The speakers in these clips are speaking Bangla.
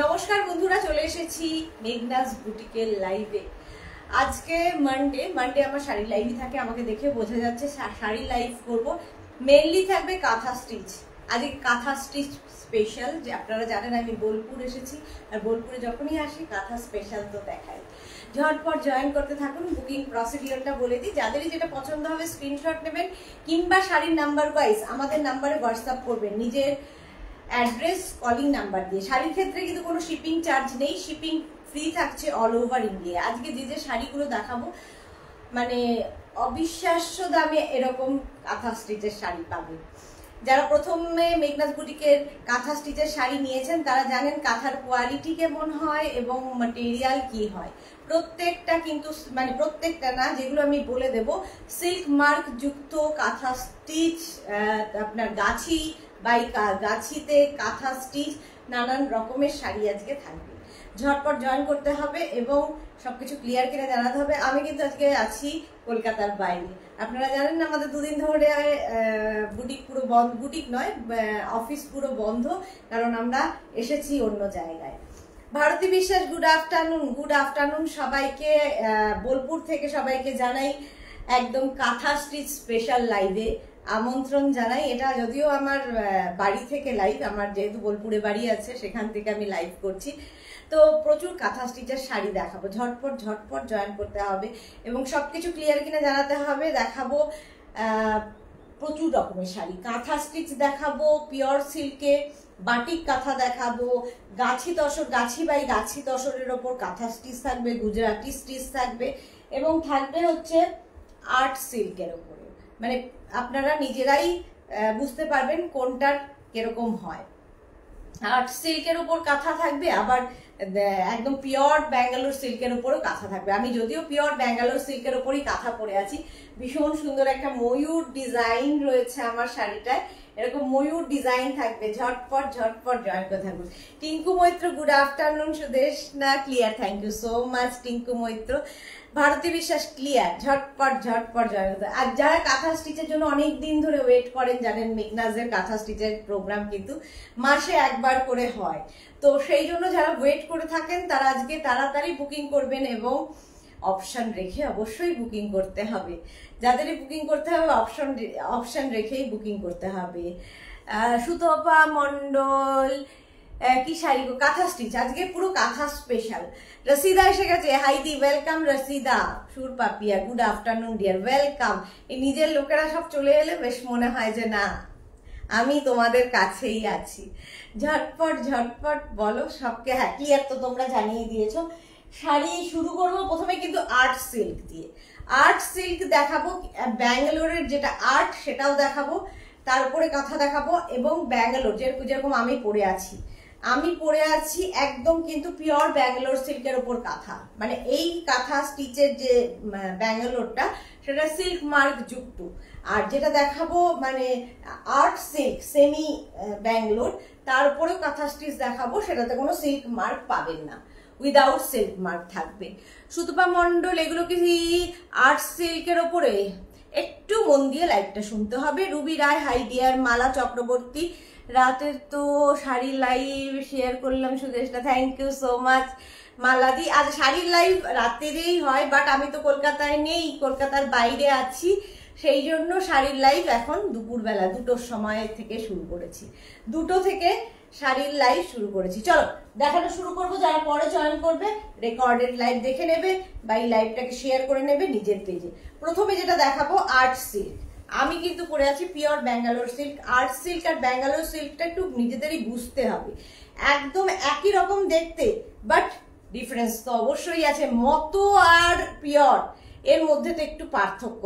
নমস্কার বন্ধুরা, চলে এসেছি মেঘনাজ বুটিকের লাইভে। আজকে মানডে আমার শাড়ি লাইভই থাকে, আমাকে দেখে বোঝা যাচ্ছে শাড়ি লাইভ করব। মেনলি থাকবে কাঁথা স্টিচ। আজকে কাঁথা স্টিচ স্পেশাল, যে আপনারা জানেন আমি বোলপুর এসেছি, আর বোলপুরে যখনই আসি কাঁথা স্পেশাল তো দেখাই। ঝটপট জয়েন করতে থাকুন। বুকিং প্রসিডিওরটা বলে দিই, যাদেরই যেটা পছন্দ হবে স্ক্রিনশট নেবেন, কিংবা শাড়ির নাম্বার ওয়াইজ আমাদের নাম্বারে হোয়াটসঅ্যাপ করবেন নিজের অ্যাড্রেস কলিং নাম্বার দিয়ে। শাড়ির ক্ষেত্রে কিন্তু কোনো শিপিং চার্জ নেই, শিপিং ফ্রি থাকছে অল ওভার ইন্ডিয়া। আজকে যে শাড়িগুলো দেখাবো মানে অবিশ্বাস্য দামে এরকম কাঁথা স্টিচের শাড়ি পাবে। যারা প্রথমে মেঘনাজ বুটিকের কাঁথা স্টিচের শাড়ি নিয়েছেন তারা জানেন কাঁথার কোয়ালিটি কেমন হয় এবং ম্যাটেরিয়াল কি হয়। প্রত্যেকটা কিন্তু মানে প্রত্যেকটা না, যেগুলো আমি বলে দেব সিল্ক মার্ক যুক্ত কাঁথা স্টিচ, আপনার গাছি বাই গাছিতে কাঁথা স্টিচ, নানান রকমের শাড়ি আজকে থাকবে। ঝটপট জয়েন করতে হবে এবং সবকিছু ক্লিয়ার কিনা জানাতে হবে। আমি কিন্তু আজকে আছি কলকাতার বাইরে। আপনারা জানেন না আমাদের দুদিন ধরে বুটিক পুরো বন্ধ, বুটিক নয় অফিস পুরো বন্ধ, কারণ আমরা এসেছি অন্য জায়গায়। ভারতী বিশ্বাস, গুড আফটারনুন সবাইকে। বোলপুর থেকে সবাইকে জানাই একদম কাঁথা স্টিচ স্পেশাল লাইভে আমন্ত্রণ জানাই। এটা যদিও আমার বাড়ি থেকে লাইভ, আমার যেহেতু বোলপুরে বাড়ি আছে সেখান থেকে আমি লাইভ করছি। তো প্রচুর কাঁথা স্টিচের শাড়ি দেখাবো, ঝটপট জয়েন করতে হবে এবং সবকিছু ক্লিয়ার কিনা জানাতে হবে। দেখাবো প্রচুর রকমের শাড়ি, কাঁথা স্টিচ দেখাবো, পিওর সিল্কে বাটিক কাঁথা দেখাবো, গাছি বাই গাছি তসরের ওপর কাঁথা স্টিচ থাকবে, গুজরাটি স্টিচ থাকবে এবং থাকবে হচ্ছে আর্ট সিল্কের ওপরে। মানে আপনারা নিজেরাই বুঝতে পারবেন কোনটার কিরকম হয়। আর্ট সিল্কের উপর কাঁথা থাকবে, আবার একদম পিওর ব্যাঙ্গালোর সিল্কের উপরও কাঁথা থাকবে। আমি যদিও পিওর ব্যাঙ্গালোর সিল্কের উপরই কাঁথা পরে আছি। ভীষণ সুন্দর একটা ময়ূর ডিজাইন রয়েছে আমার শাড়িটায়, এরকম ময়ূর ডিজাইন থাকবে। ঝটপট জয়েন করে থাকবে। Tinku Maitra, good afternoon. সুদেশ না clear, thank you so much Tinku Maitra. Bharati Biswas clear. ঝটপট জয়েন করতে। আর যারা কাঁথা স্টিচের জন্য অনেক দিন ধরে ওয়েট করেন, জানেন মেঘনাজের কাঁথা স্টিচের প্রোগ্রাম কিন্তু মাসে একবার করে হয়। তো সেই জন্য যারা ওয়েট করে থাকেন তারা আজকে তাড়াতাড়ি বুকিং করবেন এবং অপশন রেখে অবশ্যই বুকিং করতে হবে। যাদেরই বুকিং করতে হবে অপশন রেখেই বুকিং করতে হবে। সুতপা মন্ডল, কি শাড়ি গো, কাঁথা স্টিচ আজকে পুরো কাঁথা স্পেশাল। রসিদা এসে গেছে, হাইদি welcome Rashida. Sur Papiya, good afternoon dear, welcome. এই নিজের লোকেরা সব চলে এলে বেশ মনে হয় যে না আমি তোমাদের কাছেই আছি। ঝটপট বলো সবকে। হ্যাঁ ক্লিয়ার তো তোমরা জানিয়ে দিয়েছো। শাড়ি শুরু করবো প্রথমে কিন্তু আর্ট সিল্ক দিয়ে। আর্ট সিল্ক দেখাবো, ব্যাঙ্গালোরের যেটা আর্ট সেটাও দেখাবো, তারপরে কাঁথা দেখাবো এবং ব্যাঙ্গালোর যেরকম আমি পরে আছি একদম কিন্তু পিওর ব্যাঙ্গালোর সিল্কের ওপর কাঁথা। মানে এই কাঁথা স্টিচের যে ব্যাঙ্গালোরটা সেটা সিল্ক মার্ক যুক্ত। আর যেটা দেখাবো মানে আর্ট সিল্ক সেমি ব্যাঙ্গালোর, তার উপরেও কাঁথা স্টিচ দেখাবো, সেটাতে কোনো সিল্ক মার্ক পাবেন না, উইদাউট সিল্ক মার্ক থাকবে। সুতপা মন্ডল, এগুলো কি আর্ট সিল্কের ওপরে? একটু মন দিয়ে লাইভটা শুনতে হবে। রুবি রায়, হাই ডিয়ার। মালা চক্রবর্তী, রাতের তো শাড়ির লাইভ শেয়ার করলাম সুদেশটা, থ্যাংক ইউ সো মাচ মালাদি। আজ শাড়ির লাইভ রাতেরই হয়, বাট আমি তো কলকাতায় নেই, কলকাতার বাইরে আছি, সেই জন্য শাড়ির লাইভ এখন দুপুরবেলা 2টোর সময় থেকে শুরু করেছি। 2টো থেকে শাড়ির লাইভ শুরু করেছি। চলো দেখানো শুরু করবো। যারা পরে জয়েন করবে রেকর্ডেড লাইভ দেখে নেবে বা এই লাইভটাকে শেয়ার করে নেবে নিজের পেজে। প্রথমে যেটা দেখাবো আর্ট সিল্ক। আমি কিন্তু পরে আছি pure Bangalore silk. Art silk আর ব্যাঙ্গালোর সিল্কটা একটু নিজেদেরই বুঝতে হবে। একদম একই রকম দেখতে, বাট ডিফারেন্স তো অবশ্যই আছে। মতো আর পিওর এর মধ্যে তো একটু পার্থক্য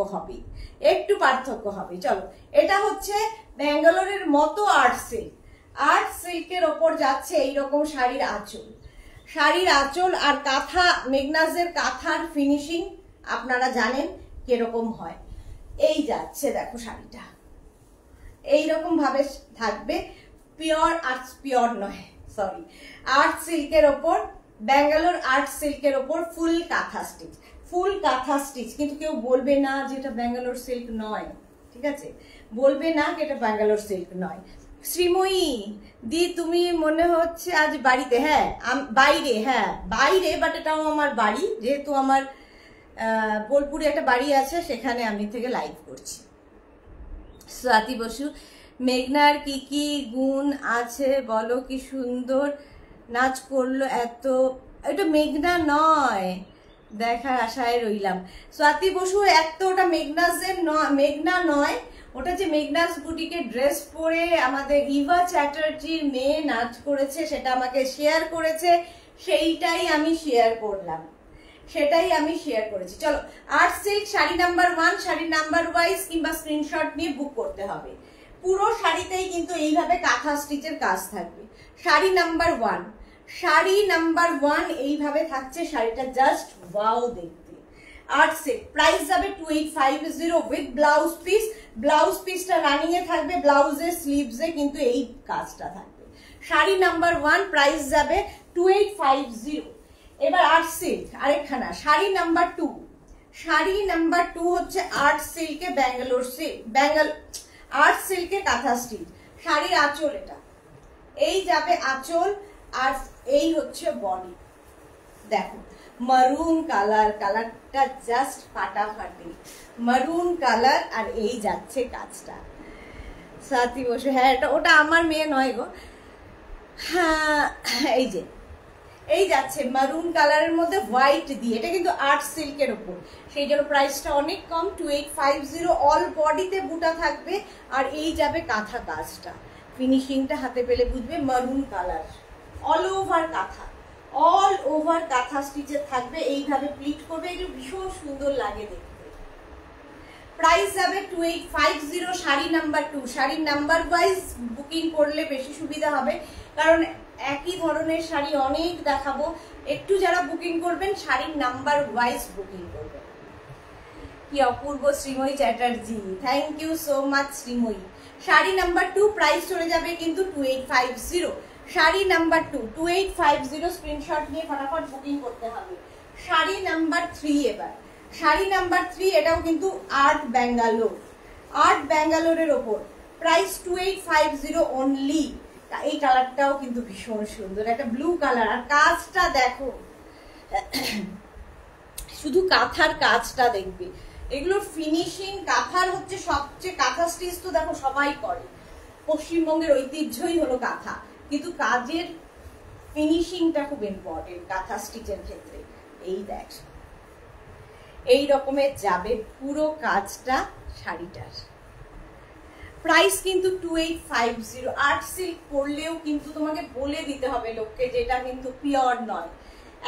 হবে। চলো, এটা হচ্ছে ব্যাঙ্গালোরের মতো আর্ট সিল্ক। আর্ট সিল্কের ওপর যাচ্ছে এইরকম শাড়ির আঁচল আর কাঁথা। মেঘনাজের কাঁথার ফিনিশিং আপনারা জানেন কিরকম হয়। এই যাচ্ছে দেখো শাড়িটা এইরকম ভাবে থাকবে, আর্ট সিল্কের ওপর, ব্যাঙ্গালোর আর্ট সিল্কের ওপর ফুল কাঁথা স্টিচ। কিন্তু কেউ বলবে না যে এটা ব্যাঙ্গালোর সিল্ক নয়, ঠিক আছে? বলবে না যে এটা ব্যাঙ্গালোর সিল্ক নয়। শ্রীময়ী দি তুমি মনে হচ্ছে আজ বাড়িতে? হ্যাঁ বাইরে, হ্যাঁ বাইরে, বাট এটাও আমার বাড়ি, যেহেতু আমার বোলপুরে একটা বাড়ি আছে, সেখানে আমি থেকে লাইভ করছি। স্বাতি বসু, মেঘনার কি কি গুণ আছে বলো, কি সুন্দর নাচ করলো এত। এটা মেঘনা নয়, দেখার আশায় রইলাম। স্বাতি বসু এত, ওটা মেঘনা নয়, ওটা যে মেঘনাস বুটিকে ড্রেস পরে আমাদের ইভা চ্যাটার্জির মেয়ে নাচ করেছে, সেটা আমাকে শেয়ার করেছে, সেইটাই আমি শেয়ার করলাম, সেটাই আমি শেয়ার করেছি। চলো, art silk sari number 1, sari number wise কিংবা স্ক্রিনশট নিয়ে বুক করতে হবে। পুরো শাড়িতেই কিন্তু এইভাবে কাঁথা স্টিচের কাজ থাকবে। শাড়ি নাম্বার 1, শাড়ি নাম্বার 1 এইভাবে থাকছে শাড়িটা, জাস্ট ওয়াও দেখতে। আর্ট সিল্ক প্রাইস যাবে 2850 উইথ ব্লাউজ পিস। ব্লাউজ পিসটা রানিং এ থাকবে, ব্লাউজের স্লিভসে কিন্তু এই কাজটা থাকবে। শাড়ি নাম্বার 1 প্রাইস যাবে 2850। এবার আর্ট সিল্ক আরেকখানা, শাড়ি নাম্বার 2। শাড়ি নাম্বার 2 হচ্ছে আর্ট সিল্কে ব্যাঙ্গালোর সিল্ক, আর্ট সিল্কে কাঁথা স্টিচ। শাড়ির আঁচল এটা, এই যাবে আঁচল, আর এই হচ্ছে বডি। দেখো মারুন কালার, কালারটা জাস্ট ফাটাফাটি মারুন কালার, আর এই যাচ্ছে কাজটা। সাথী বসে, হ্যাঁ এটা ওটা আমার মেয়ে নয় গো, হ্যাঁ এই যে এই যাচ্ছে মারুন কালারের মধ্যে হোয়াইট দিয়ে, এটা কিন্তু আর্ট সিল্কের উপর, সেই জন্য প্রাইসটা অনেক কম, 2850। অল বডিতে বুটা থাকবে, আর এই যাবে কাঁথা কাজটা, ফিনিশিংটা হাতে পেলে বুঝবে, মারুন colour all over kantha, all over কাঁথা স্টিচের থাকবে, এইভাবে প্লিট করবে, এগুলো ভীষণ সুন্দর লাগে দেখতে। প্রাইস যাবে 2850। শাড়ি নাম্বার 2, শাড়ির নাম্বার ওয়াইজ বুকিং করলে বেশি সুবিধা হবে, কারণ একই ধরনের শাড়ি অনেক দেখাবো, একটু যারা বুকিং করবেন শাড়ির নাম্বার ওয়াইজ বুকিং করবেন। কি অপূর্ব Srimoyee Chatterjee, thank you so much Srimoyee. Sari number 2 price চলে যাবে কিন্তু 2850। শাড়ি নাম্বার 2 2850, স্ক্রিনশট নিয়ে ফটাফট বুকিং করতে হবে। শাড়ি নাম্বার 3, এবার শাড়ি নাম্বার 3, এটাও কিন্তু আর্ট ব্যাঙ্গালোর, আর্ট ব্যাঙ্গালোরের ওপর, প্রাইস 2850 অনলি। এই কালারটাও কিন্তু ভীষণ সুন্দর, একটা ব্লু কালার, আর কাজটা দেখো, শুধু কাঁথার কাজটা দেখবে, এগুলোর ফিনিশিং, কাঁথার হচ্ছে সবচেয়ে, কাঁথা স্টিচ তো দেখো সবাই করে, পশ্চিমবঙ্গের ঐতিহ্যই হলো কাঁথা, কিন্তু কাজের ফিনিশিংটা খুব ইম্পর্টেন্ট কাঁথা স্টিচের ক্ষেত্রে। এই দেখ এই রকমের যাবে পুরো কাজটা শাড়িটার। প্রাইস কিন্তু 2850। আর্ট সিল্ক পরলেও কিন্তু তোমাকে বলে দিতে হবে লোককে, যেটা কিন্তু পিওর নয়,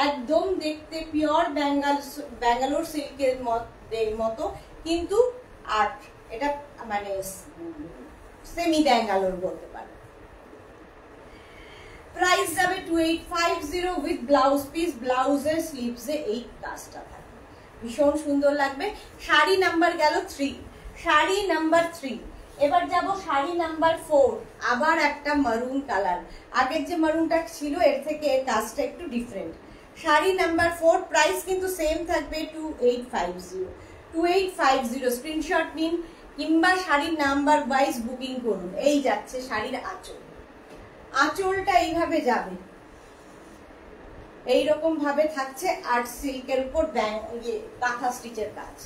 একদম দেখতে পিওর ব্যাঙ্গালোর সিল্কের মতো, কিন্তু আর্ট, এটা মানে সেমি ব্যাঙ্গালোর বলতে পারো। প্রাইস যাবে 2850 উইথ ব্লাউজ পিস, ব্লাউজের স্লিভসে এই কাজটা থাকবে, ভীষণ সুন্দর লাগবে। শাড়ি নাম্বার গেল 3, শাড়ি নাম্বার 3। এবার যাব শাড়ি নাম্বার 4, আবার একটা মারুন কালার, আগের যে মারুনটা ছিল এর থেকে এর কাজটা একটু ডিফারেন্ট। শাড়ি নাম্বার 4 প্রাইস কিন্তু সেম থাকবে 2850, স্ক্রিনশট নিন কিংবা শাড়ির নাম্বার ওয়াইজ বুকিং করুন। এই যাচ্ছে শাড়ির আঁচল, আঁচলটা এইভাবে যাবে, এইরকম ভাবে থাকছে আর্ট সিল্কের উপর কাঁথা স্টিচের কাজ,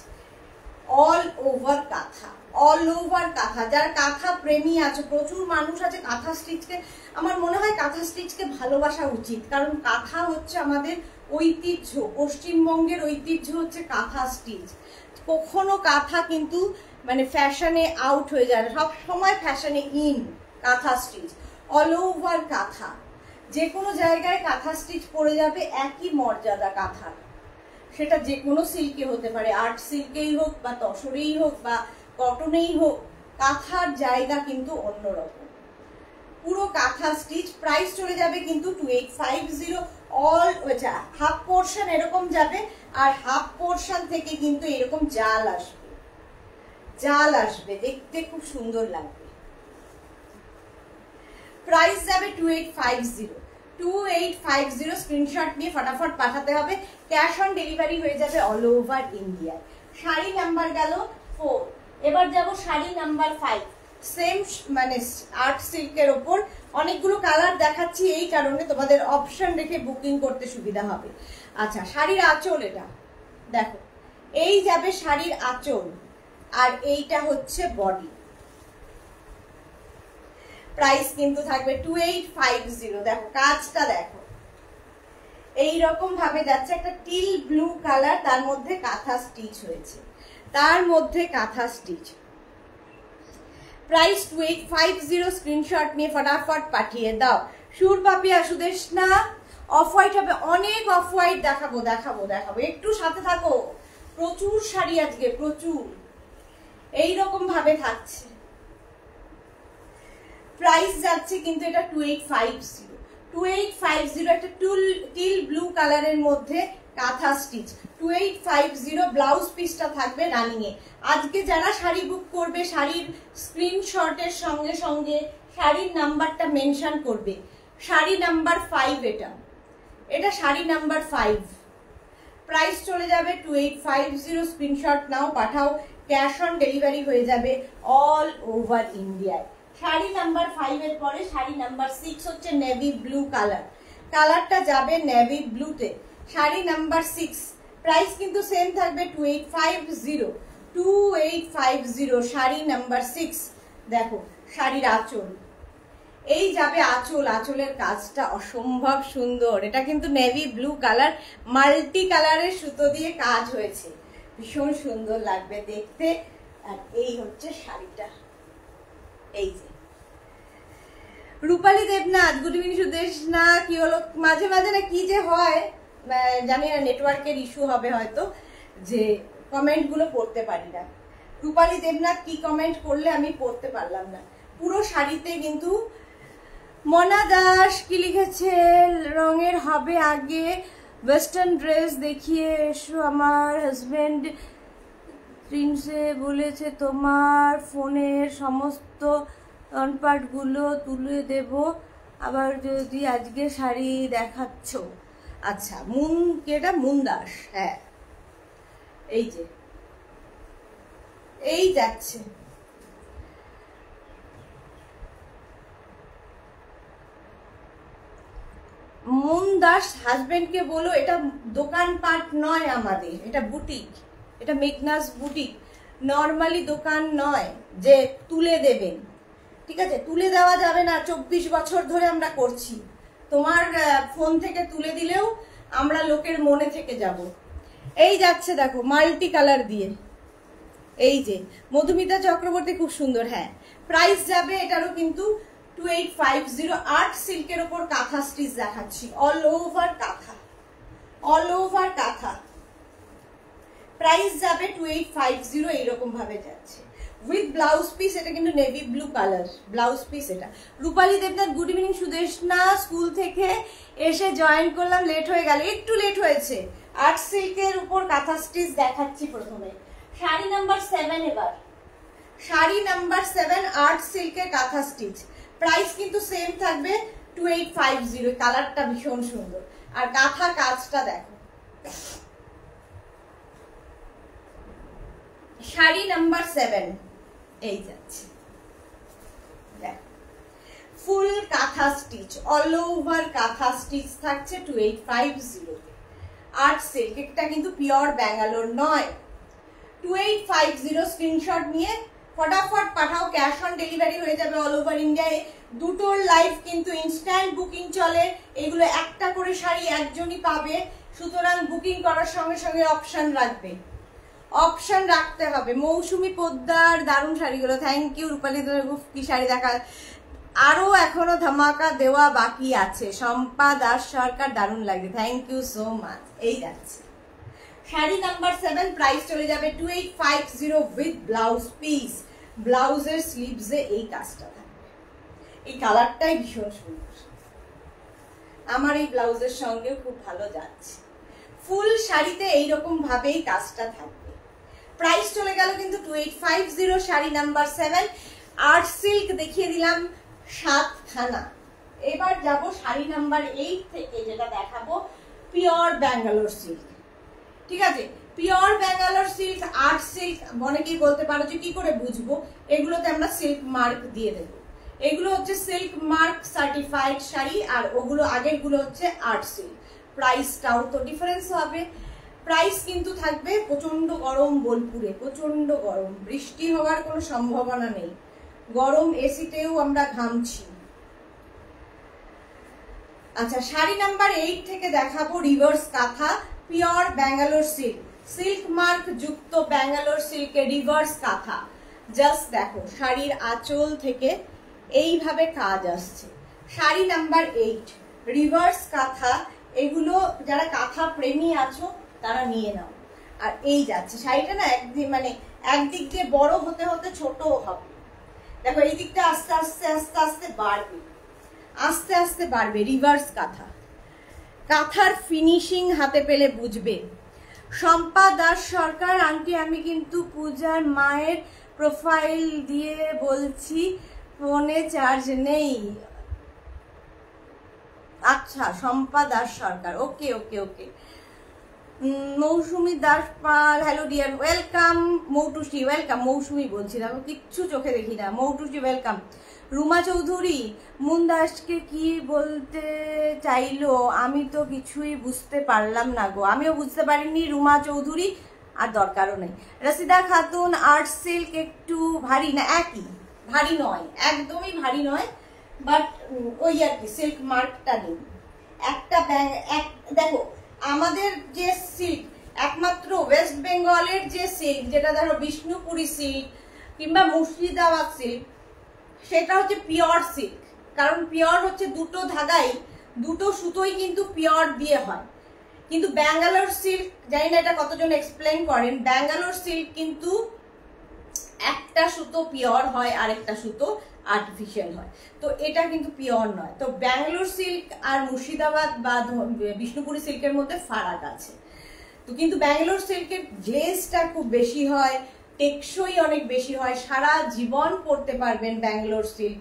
all over kantha, all over কাঁথা। যারা কাঁথা প্রেমী আছে, প্রচুর মানুষ আছে কাঁথা স্টিচকে, আমার মনে হয় কাঁথা স্টিচকে ভালোবাসা উচিত, কারণ কাঁথা হচ্ছে আমাদের ঐতিহ্য, পশ্চিমবঙ্গের ঐতিহ্য হচ্ছে কাঁথা স্টিচ। কখনো কাঁথা কিন্তু মানে ফ্যাশনে আউট হয়ে যায়, সব সময় ফ্যাশনে ইন কাঁথা স্টিচ, অল ওভার কাঁথা, যে কোনো জায়গায় কাঁথা স্টিচ পড়ে যাবে, একই মর্যাদা কাঁথার, সেটা যে কোনো সিল্কে হতে পারে, আর্ট সিল্কেই হোক বা তসরেই হোক বা কটনেই হোক, কাঁথার জায়গা কিন্তু অন্যরকম। পুরো কাঁথা স্টিচ, প্রাইস চলে যাবে কিন্তু 2850। অল হাফ পোর্শন এরকম যাবে, আর হাফ পোর্শন থেকে কিন্তু এরকম জাল আসবে, জাল আসবে, দেখতে খুব সুন্দর লাগবে। প্রাইস যাবে 2850, স্ক্রিনশট নিয়ে ফটাফট পাঠাতে হবে, ক্যাশ অন ডেলিভারি হয়ে যাবে all over India. Sari number গেল 4, এবার যাব শাড়ি নাম্বার 5। সেম মানে আর্ট সিল্কের ওপর। অনেকগুলো কালার দেখাচ্ছি এই কারণে তোমাদের অপশন রেখে বুকিং করতে সুবিধা হবে। আচ্ছা, শাড়ির আঁচল এটা দেখো, এই যাবে শাড়ির আঁচল, আর এইটা হচ্ছে বডি। প্রাইস কিন্তু থাকবে 2850। দেখো কাজটা দেখো, এইরকম ভাবে যাচ্ছে, একটা টিল ব্লু কালার, তার মধ্যে কাঁথা স্টিচ হয়েছে, তার মধ্যে কাঁথা স্টিচ। প্রাইস 2850। স্ক্রিনশট নিয়ে ফটাফট পাঠিয়ে দাও। সুর পাপিয়া সুদেশনা অফ হোয়াইট হবে, অনেক অফ হোয়াইট দেখাবো দেখাবো দেখাবো, একটু সাথে থাকো। প্রচুর শাড়ি আজকে, প্রচুর এইরকম ভাবে থাকছে। প্রাইস যাচ্ছে কিন্তু এটা 2850। 2850 একটা টিল ব্লু কালারের মধ্যে কাঁথা স্টিচ, 2850। ব্লাউজ পিসটা থাকবে রানিং এ। আজকে যারা শাড়ি বুক করবে, শাড়ির স্ক্রিনশটের সঙ্গে সঙ্গে শাড়ির নাম্বারটা মেনশন করবে। শাড়ি নাম্বার 5, এটা শাড়ি নাম্বার 5। প্রাইস চলে যাবে 2850। স্ক্রিনশট নাও, পাঠাও, ক্যাশ অন ডেলিভারি হয়ে যাবে অল ওভার ইন্ডিয়ায়। শাড়ি নাম্বার 5 এর পরে শাড়ি নাম্বার 6 হচ্ছে নেভি ব্লু কালার, কালারটা যাবে নেভি ব্লুতে। শাড়ি নাম্বার 6 প্রাইস কিন্তু সেম থাকবে 2850। 2850 শাড়ি নাম্বার 6। দেখো শাড়ির আঁচল, এই যাবে আঁচল, আঁচলের কাজটা অসম্ভব সুন্দর। এটা কিন্তু নেভি ব্লু কালার, মাল্টি কালারের সুতো দিয়ে কাজ হয়েছে, ভীষণ সুন্দর লাগবে দেখতে। আর এই হচ্ছে শাড়িটা, এই যে রূপালী দেবনাথ, গুড ইভিনিং সুদেশ না, কি হলো মাঝে মাঝে না কি যে হয় জানি না, নেটওয়ার্কের ইস্যু হবে হয়তো, যে কমেন্ট গুলো পড়তে পারি না। রূপালী দেবনাথ কি কমেন্ট করলে আমি পড়তে পারলাম না। পুরো শাড়িতে কিন্তু মনা দাস কি লিখেছে, রঙের হবে আগে ওয়েস্টার্ন ড্রেস দেখিয়ে এসো, আমার হাজবেন্ড প্রিন্সে বলেছে তোমার ফোনের সমস্ত অনপার্টগুলো তুলে দেব, আবার যদি আজকে শাড়ি দেখাচ্ছ। আচ্ছা কেটা মুন দাস, হ্যাঁ এই যে এই যাচ্ছে। মুন দাস হাজবেন্ডকে বলো এটা দোকানপাট নয় আমাদের, এটা বুটিক, এটা মেঘনাস বুটিক, নর্মালি দোকান নয় যে তুলে দেবেন। ঠিক আছে, তুলে দেওয়া যাবে না, 24 বছর ধরে আমরা করছি। তোমার ফোন থেকে তুলে দিলেও আমরা লোকের মনে থেকে যাব। এই যাচ্ছে দেখো মাল্টি কালার দিয়ে, এই যে মধুমিতা চক্রবর্তী, খুব সুন্দর। হ্যাঁ প্রাইস যাবে এটারও কিন্তু 2850। আর্ট সিল্কের ওপর কাঁথা স্টিচ দেখাচ্ছি, all over kantha, all over কাঁথা। প্রাইস যাবে 2850, এইরকম ভাবে যাচ্ছে উইথ ব্লাউজ পিস। এটা কিন্তু navy blue colour blouse piece এটা। Rupali Debnath, good evening Sudeshna, school থেকে এসে জয়েন করলাম, লেট হয়ে গেল, একটু লেট হয়েছে। আর্ট সিল্কের উপর কাঁথা স্টিচ দেখাচ্ছি প্রথমে। শাড়ি নাম্বার 7, এবার শাড়ি নাম্বার 7 আর্ট সিল্কের কাঁথা স্টিচ। প্রাইস কিন্তু সেম থাকবে 2850। কালারটা ভীষণ সুন্দর, আর কাঁথা কাজটা দেখো। শাড়ি নাম্বার 7 এই যাচ্ছে, ফুল kantha stitch, all over kantha stitch থাকছে 2850। আর্ট সিল্ক, এটা কিন্তু পিওর ব্যাঙ্গালোর নয়। 2850 স্ক্রিনশট নিয়ে ফটাফট পাঠাও, ক্যাশ অন ডেলিভারি হয়ে যাবে অল ওভার ইন্ডিয়ায়। দুটোর লাইভ কিন্তু ইনস্ট্যান্ট বুকিং চলে, এগুলো একটা করে শাড়ি একজনই পাবে, সুতরাং বুকিং করার সঙ্গে সঙ্গে অপশন রাখবে, অপশন রাখতে হবে। মৌসুমি পোদ্দার, দারুণ শাড়িগুলো, থ্যাংক ইউ। রূপালী কি শাড়ি দেখা, আরো এখনো ধামাকা দেওয়া বাকি আছে। শম্পা দাস সরকার, দারুণ লাগে, থ্যাংক ইউ সো মাচ। এই যাচ্ছে শাড়ি নাম্বার 7, প্রাইস চলে যাবে 2850 উইথ ব্লাউজ পিস। ব্লাউজের স্লিভসে এই কাজটা থাকবে, এই কালারটাই ভীষণ সুন্দর, আমার এই ব্লাউজের সঙ্গেও খুব ভালো যাচ্ছে। ফুল শাড়িতে এইরকম ভাবেই কাজটা থাকবে। প্রাইস চলে গেল কিন্তু 2850। শাড়ি নাম্বার 7 আর্ট সিল্ক দেখিয়ে দিলাম 7খানা। এবার যাব শাড়ি নাম্বার 8 থেকে, যেটা দেখাবো পিওর ব্যাঙ্গালোর সিল্ক। ঠিক আছে, pure Bangalore silk, art silk, অনেকেই বলতে পারো যে কি করে বুঝবো, এগুলোতে আমরা সিল্ক মার্ক দিয়ে দেবো। এগুলো হচ্ছে সিল্ক মার্ক সার্টিফাইড শাড়ি, আর ওগুলো আগের গুলো হচ্ছে আর্ট সিল্ক। প্রাইসটাও তো ডিফারেন্স হবে। প্রাইস কিন্তু থাকবে, প্রচন্ড গরম বোলপুরে, প্রচন্ড গরম, বৃষ্টি হওয়ার কোনো সম্ভাবনা নেই, গরম এসিতেও আমরা ঘামছি। আচ্ছা, শাড়ি নাম্বার 8 থেকে দেখাবো রিভার্স কাঁথা pure Bangalore silk, silk mark যুক্ত ব্যাঙ্গালোর সিল্কের রিভার্স কাঁথা। জাস্ট দেখো, শাড়ির আঁচল থেকে এইভাবে কাজ আসছে। শাড়ি নাম্বার 8 রিভার্স কাঁথা। এগুলো যারা কাঁথা প্রেমী আছো তারা নিয়ে নাও। আর এই যাচ্ছে শাড়িটা না, একদিক দিয়ে বড় হতে হতে ছোট হবে। দেখো এই দিকটা আস্তে আস্তে আস্তে আস্তে বাড়বে, আস্তে আস্তে বাড়বে। রিভার্স কাঁথা, কাঁথার ফিনিশিং হাতে পেলে বুঝবে। শম্পা দাস সরকার আন্টি, আমি কিন্তু পূজার মায়ের প্রোফাইল দিয়ে বলছি, ফোনে চার্জ নেই। আচ্ছা, Shampa Das Sarkar, okay okay okay. Mousumi Das Pal, hello dear, welcome. Moutusi, welcome. Mousumi বলছিলাম, কিচ্ছু চোখে দেখি না। মৌটুসি, ওয়েলকাম। রুমা চৌধুরী, মুনদাসকে কি বলতে চাইলো আমি তো কিছুই বুঝতে পারলাম না গো। আমিও বুঝতে পারিনি রুমা চৌধুরী, আর দরকারও নেই। রাশিদা খাতুন, আর্ট সিল্ক একটু ভারী না? একই, ভারী নয়, একদমই ভারী নয়, বাট ওই আর কি সিল্ক মার্কটা নেই। একটা দেখো আমাদের যে সিল্ক, একমাত্র ওয়েস্ট বেঙ্গলের যে সিল্ক, যেটা ধরো বিষ্ণুপুরি সিল্ক কিংবা মুর্শিদাবাদ সিল্ক, সেটা হচ্ছে পিওর সিল্ক। কারণ পিওর হচ্ছে দুটো ধাগাই, দুটো সুতোই কিন্তু পিওর দিয়ে হয়। কিন্তু ব্যাঙ্গালোর সিল্ক, জানি না এটা কতজন এক্সপ্লেন করেন, ব্যাঙ্গালোর সিল্ক কিন্তু একটা সুতো পিওর হয়, আরেকটা সুতো আর্টিফিশিয়াল হয়, তো এটা কিন্তু পিওর নয়। তো ব্যাঙ্গালোর সিল্ক আর মুর্শিদাবাদ বা বিষ্ণুপুরি সিল্কের মধ্যে ফারাক আছে। তো কিন্তু ব্যাঙ্গালোর সিল্কের গ্লেজটা খুব বেশি হয়, টেকসই অনেক বেশি হয়, সারা জীবন পরতে পারবেন ব্যাঙ্গালোর সিল্ক,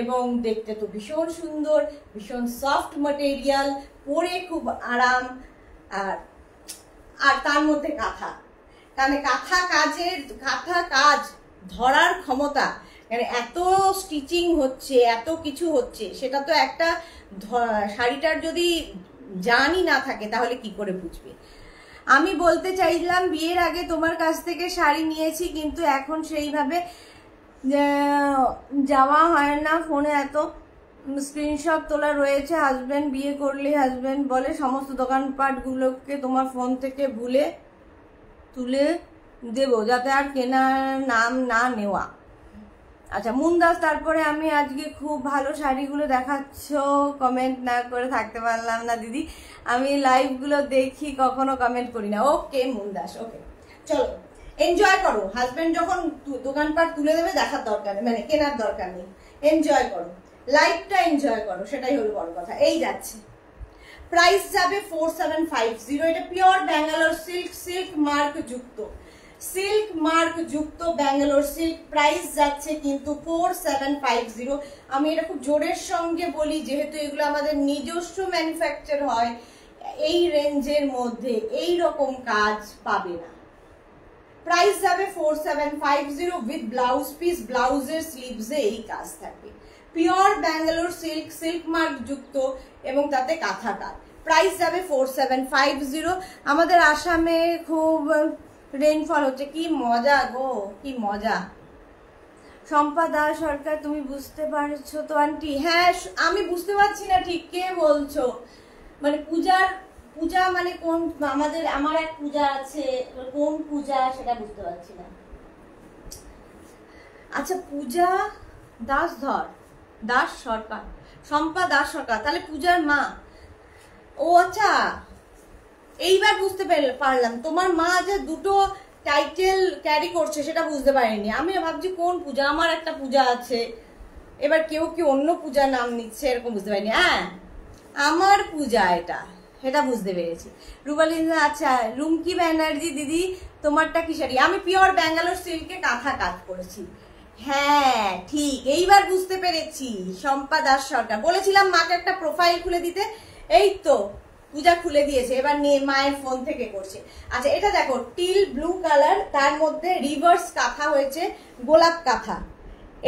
এবং দেখতে তো ভীষণ সুন্দর, ভীষণ সফট ম্যাটেরিয়াল, পরে খুব আরাম। আর তার মধ্যে কাঁথা, মানে কাঁথা কাজ ধরার ক্ষমতা, মানে এত স্টিচিং হচ্ছে, এত কিছু হচ্ছে, সেটা তো একটা শাড়িটার যদি জানই না থাকে তাহলে কি করে বুঝবে। আমি বলতে চাইলাম বিয়ের আগে তোমার কাছ থেকে শাড়ি নিয়েছি, কিন্তু এখন সেইভাবে যাওয়া হয় না, ফোনে এত স্ক্রিনশট তোলা রয়েছে। হাজব্যান্ড বিয়ে করলে হাজব্যান্ড বলে সমস্ত দোকানপাটগুলোকে তোমার ফোন থেকে তুলে দেবো, যাতে আর কেনার নাম না নেওয়া। আচ্ছা মুনদাস, তারপরে আমি আজকে খুব ভালো শাড়িগুলো দেখাচ্ছ, কমেন্ট না করে থাকতে পারলাম না দিদি, আমি লাইভগুলো দেখি, কখনো কমেন্ট করি না। ওকে মুনদাস, ওকে, চলো এনজয় করো। হাজবেন্ড যখন দোকানপাট তুলে দেবে দেখার দরকার নেই, মানে কেনার দরকার নেই, এনজয় করো, লাইফটা এনজয় করো, সেটাই হলো বড় কথা। এই যাচ্ছে, প্রাইস যাবে 4750। এটা pure Bangalore silk, silk mark যুক্ত, সিল্ক মার্ক যুক্ত ব্যাঙ্গালোর সিল্ক। প্রাইস যাচ্ছে কিন্তু 4750। আমি এটা খুব জোরের সঙ্গে বলি, যেহেতু এগুলো আমাদের নিজস্ব ম্যানুফ্যাকচার হয়, এই রেঞ্জের মধ্যে এই রকম কাজ পাবে না। প্রাইস যাবে 4750 উইথ ব্লাউজ পিস, ব্লাউজের স্লিভসে এই কাজ থাকবে। Pure Bangalore silk, silk mark যুক্ত, এবং তাতে কাঁথা কাজ। প্রাইস যাবে 4750। আমাদের আসামে খুব রেইনফল হচ্ছে, কি মজা গো, কি মজা। শম্পা দাস সরকার, তুমি বুঝতে পারছো তো আন্টি? হ্যাঁ আমি বুঝতে পারছি না ঠিক কে বলছো, মানে পূজা মানে কোন, আমার এক পূজা আছে, কোন পূজা সেটা বুঝতে পারছি না। আচ্ছা পূজা দাস সরকার, শম্পা দাস সরকার, তাহলে পূজার মা। ও আচ্ছা, এইবার বুঝতে পারলাম, তোমার মা যে দুটো টাইটেল ক্যারি করছে সেটা বুঝতে পারিনি। আমি ভাবছি কোন পূজা, আমার একটা পূজা আছে, এবার কেউ কি অন্য পূজার নাম নিচ্ছে এরকম বুঝতে পারিনি। হ্যাঁ আমার পূজা এটা বুঝতে পেরেছি। রুবালিনা, আচ্ছা রুমকি ব্যানার্জি দিদি, তোমারটা কি শাড়ি? আমি পিওর ব্যাঙ্গালোর সিল্কে কাঁথা কাজ করেছি। হ্যাঁ ঠিক, এইবার বুঝতে পেরেছি। শম্পা দাস সরকার, বলেছিলাম মাকে একটা প্রোফাইল খুলে দিতে, এই তো পূজা খুলে দিয়েছে, এবার নিয়ে মায়ের ফোন থেকে করছে। আচ্ছা এটা দেখো টিল ব্লু কালার, তার মধ্যে রিভার্স কাঁথা হয়েছে, গোলাপ কাঁথা,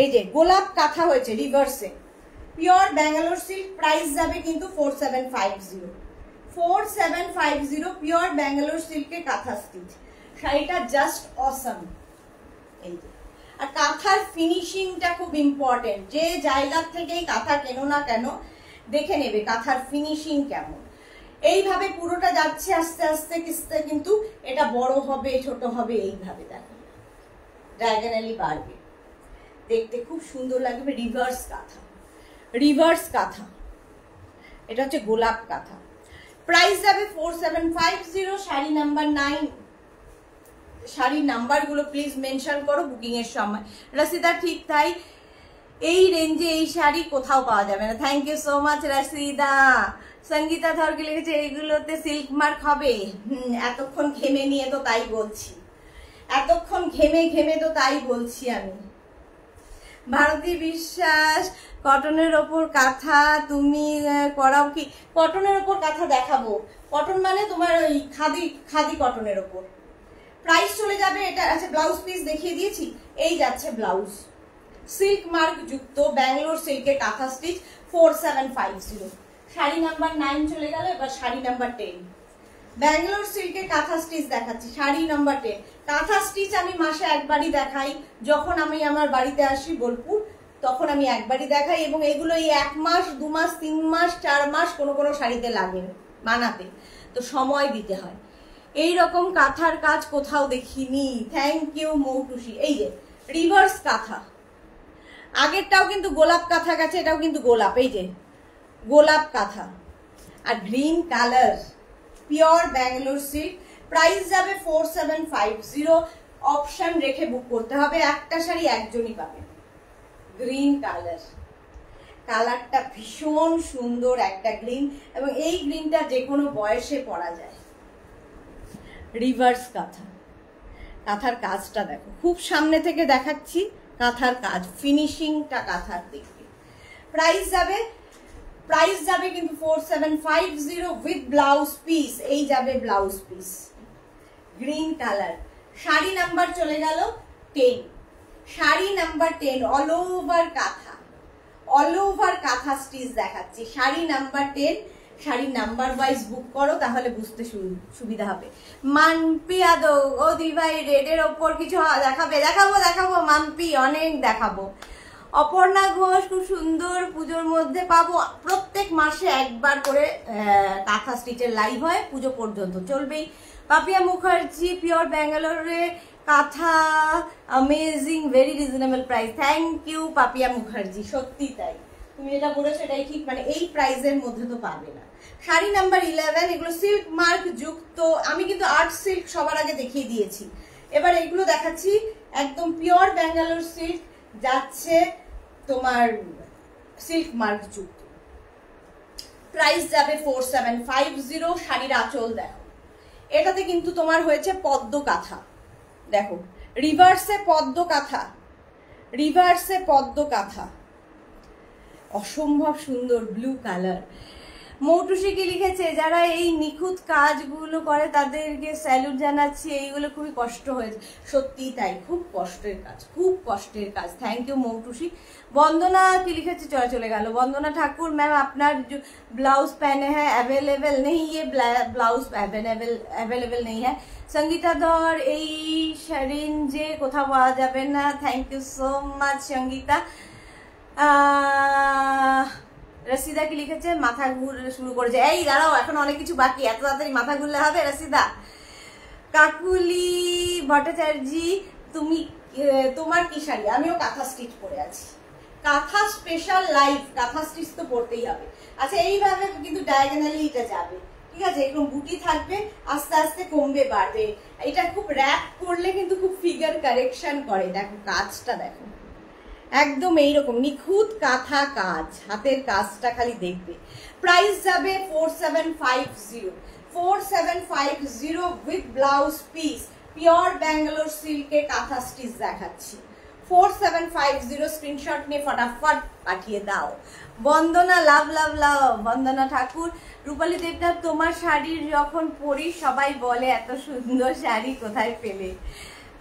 এই যে গোলাপ কাঁথা হয়েছে রিভার্সে, পিওর ব্যাঙ্গালোর সিল্ক। প্রাইস যাবে কিন্তু 4750, 4750 পিওর ব্যাঙ্গালোর সিল্কে কাঁথা স্টিচ। শাড়িটা জাস্ট অসম। এই যে আর কাঁথার ফিনিশিংটা খুব ইম্পর্টেন্ট, যে জায়গা থেকেই কাঁথা কেনো না কেন দেখে নেবে কাঁথার ফিনিশিং কেমন। এইভাবে পুরোটা যাচ্ছে আস্তে আস্তে কিস্তে, কিন্তু এটা বড় হবে ছোট হবে এইভাবে দেখো ডায়াগোনালি বাড়বে, দেখতে খুব সুন্দর লাগবে। রিভার্স কাঁথা, রিভার্স কাঁথা, এটা হচ্ছে গোলাপ কাঁথা। প্রাইস যাবে 4750। শাড়ি নাম্বার 9, শাড়ির নাম্বারগুলো প্লিজ মেনশন করো বুকিং এর সময়। রসিদা ঠিক তাই, এই রেঞ্জে এই শাড়ি কোথাও পাওয়া যাবে না। Thank you so much Rashida. Sangita ধরকে লিখেছে এইগুলোতে সিল্ক মার্ক হবে। এতক্ষণ ঘেমে নিয়ে তো তাই বলছি, এতক্ষণ ঘেমে ঘেমে তো তাই বলছি আমি। ভারতী বিশ্বাস, কটনের ওপর কাঁথা তুমি করাও কি? কটনের ওপর কাঁথা দেখাবো, কটন মানে তোমার ওই খাদি, খাদি কটনের ওপর। প্রাইস চলে যাবে এটা। আচ্ছা ব্লাউজ পিস দেখিয়ে দিয়েছি, এই যাচ্ছে ব্লাউজ, সিল্ক মার্ক যুক্ত ব্যাঙ্গালোর সিল্কে কাঁথা স্টিচ 4750। শাড়ি নাম্বার 9 চলে গেল, এবার শাড়ি নাম্বার 10 ব্যাঙ্গালোর সিল্কে কাঁথা স্টিচ দেখাচ্ছি। শাড়ি নাম্বার 10 কাঁথা স্টিচ আমি মাসে একবারই দেখাই, যখন আমি আমার বাড়িতে আসি বোলপুর তখন আমি একবারই দেখাই, এবং এগুলো এই 1 মাস 2 মাস 3 মাস 4 মাস কোনো কোনো শাড়িতে লাগে বানাতে, তো সময় দিতে হয়। এই রকম কাঁথার কাজ কোথাও দেখিনি। Thank you Moutushi. এই যে রিভার্স কাঁথা, আগেরটাও কিন্তু গোলাপ কাঁথা গেছে, এটাও কিন্তু গোলাপ, এই যে গোলাপ কাঁথা আর green colour, pure Bangalore silk. Price যাবে 4750। অপশন রেখে বুক করতে হবে, একটা শাড়ি একজনই পাবে। গ্রিন কালার, কালারটা ভীষণ সুন্দর একটা গ্রিন, এবং এই গ্রিনটা যে কোনো বয়সে পরা যায়। রিভার্স কাঁথা, কাঁথার কাজটা দেখো, খুব সামনে থেকে দেখাচ্ছি কাঁথার কাজ, ফিনিশিংটা কাঁথার দেখবে। প্রাইস যাবে কিন্তু 4750 উইথ ব্লাউজ পিস। এই যাবে blouse piece, green colour. Sari number চলে গেল 10, sari number 10 all over kantha, all over kantha stitch দেখাচ্ছি। Sari number 10, sari number wise book করো তাহলে বুঝতে সুবিধা হবে। মানপি আদৌ ও দিভাই রেডের ওপর কিছু দেখাবে? দেখাবো মানপি, অনেক দেখাবো। অপর্ণা ঘোষ, খুব সুন্দর, পুজোর মধ্যে পাবো। প্রত্যেক মাসে একবার করে কাঁথা স্টিচের লাইভ হয়, পুজো পর্যন্ত চলবেই। পাপিয়া মুখার্জি, পিওর ব্যাঙ্গালোরে kantha, amazing, very reasonable price. Thank you Papiya Mukherjee, সত্যি তাই, তুমি যেটা বলেছো এটাই ঠিক, মানে এই প্রাইসের মধ্যে তো পাবে না। শাড়ি নাম্বার 11, এগুলো সিল্ক মার্ক যুক্ত। আমি কিন্তু আর্ট সিল্ক সবার আগে দেখিয়ে দিয়েছি, এবার এগুলো দেখাচ্ছি একদম পিওর ব্যাঙ্গালোর সিল্ক, যাচ্ছে তোমার সিল্ক মার্ক যুক্ত। প্রাইস যাবে 4750। শাড়ির আঁচল দেখো, এটাতে কিন্তু তোমার হয়েছে পদ্ম কাঁথা, দেখো রিভার্সে পদ্ম কাঁথা, রিভার্সে পদ্ম কাঁথা, অসম্ভব সুন্দর ব্লু কালার। মৌটুসি কি লিখেছে, যারা এই নিখুঁত কাজগুলো করে তাদেরকে স্যালুট জানাচ্ছি, এইগুলো খুবই কষ্ট হয়েছে। সত্যি তাই, খুব কষ্টের কাজ, খুব কষ্টের কাজ। Thank you Moutushi. বন্দনা কি লিখেছে, চলে গেল। বন্দনা ঠাকুর, ম্যাম আপনার ब्लाउज पहने हैं अवेलेबल नहीं, ये ब्लाउज अवेलेबल नहीं है। संगीता धर, এই শাড়িন যে কোথাও পাওয়া যাবে না। Thank you so much Sangita. Rashida কি লিখেছে, মাথা ঘুরতে শুরু করেছে। এই দাঁড়াও, এখন অনেক কিছু বাকি, এত তাড়াতাড়ি মাথা ঘুরলে হবে রসিদা? কাকুলি ভট্টাচার্য, তুমি তোমার কি শাড়ি? আমিও কাঁথা স্টিচ পরে আছি, কাঁথা স্পেশাল লাইভ, কাঁথা স্টিচ তো পরতেই হবে। আচ্ছা এইভাবে কিন্তু ডায়াগোনালি এটা যাবে, ঠিক আছে, এরকম বুটি থাকবে, আস্তে আস্তে কমবে বাড়বে। এটা খুব র্যাপ করলে কিন্তু খুব ফিগার কারেকশন করে। দেখো কাজটা দেখো, একদম এইরকম নিখুঁত কাঁথা কাজ, হাতের কাজটা খালি দেখবে। প্রাইস যাবে 4750, 4750 with blouse piece, pure Bangalore সিল্কে কাঁথা স্টিচ দেখাচ্ছি। 4750 স্ক্রিনশট নিয়ে ফটাফট পাঠিয়ে দাও। বন্দনা, লাভ লাভ লাভ, বন্দনা ঠাকুর। রূপালী দেবনাথ, তোমার শাড়ি যখন পরি সবাই বলে এত সুন্দর শাড়ি কোথায় পেলে?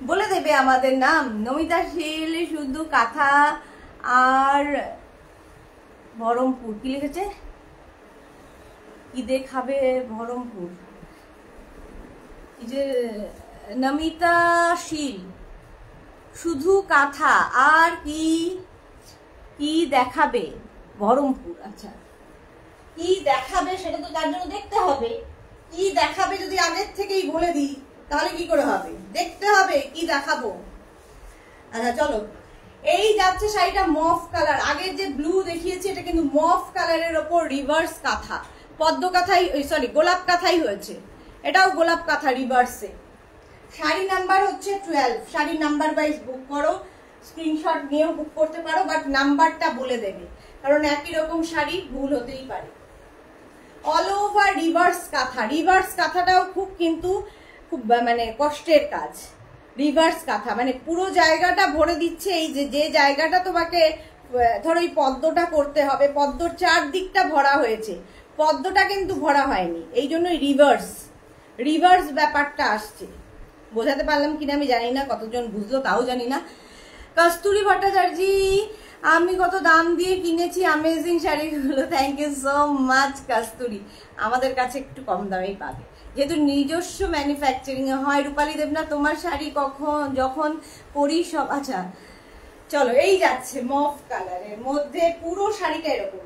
বলে দেবে আমাদের নাম। নমিতা শীল, শুধু কাঁথা আর বহরমপুর। কি লিখেছে? কি দেখাবে বহরমপুর? কি যে নমিতা শীল, শুধু কাঁথা আর কি কি দেখাবে বহরমপুর। আচ্ছা, কি দেখাবে সেটা তো তার জন্য দেখতে হবে। কি দেখাবে যদি আগের থেকেই বলে দিই তাহলে কি করে হবে? দেখতে হবে কি দেখাবো। আচ্ছা চলো, এই যাচ্ছে শাড়িটা মফ কালার। আগের যে ব্লু দেখিয়েছি এটা কিন্তু মফ কালারের ওপর রিভার্স কাঁথা, পদ্ম কাঁথাই, সরি গোলাপ কাঁথাই হয়েছে। এটাও গোলাপ কাঁথা রিভার্সে। শাড়ি নাম্বার হচ্ছে 12। শাড়ি নাম্বার ওয়াইজ বুক করো, স্ক্রিনশট নিয়েও বুক করতে পারো, বাট নাম্বারটা বলে দেবে, কারণ একই রকম শাড়ি ভুল হতেই পারে। অল ওভার রিভার্স কাঁথা। রিভার্স কাঁথাটাও খুব কিন্তু খুব মানে কষ্টের কাজ। রিভার্স কাঁথা মানে পুরো জায়গাটা ভরে দিচ্ছে। এই যে জায়গাটা তোমাকে ধরো এই পদ্মটা করতে হবে, পদ্মর চারদিকটা ভরা হয়েছে, পদ্মটা কিন্তু ভরা হয়নি, এই জন্যই রিভার্স ব্যাপারটা আসছে। বোঝাতে পারলাম কিনা আমি জানি না, কতজন বুঝলো তাও জানি না। কস্তুরী ভট্টাচার্য, আমি কত দাম দিয়ে কিনেছি অ্যামেজিং শাড়িগুলো। থ্যাংক ইউ সো মাচ কস্তুরী। আমাদের কাছে একটু কম দামেই পাবে, যেহেতু নিজস্ব ম্যানুফ্যাকচারিং এ হয়। রূপালী দেবনাথ, তোমার শাড়ি যখন পরি সব। আচ্ছা চলো, এই যাচ্ছে মফ কালারের মধ্যে পুরো শাড়িটা এরকম।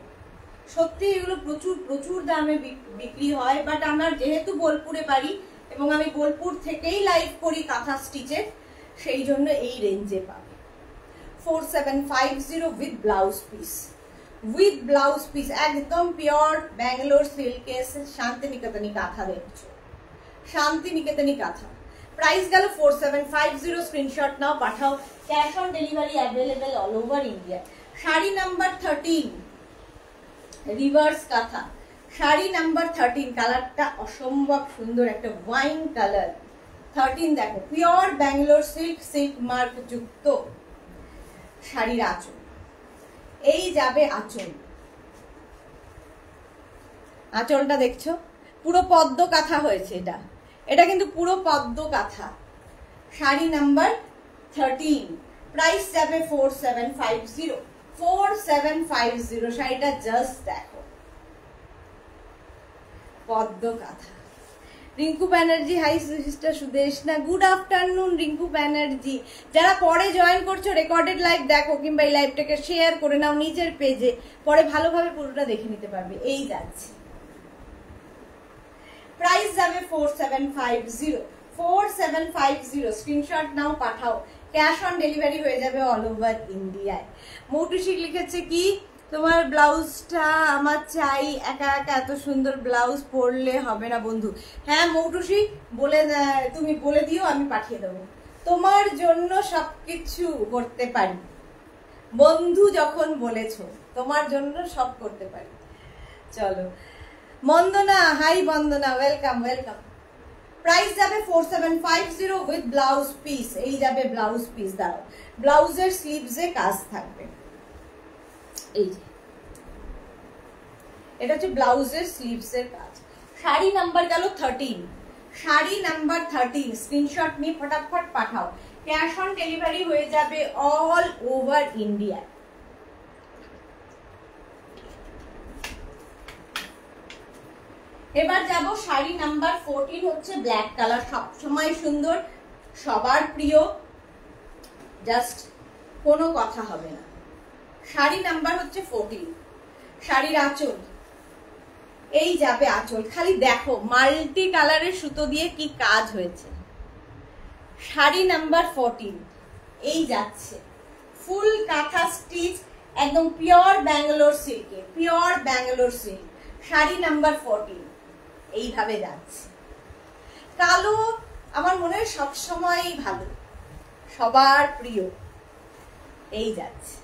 সত্যি এগুলো প্রচুর প্রচুর দামে বিক্রি হয়, বাট আমার যেহেতু বোলপুরে বাড়ি এবং আমি বোলপুর থেকেই লাইভ করি কাঁথা স্টিচের, সেই জন্য এই রেঞ্জে পাবে। 4750 with blouse piece. With blouse piece একদম পিওর ব্যাঙ্গালোর সিল্কের শান্তিনিকেতনী কাঁথা দেখছো, শান্তিনিকেতনী কাঁথা। প্রাইস গেল 4750। স্ক্রিনশট নাও, পাঠাও। Cash on delivery available all over India. Sari number 13 reverse kantha. Sari number 13, কালারটা অসম্ভব সুন্দর, একটা ওয়াইন কালার। 13 দেখো, পিওর ব্যাঙ্গালোর সিল্ক মার্ক যুক্ত শাড়ির আঁচল। এই যাবে আঁচল, আঁচলটা দেখছো পুরো পদ্ম কাঁথা হয়েছে। এটা কিন্তু পুরো পদ্ম কাঁথা। শাড়ি নাম্বার 13, প্রাইস যাবে 4750। 4750 শাড়িটা জাস্ট দেখো, পদ্ম কাঁথা। Rinku Banerjee, high sister Sudeshna, good afternoon Rinku Banerjee. যারা পরে জয়েন করছো রেকর্ডেড লাইভ দেখো, কিংবা এই লাইভটাকে শেয়ার করে নাও নিজের পেজে, পরে ভালোভাবে পুরোটা দেখে নিতে পারবে। এই যাচ্ছে, প্রাইস যাবে 4750। 4750 স্ক্রিনশট নাও, পাঠাও। ক্যাশ অন ডেলিভারি হয়ে যাবে অল ওভার ইন্ডিয়ায়। মৌটুশিক লিখেছে কি, তোমার ব্লাউজটা আমার চাই, একা একা এত সুন্দর ব্লাউজ পরলে হবে না বন্ধু। হ্যাঁ মৌটুশি, তুমি বলে দিও, আমি পাঠিয়ে দেবো। তোমার জন্য সবকিছু করতে পারি বন্ধু, যখন বলেছো তোমার জন্য সব করতে পারি। চলো, বন্দনা, হাই বন্দনা, ওয়েলকাম ওয়েলকাম। প্রাইস যাবে 4750 উইথ ব্লাউজ পিস। এই যাবে ব্লাউজ পিস। দাও, ব্লাউজের স্লিভসে কাজ থাকবে। এই যে এটা হচ্ছে ব্লাউজের স্লিভসের কাজ। শাড়ি নাম্বার গেল 13। শাড়ি নাম্বার 13 স্ক্রিনশট নিয়ে ফটাফট পাঠাও। ক্যাশ অন ডেলিভারি হয়ে যাবে অল ওভার ইন্ডিয়া। এবার যাব শাড়ি নাম্বার 14, হচ্ছে ব্ল্যাক কালার। সবসময় সুন্দর, সবার প্রিয়, জাস্ট কোনো কথা হবে না। শাড়ি নাম্বার হচ্ছে 14। শাড়ির আঁচল, এই যাবে আঁচল। খালি দেখো মাল্টি কালারের সুতো দিয়ে কি কাজ হয়েছে। শাড়ি নাম্বার 14, এই যাচ্ছে ফুল কাঁথা স্টিচ, একদম পিওর ব্যাঙ্গালোর সিল্কে, pure Bangalore silk. Sari number 14 এইভাবে যাচ্ছে। কালো আমার মনে হয় সবসময় ভালো, সবার প্রিয়। এই যাচ্ছে,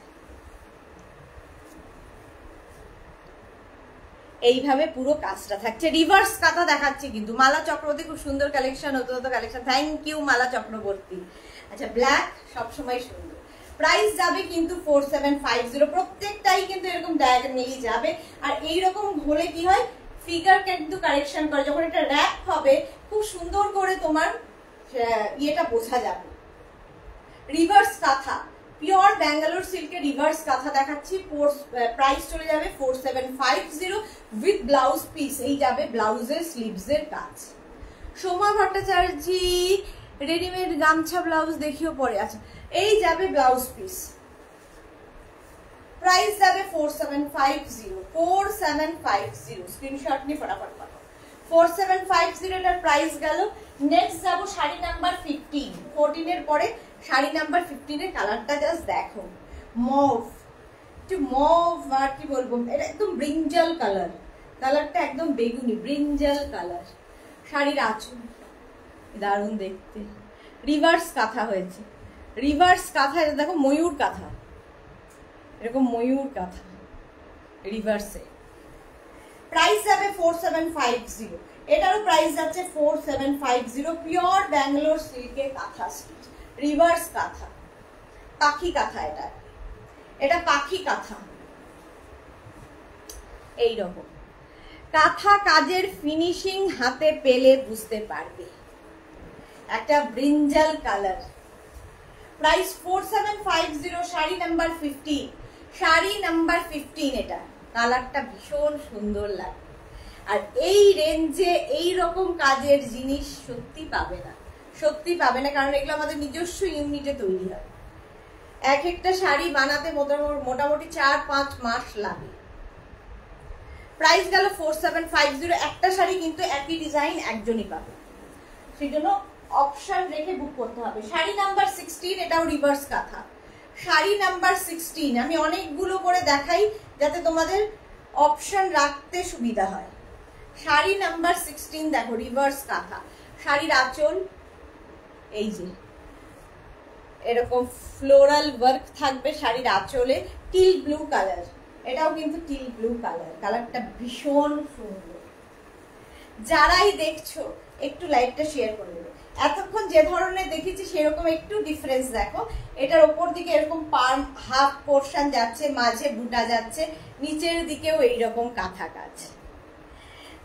এইভাবে পুরো কাজটা থাকছে। রিভার্স কাঁথা দেখাচ্ছে কিন্তু। মালা চক্রবর্তী, খুব সুন্দর কালেকশন, নতুন কালেকশন। থ্যাংক ইউ মালা চক্রবর্তী। আচ্ছা, ব্ল্যাক সবসময় সুন্দর। প্রাইস যাবে কিন্তু 4750, প্রত্যেকটাই কিন্তু এরকম ডায়াগোনালি যাবে। আর এইরকম হলে কি হয়, ফিগার কিন্তু কারেকশন করে, যখন এটা র‍্যাপ হবে খুব সুন্দর করে তোমার ইয়েটা বোঝা যাবে। রিভার্স কাঁথা, পিওর ব্যাঙ্গালোর সিল্কের রিভার্স কাঁথা দেখাচ্ছি, প্রাইস চলে যাবে 4750 উইথ ব্লাউজ পিস। এই যাবে ব্লাউজের স্লিভসের কাজ। সোমা ভট্টাচার্য রেডিমেড গামছা ব্লাউজ দেখিও পরে, আচ্ছা এই যাবে ব্লাউজ পিস, প্রাইস যাবে 4750 স্ক্রিনশট নিয়ে ফটাফট পাঠাও। 4750 এর প্রাইস গেল। নেক্সট যাব শাড়ি নাম্বার 15, 14 এর পরে শাড়ি নাম্বার 15 এর কালারটা জাস্ট দেখো, মভ, একটু মভ আর কি বলবো, এটা একদম ব্রিঞ্জাল কালার, কালারটা একদম বেগুনি ব্রিঞ্জাল কালার। শাড়ির আঁচল দারুণ দেখতে, রিভার্স কাঁথা হয়েছে, রিভার্স কাঁথা, এটা দেখো ময়ূর কাঁথা, এরকম ময়ূর কাঁথা রিভার্সে। প্রাইস যাবে 4750, এটারও প্রাইস যাচ্ছে 4750, পিওর ব্যাঙ্গালোর সিল্কের কাঁথা স্টিচ, রিভার্স কাঁথা, পাখি কাঁথা, এটা পাখি কাঁথা। এইরকম কাঁথা কাজের ফিনিশিং হাতে পেলে বুঝতে পারবে, একটা brinjal colour. Price 4750, sari number 15, sari number 15, এটা কালারটা ভীষণ সুন্দর লাগে। আর এই রেঞ্জে এই রকম কাজের জিনিস সত্যি পাবে না, সত্যি পাবে না, কারণ এগুলো আমাদের নিজস্ব ইউনিটে তৈরি হয়। এক একটা শাড়ি বানাতে মোটামুটি 4-5 মাস লাগে। প্রাইস গেল 4750, একটা শাড়ি কিন্তু একই ডিজাইন একজনই পাবে, সেই জন্য অপশন রেখে বুক করতে হবে। শাড়ি নাম্বার 16, এটাও রিভার্স কাঁথা, শাড়ি নাম্বার 16, আমি অনেকগুলো করে দেখাই যাতে তোমাদের অপশন রাখতে সুবিধা হয়। শাড়ি নাম্বার 16 দেখো, রিভার্স কাঁথা, শাড়ির আঁচল এই যে এরকম ফ্লোরাল ওয়ার্ক থাকবে শাড়ির আঁচলে, টিল ব্লু কালার, এটাও কিন্তু টিল ব্লু কালার, কালারটা ভীষণ সুন্দর। যারাই দেখছো একটু লাইভটা শেয়ার করে দেবে। এতক্ষণ যে ধরনের দেখেছি সেরকম একটু ডিফারেন্স দেখো, এটার ওপর দিকে এরকম পার্ম হাফ পোর্শন যাচ্ছে, মাঝে বুটা যাচ্ছে, নিচের দিকেও এইরকম কাঁথা কাজ,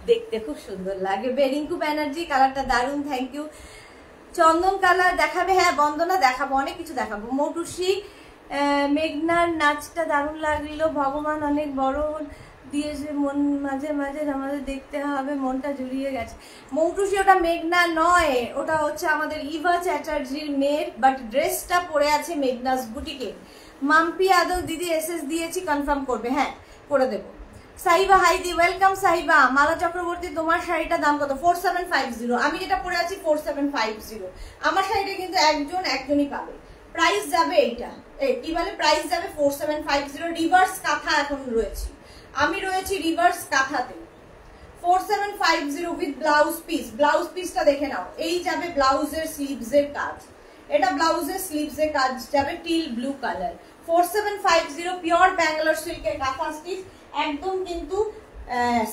দেখতে খুব সুন্দর লাগে। বেরিঙ্কু ব্যানার্জি, কালারটা দারুণ, থ্যাংক ইউ। চন্দন কালার দেখাবে, হ্যাঁ বন্দনা দেখাবো, অনেক কিছু দেখাবো। মৌটুসি, মেঘনার নাচটা দারুণ লাগলো, ভগবান অনেক বড় দিয়েছে, মন মাঝে মাঝে আমাদের দেখতে হবে, মনটা জুড়িয়ে গেছে। মৌটুসি ওটা মেঘনা নয়, ওটা হচ্ছে আমাদের ইভা চ্যাটার্জির মেয়ের, বাট ড্রেসটা পরে আছে মেঘনাস বুটিকে। মাম্পি আদৌ দিদি এসএস দিয়েছি, কনফার্ম করবে, হ্যাঁ করে দেবো। সাহিবা হাইদি, ওয়েলকাম সাহিবা। মালা চক্রবর্তী, তোমার শাড়িটার দাম কত? 4750, আমি যেটা পরে আছি 4750, আমার শাড়িটা কিন্তু একজনই পাবে। প্রাইস যাবে এইটা, কি বলে, প্রাইস যাবে 4750, রিভার্স কাঁথা এখন রয়েছে, আমি রয়েছি রিভার্স কাঁথাতে। 4750 উইথ ব্লাউজ পিস, ব্লাউজ পিসটা দেখে নাও, এই যাবে ব্লাউজের স্লিভসের কাজ, এটা ব্লাউজের স্লিভসের কাজ যাবে teal blue colour. 4750, pure Bangalore সিল্কের কাঁথা স্টিচ, একদম কিন্তু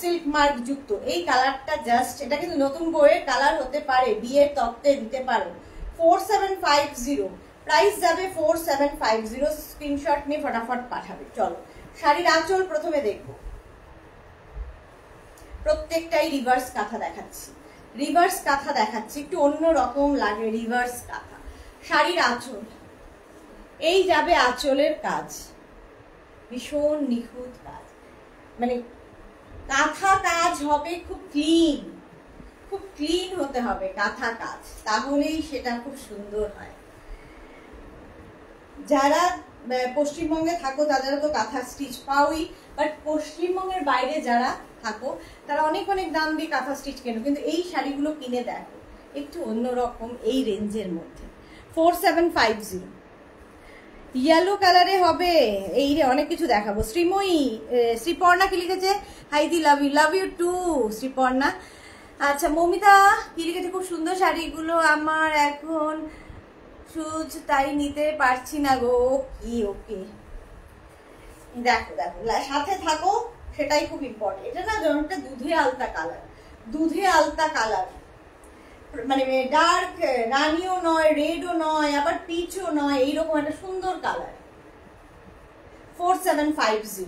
সিল্ক মার্ক যুক্ত। এই কালারটা জাস্ট, এটা কিন্তু নতুন বইয়ের কালার হতে পারে, বিয়ের তত্ত্বে দিতে পারো। 4750, প্রাইস যাবে 4750, স্ক্রিনশট নিয়ে ফটাফট পাঠাবে। চলো শাড়ির আঁচল প্রথমে দেখবো, প্রত্যেকটাই রিভার্স কাঁথা দেখাচ্ছি, রিভার্স কাঁথা দেখাচ্ছি, একটু অন্য রকম লাগে রিভার্স কাঁথা। শাড়ির আঁচল, এই যাবে আঁচলের কাজ, ভীষণ নিখুঁত কাজ, মানে কাঁথা কাজ হবে খুব ক্লিন, খুব ক্লিন হতে হবে কাঁথা কাজ, তাহলেই সেটা খুব সুন্দর হয়। যারা পশ্চিমবঙ্গে থাকো তাদের তো কাঁথা স্টিচ পাওই, বাট পশ্চিমবঙ্গের বাইরে যারা থাকো তারা অনেক অনেক দাম দিয়ে কাঁথা স্টিচ কেনো, কিন্তু এই শাড়িগুলো কিনে দেখো একটু অন্যরকম এই রেঞ্জের মধ্যে। 4750, ইয়েলো কালারে হবে, এই রে অনেক কিছু দেখাবো। শ্রীময়ী, শ্রীপর্ণা কি লিখেছে, হাইদি লাভ ইউ টু শ্রীপর্ণা। আচ্ছা মমিতা কি লিখেছে, খুব সুন্দর শাড়িগুলো, আমার এখন সুজ তাই নিতে পারছি না গো। কি ওকে, দেখো দেখো সাথে থাকো, সেটাই খুব ইম্পর্টেন্ট। এটা না যেমনটা দুধে আলতা কালার, দুধে আলতা কালার, মানে ডার্ক রানিও নয়, রেডও নয়, আবার পিচও নয়, এইরকম একটা সুন্দর colour. 4750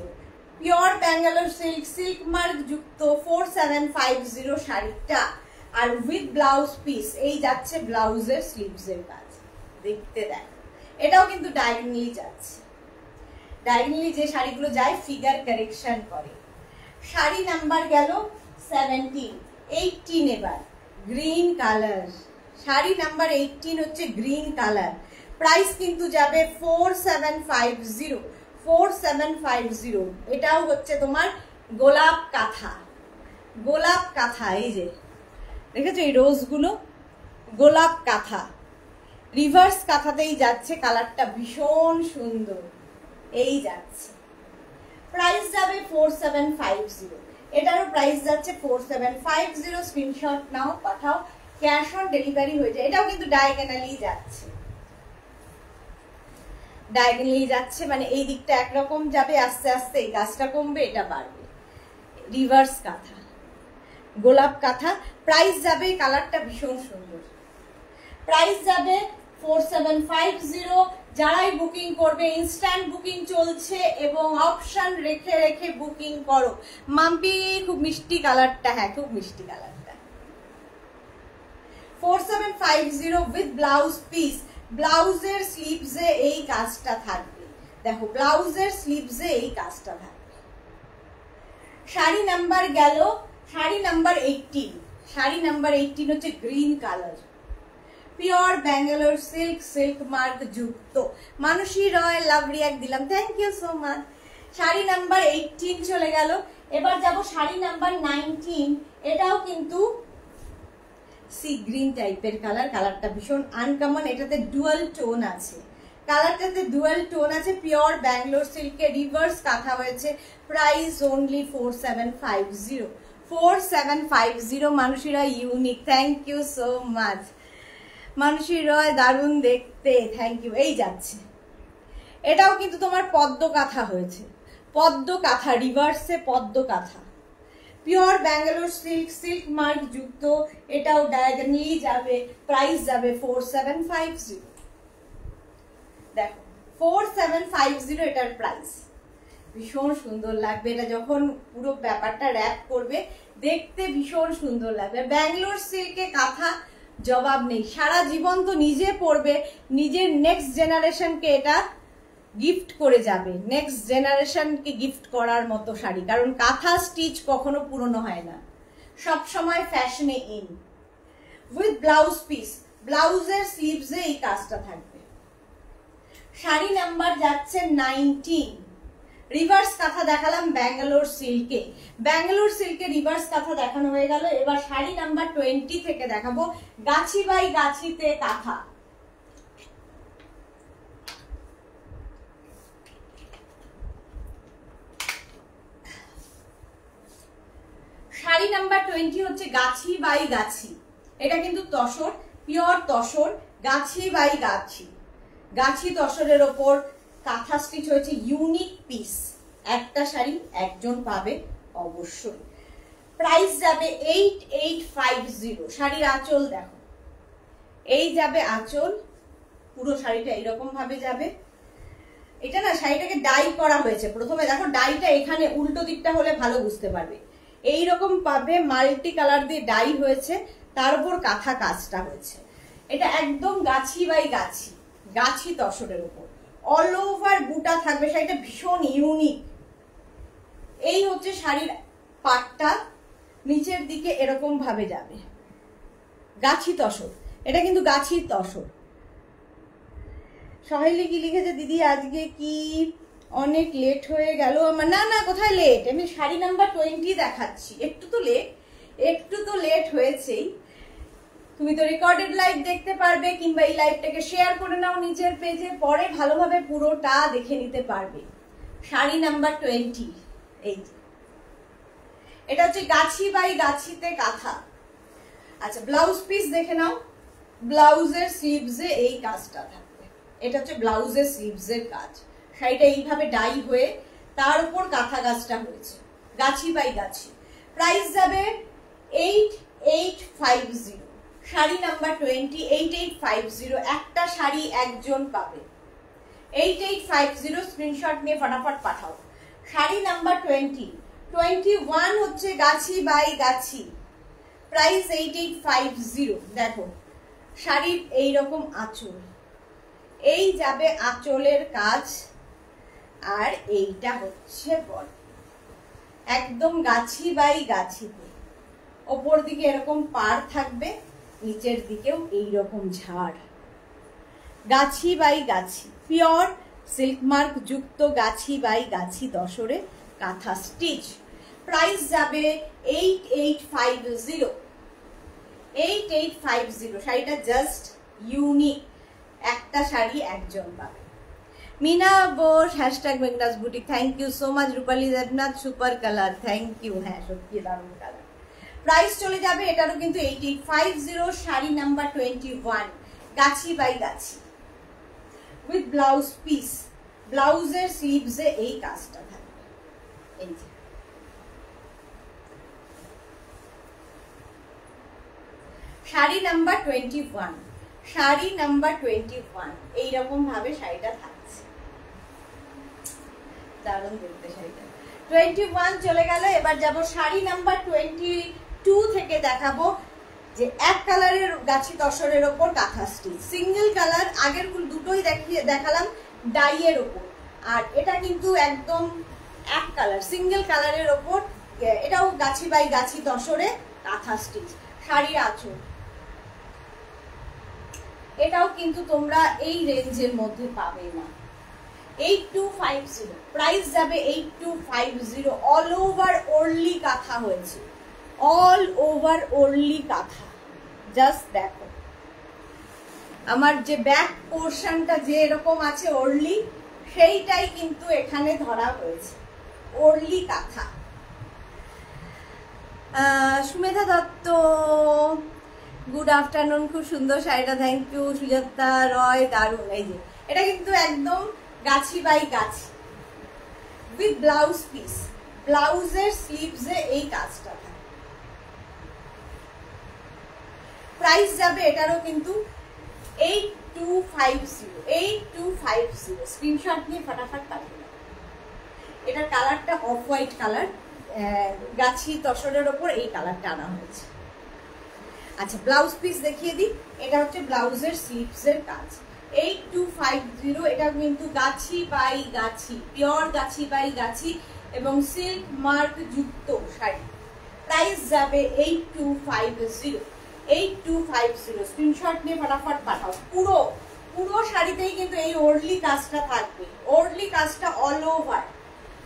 pure Bangalore silk, silk mark যুক্ত 4750 শাড়িটা। আর উইথ ব্লাউজ পিস, এই যাচ্ছে ব্লাউজের স্লিভসের কাজ, দেখতে দেখ। এটাও কিন্তু ডায়াগোনালি যাচ্ছে। ডায়াগোনালি যে শাড়িগুলো যায় ফিগার কারেকশন করে। শাড়ি নাম্বার গেল 17, 18 এবার গ্রিন কালার। শাড়ি নাম্বার 18 হচ্ছে গ্রিন কালার। প্রাইস কিন্তু যাবে 4750, 4750। এটাও হচ্ছে তোমার গোলাপ কাঁথা, গোলাপ কাঁথা। এই যে দেখেছো এই রোজগুলো, গোলাপ কাঁথা, রিভার্স কাঁথাতেই যাচ্ছে, কালারটা ভীষণ সুন্দর, এই যাচ্ছে। প্রাইস যাবে 4750, এটারও প্রাইস যাচ্ছে 4750। স্ক্রিনশট নাও, পাঠাও, ক্যাশ অন ডেলিভারি হয়ে যায়। এটাও কিন্তু ডায়াগোনালি যাচ্ছে, ডায়াগোনালি যাচ্ছে, মানে এই দিকটা একরকম যাবে, আস্তে আস্তে এই গাছটা কমবে, এটা বাড়বে। রিভার্স কাঁথা, গোলাপ কাঁথা। প্রাইস যাবে, কালারটা ভীষণ সুন্দর, প্রাইস যাবে 4750। যারাই বুকিং করবে ইনস্ট্যান্ট বুকিং চলছে এবং অপশন রেখে রেখে বুকিং করো। মাম্পি খুব মিষ্টি কালারটা, হ্যাঁ খুব মিষ্টি কালারটা। 4750 উইথ ব্লাউজ পিস। ব্লাউজের স্লিভসে এই কাজটা থাকবে, দেখো ব্লাউজের স্লিভসে এই কাজটা থাকবে। শাড়ি নাম্বার গেল, শাড়ি নাম্বার 18। শাড়ি নাম্বার 18 হচ্ছে green colour, pure Bangalore silk, silk mark যুক্ত। মানসী রয় লাভ রিয়াক্ট দিলাম, thank you so much. Sari number 18 চলে গেল। এবার যাব শাড়ি নাম্বার 19। এটাও কিন্তু সি গ্রিন টাইপের কালার, কালারটা ভীষণ আনকমন। এটাতে ডুয়াল টোন আছে, কালারটাতে ডুয়াল টোন আছে, পিওর ব্যাঙ্গালোর সিল্কে রিভার্স কাঁথা হয়েছে। Price only 4750, 4750। মানুষীরা unique, thank you so much. Manushi Roy দারুণ দেখতে, থ্যাংক ইউ। এই যাচ্ছে, এটাও কিন্তু তোমার পদ্ম কাঁথা হয়েছে, পদ্ম কাঁথা, রিভার্সে পদ্ম কাঁথা, pure Bangalore silk, silk mark যুক্ত। এটাও ডায়াগোনালি যাবে। প্রাইস যাবে 4750। দেখো 4750 এটার প্রাইস। ভীষণ সুন্দর লাগবে এটা যখন পুরো ব্যাপারটা র্যাপ করবে, দেখতে ভীষণ সুন্দর লাগবে। ব্যাঙ্গালোর সিল্কে কাঁথা জবাব নেই। সারা জীবন তো নিজে পরবে, নিজের নেক্সট জেনারেশনকে এটা গিফট করে যাবে, নেক্সট জেনারেশনকে গিফট করার মতো শাড়ি। কারণ কাঁথা স্টিচ কখনো পুরনো হয় না, সব সময় ফ্যাশনে ইন। উইথ ব্লাউজ পিস, ব্লাউজের স্লিভসে এই কাজটা থাকবে। শাড়ি নাম্বার যাচ্ছে 19। রিভার্স কাঁথা দেখালাম ব্যাঙ্গালোর সিল্কে, ব্যাঙ্গালোর সিল্কে রিভার্স কাঁথা দেখানো হয়ে গেল। এবার শাড়ি নাম্বার 20 থেকে দেখাবো গাছি বাই গাছিতে কাঁথা। শাড়ি নাম্বার 20 হচ্ছে গাছি বাই গাছি। এটা কিন্তু tussar, pure tussar, Gachhi by গাছি, গাছি তসরের ওপর কাঁথা স্টিচ হয়েছে। ইউনিক পিস, একটা শাড়ি একজন পাবে অবশ্যই। প্রাইস যাবে 8850। শাড়ির আঁচল দেখো, এই যাবে আঁচল, পুরো শাড়িটা এরকম ভাবে যাবে। এটা না শাড়িটাকে ডাই করা হয়েছে, প্রথমে দেখো ডাইটা এখানে উল্টো দিকটা হলে ভালো বুঝতে পারবে। এইরকম পাবে, মাল্টি কালার দিয়ে ডাই হয়েছে, তার উপর কাঁথা কাজটা হয়েছে। এটা একদম গাছি বাই গাছি, গাছি তসরের উপর অল ওভার বুটা থাকবে। শাড়িটা ভীষণ ইউনিক। এই হচ্ছে শাড়ির পাটটা, নিচের দিকে এরকম ভাবে যাবে, গাছি তসর। এটা কিন্তু গাছির তসর। সহেলি কি লিখেছে, দিদি আজকে কি অনেক লেট হয়ে গেল আমার? না না, কোথায় লেট, আমি শাড়ি নাম্বার 20 দেখাচ্ছি। একটু তো লেট হয়েছেই। তুমি তো রেকর্ডেড লাইভ দেখতে পারবে, কিংবা এই লাইভটাকে শেয়ার করে নাও নিচের পেজে, পরে ভালোভাবে পুরোটা দেখে নিতে পারবে। শাড়ি নাম্বার 20, এই এটা হচ্ছে গাছি বাই গাছিতে কাঁথা। আচ্ছা ব্লাউজ পিস দেখে নাও, ব্লাউজের স্লিভসে এই কাজটা থাকবে। এটা হচ্ছে ব্লাউজের স্লিভসের কাজ। শাড়িটা এইভাবে ডাই হয়ে তার উপর কাঁথা কাজটা হয়েছে, গাছি বাই গাছি। প্রাইস যাবে 8850। শাড়ি নাম্বার 20, 8850, একটা শাড়ি একজন পাবে। 8850 স্ক্রিনশট নিয়ে ফটাফট পাঠাও। শাড়ি নাম্বার 20, 21 হচ্ছে গাছি বাই গাছি, প্রাইস 8850। দেখো শাড়ির এইরকম আঁচল, এই যাবে আঁচলের কাজ, আর এইটা হচ্ছে বডি, একদম গাছি বাই গাছিতে। ওপর দিকে এরকম পার থাকবে, নিচের দিকেও এইরকম ঝাড়, গাছি by Gachhi, pure silk mark যুক্ত গাছি বাই গাছি দশরে কাঁথা স্টিচ। প্রাইস যাবে 8850। 8850 শাড়িটা জাস্ট ইউনিক, একটা শাড়ি একজন পাবে। Mina Bose hashtag Meghna's boutique, thank you so much. Rupali Debnath super colour, thank you. হ্যাঁ সত্যি দারুণ কালার। প্রাইস চলে যাবে এটারও কিন্তু 8850। Sari number 21 Gachhi by Gachhi with blouse piece, ব্লাউজের স্লিভসে এই কাজটা থাকবে। এই যে শাড়ি নাম্বার 21, শাড়ি নাম্বার 21 এইরকম ভাবে শাড়িটা থাকছে, দারুণ দেখতে শাড়িটা। 21 চলে গেল, এবার যাব শাড়ি নাম্বার 22 থেকে দেখাবো যে এক কালারের গাছি তসরের ওপর কাঁথা স্টিচ, সিঙ্গেল কালার। আগের দুটোই দেখালাম ডাইয়ের ওপর, আর এটা কিন্তু একদম এক কালার সিঙ্গেল কালারের ওপর, এটাও গাছি বাই গাছি তসরে কাঁথা স্টিচ। শাড়ির আঁচল, এটাও কিন্তু তোমরা এই রেঞ্জের মধ্যে পাবে না। 8250 প্রাইস যাবে 8250। অল ওভার ওরলি কাঁথা হয়েছে, অল ওভার ওরলি কাঁথা। জাস্ট দেখো আমার যে ব্যাক পোর্শনটা যে এরকম আছে ওরলি, সেইটাই কিন্তু এখানে ধরা হয়েছে, ওরলি কাঁথা। সুমেধা দত্ত গুড আফটারনুন, খুব সুন্দর শাড়িটা, থ্যাংক ইউ। সুজাতা রয় দারুণ। এই যে এটা কিন্তু একদম গাছি by Gachhi with blouse piece, ব্লাউজের স্লিভসে এই কাজটা থাকে। প্রাইস যাবে এটারও কিন্তু 8250। 8250 স্ক্রিনশট নিয়ে ফটাফট পাঠিয়ে। এটার কালারটা অফ হোয়াইট কালার, গাছি তসরের ওপর এই কালারটা আনা হয়েছে। আচ্ছা ব্লাউজ পিস দেখিয়ে দিই, এটা হচ্ছে ব্লাউজের স্লিভসের কাজ। 8250 এটা কিন্তু গাছি by Gachhi, pure Gachhi by গাছি এবং সিল্ক মার্ক যুক্ত শাড়ি। প্রাইস যাবে 8250। 8250 স্ক্রিনশট নিয়ে ফটাফট পাঠাও। পুরো শাড়িতেই কিন্তু এই ওরলি কাজটা থাকবে, ওরলি কাজটা অল ওভার।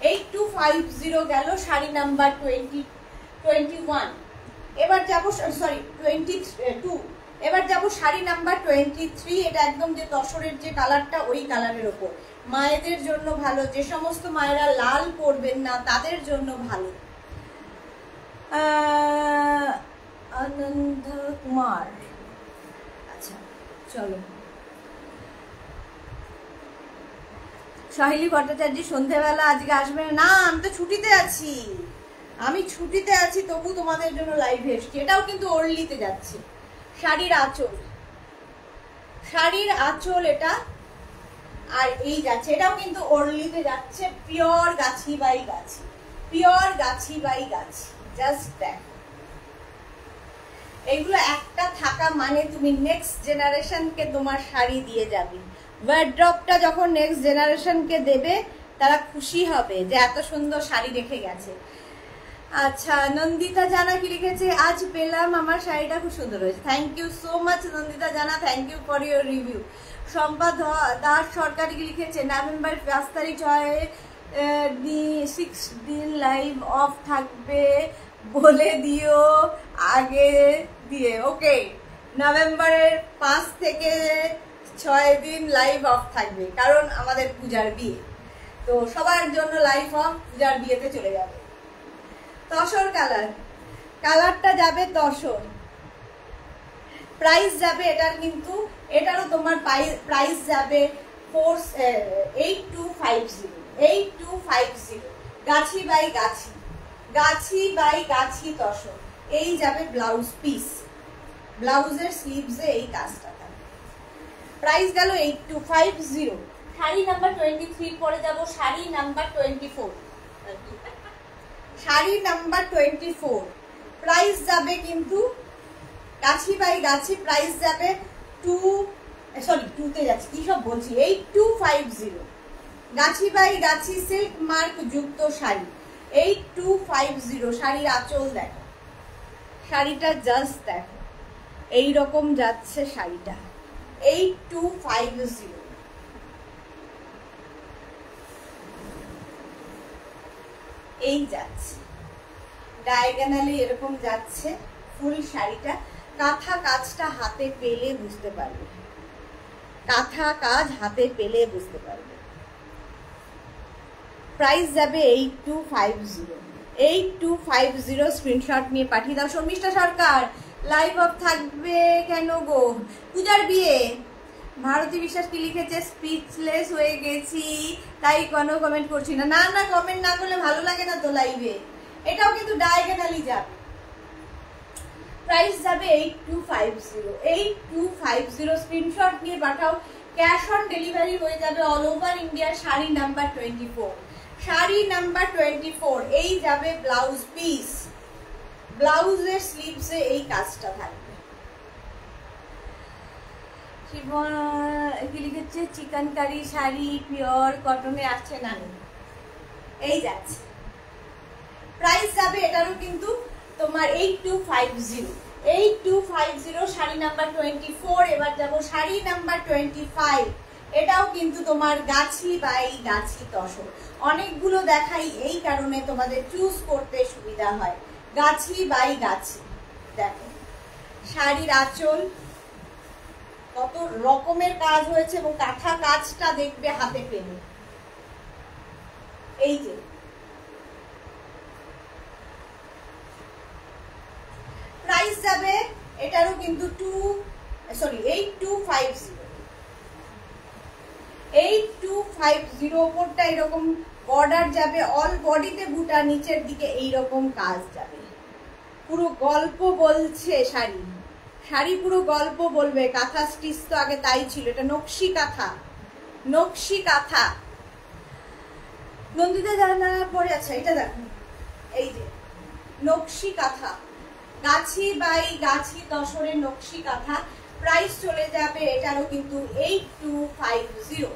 8250 গেল শাড়ি নাম্বার 21। এবার যাবো 22। এবার যাবো শাড়ি নাম্বার 23। এটা একদম যে তসরের যে কালারটা ওই কালারের ওপর, মায়েদের জন্য ভালো, যে সমস্ত মায়েরা লাল পরবেন না তাদের জন্য ভালো। আনন্দ কুমার, আচ্ছা চলো। সাহিলী ভট্টাচার্য সন্ধ্যেবেলা আজকে আসবে না? আমি তো ছুটিতে আছি, আমি ছুটিতে আছি, তবু তোমাদের জন্য লাইভে এসছি। এটাও কিন্তু ওরলিতে যাচ্ছে। শাড়ির আঁচল, শাড়ির আঁচল এটা, আর এই যাচ্ছে, এটাও কিন্তু ওরলিতে যাচ্ছে। Pure Gachhi by Gachhi, pure Gachhi by Gachhi. Just দেখো এইগুলো একটা থাকা মানে তুমি নেক্সট জেনারেশনকে তোমার শাড়ি দিয়ে যাবে। ওয়ার্ড্রপটা যখন নেক্সট জেনারেশনকে দেবে তারা খুশি হবে যে এত সুন্দর শাড়ি রেখে গেছে। আচ্ছা নন্দিতা জানা কি লিখেছে, আজ পেলাম আমার শাড়িটা খুব সুন্দর হয়েছে। Thank you so much Nandita Jana, thank you for your review. Sampa Das সরকারি লিখেছে, নভেম্বর 5 তারিখ 6 দিন লাইভ অফ থাকবে বলে দিও আগে দিয়ে। ওকে, নভেম্বরের 5 থেকে 6 দিন লাইভ অফ থাকবে, কারণ আমাদের পূজার বিয়ে, তো সবার জন্য লাইভ অফ, পূজার বিয়েতে চলে যাবে। তসর কালার, কালারটা যাবে তসর। প্রাইস যাবে এটার কিন্তু, এটারও তোমার প্রাইস যাবে 8250। 8250 গাছি বাই গাছি, গাছি বাই গাছি তসর। এই যাবে ব্লাউজ পিস, ব্লাউজের স্লিভসে এই কাজটা থাকবে। প্রাইস গেল 8250। শাড়ি নাম্বার 23 পরে যাব sari number 24। Sari number 24 price যাবে কিন্তু গাছি বাই গাছি, প্রাইস যাবে 2 তে যাচ্ছে, কি সব বলছি, 8250। গাছি বাই গাছি সিল্ক মার্ক যুক্ত শাড়ি 8250। শাড়ির আঁচল দেখো, শাড়িটা জাস্ট দেখো, এইরকম যাচ্ছে শাড়িটা 8250। এই যাচ্ছে ডায়াগোনালি এরকম যাচ্ছে ফুল শাড়িটা। কাঁথা কাজটা হাতে পেলে বুঝতে পারবে, কাঁথা কাজ হাতে পেলে বুঝতে পারবে। প্রাইস যাবে 8250। 8250 স্ক্রিনশট নিয়ে পাঠিয়ে দাও। শর্মিষ্ঠা সরকার লাইভ অফ থাকবে কেন গো? পূজার বিয়ে। ভারতী বিশ্বাস কি লিখেছে, স্পিচলেস হয়ে গেছি তাই কোনো কমেন্ট করছি না। না না, কমেন্ট না করলে ভালো লাগে না তো লাইভে। এটাও কিন্তু ডায়াগোনালি যাবে। প্রাইস যাবে 8250। 8250 স্ক্রিনশট নিয়ে পাঠাও। ক্যাশ অন ডেলিভারি হয়ে যাবে all over India. Sari number 24। Sari number 24 এই যাবে ব্লাউজ পিস। ব্লাউজের স্লিভসে এই কাজটা থাকবে। কি লিখেছে, চিকেন কারি শাড়ি পিওর কটনে আসছে না, এই যাচ্ছে। প্রাইস যাবে এটারও কিন্তু তোমার 8250। 8250 শাড়ি নাম্বার 24। এবার যাব শাড়ি নাম্বার 25। এটাও কিন্তু তোমার গাছি বাই গাছি তসর। অনেকগুলো দেখাই এই কারণে তোমাদের চুজ করতে সুবিধা হয়। গাছি বাই গাছি দেখো, শাড়ির আঁচল কত রকমের কাজ হয়েছে এবং কাঁথা কাজটা দেখবে হাতে পেলে। এই যে প্রাইস যাবে এটারও কিন্তু 8250। 8250 ওপরটা এরকম বর্ডার যাবে, অল বডিতে বুটা, নিচের দিকে এইরকম কাজ যাবে। পুরো গল্প বলছে শাড়ি, শাড়ি পুরো গল্প বলবে। কাঁথা স্টিচ তো আগে তাই ছিল, এটা নকশি কাঁথা, নকশি কাঁথা। নন্দিতা জানা পরে আছে, এটা দেখো এই যে নকশি কাঁথা, গাছি বাই গাছি তসরের নকশি কাঁথা। প্রাইস চলে যাবে এটারও কিন্তু 8250।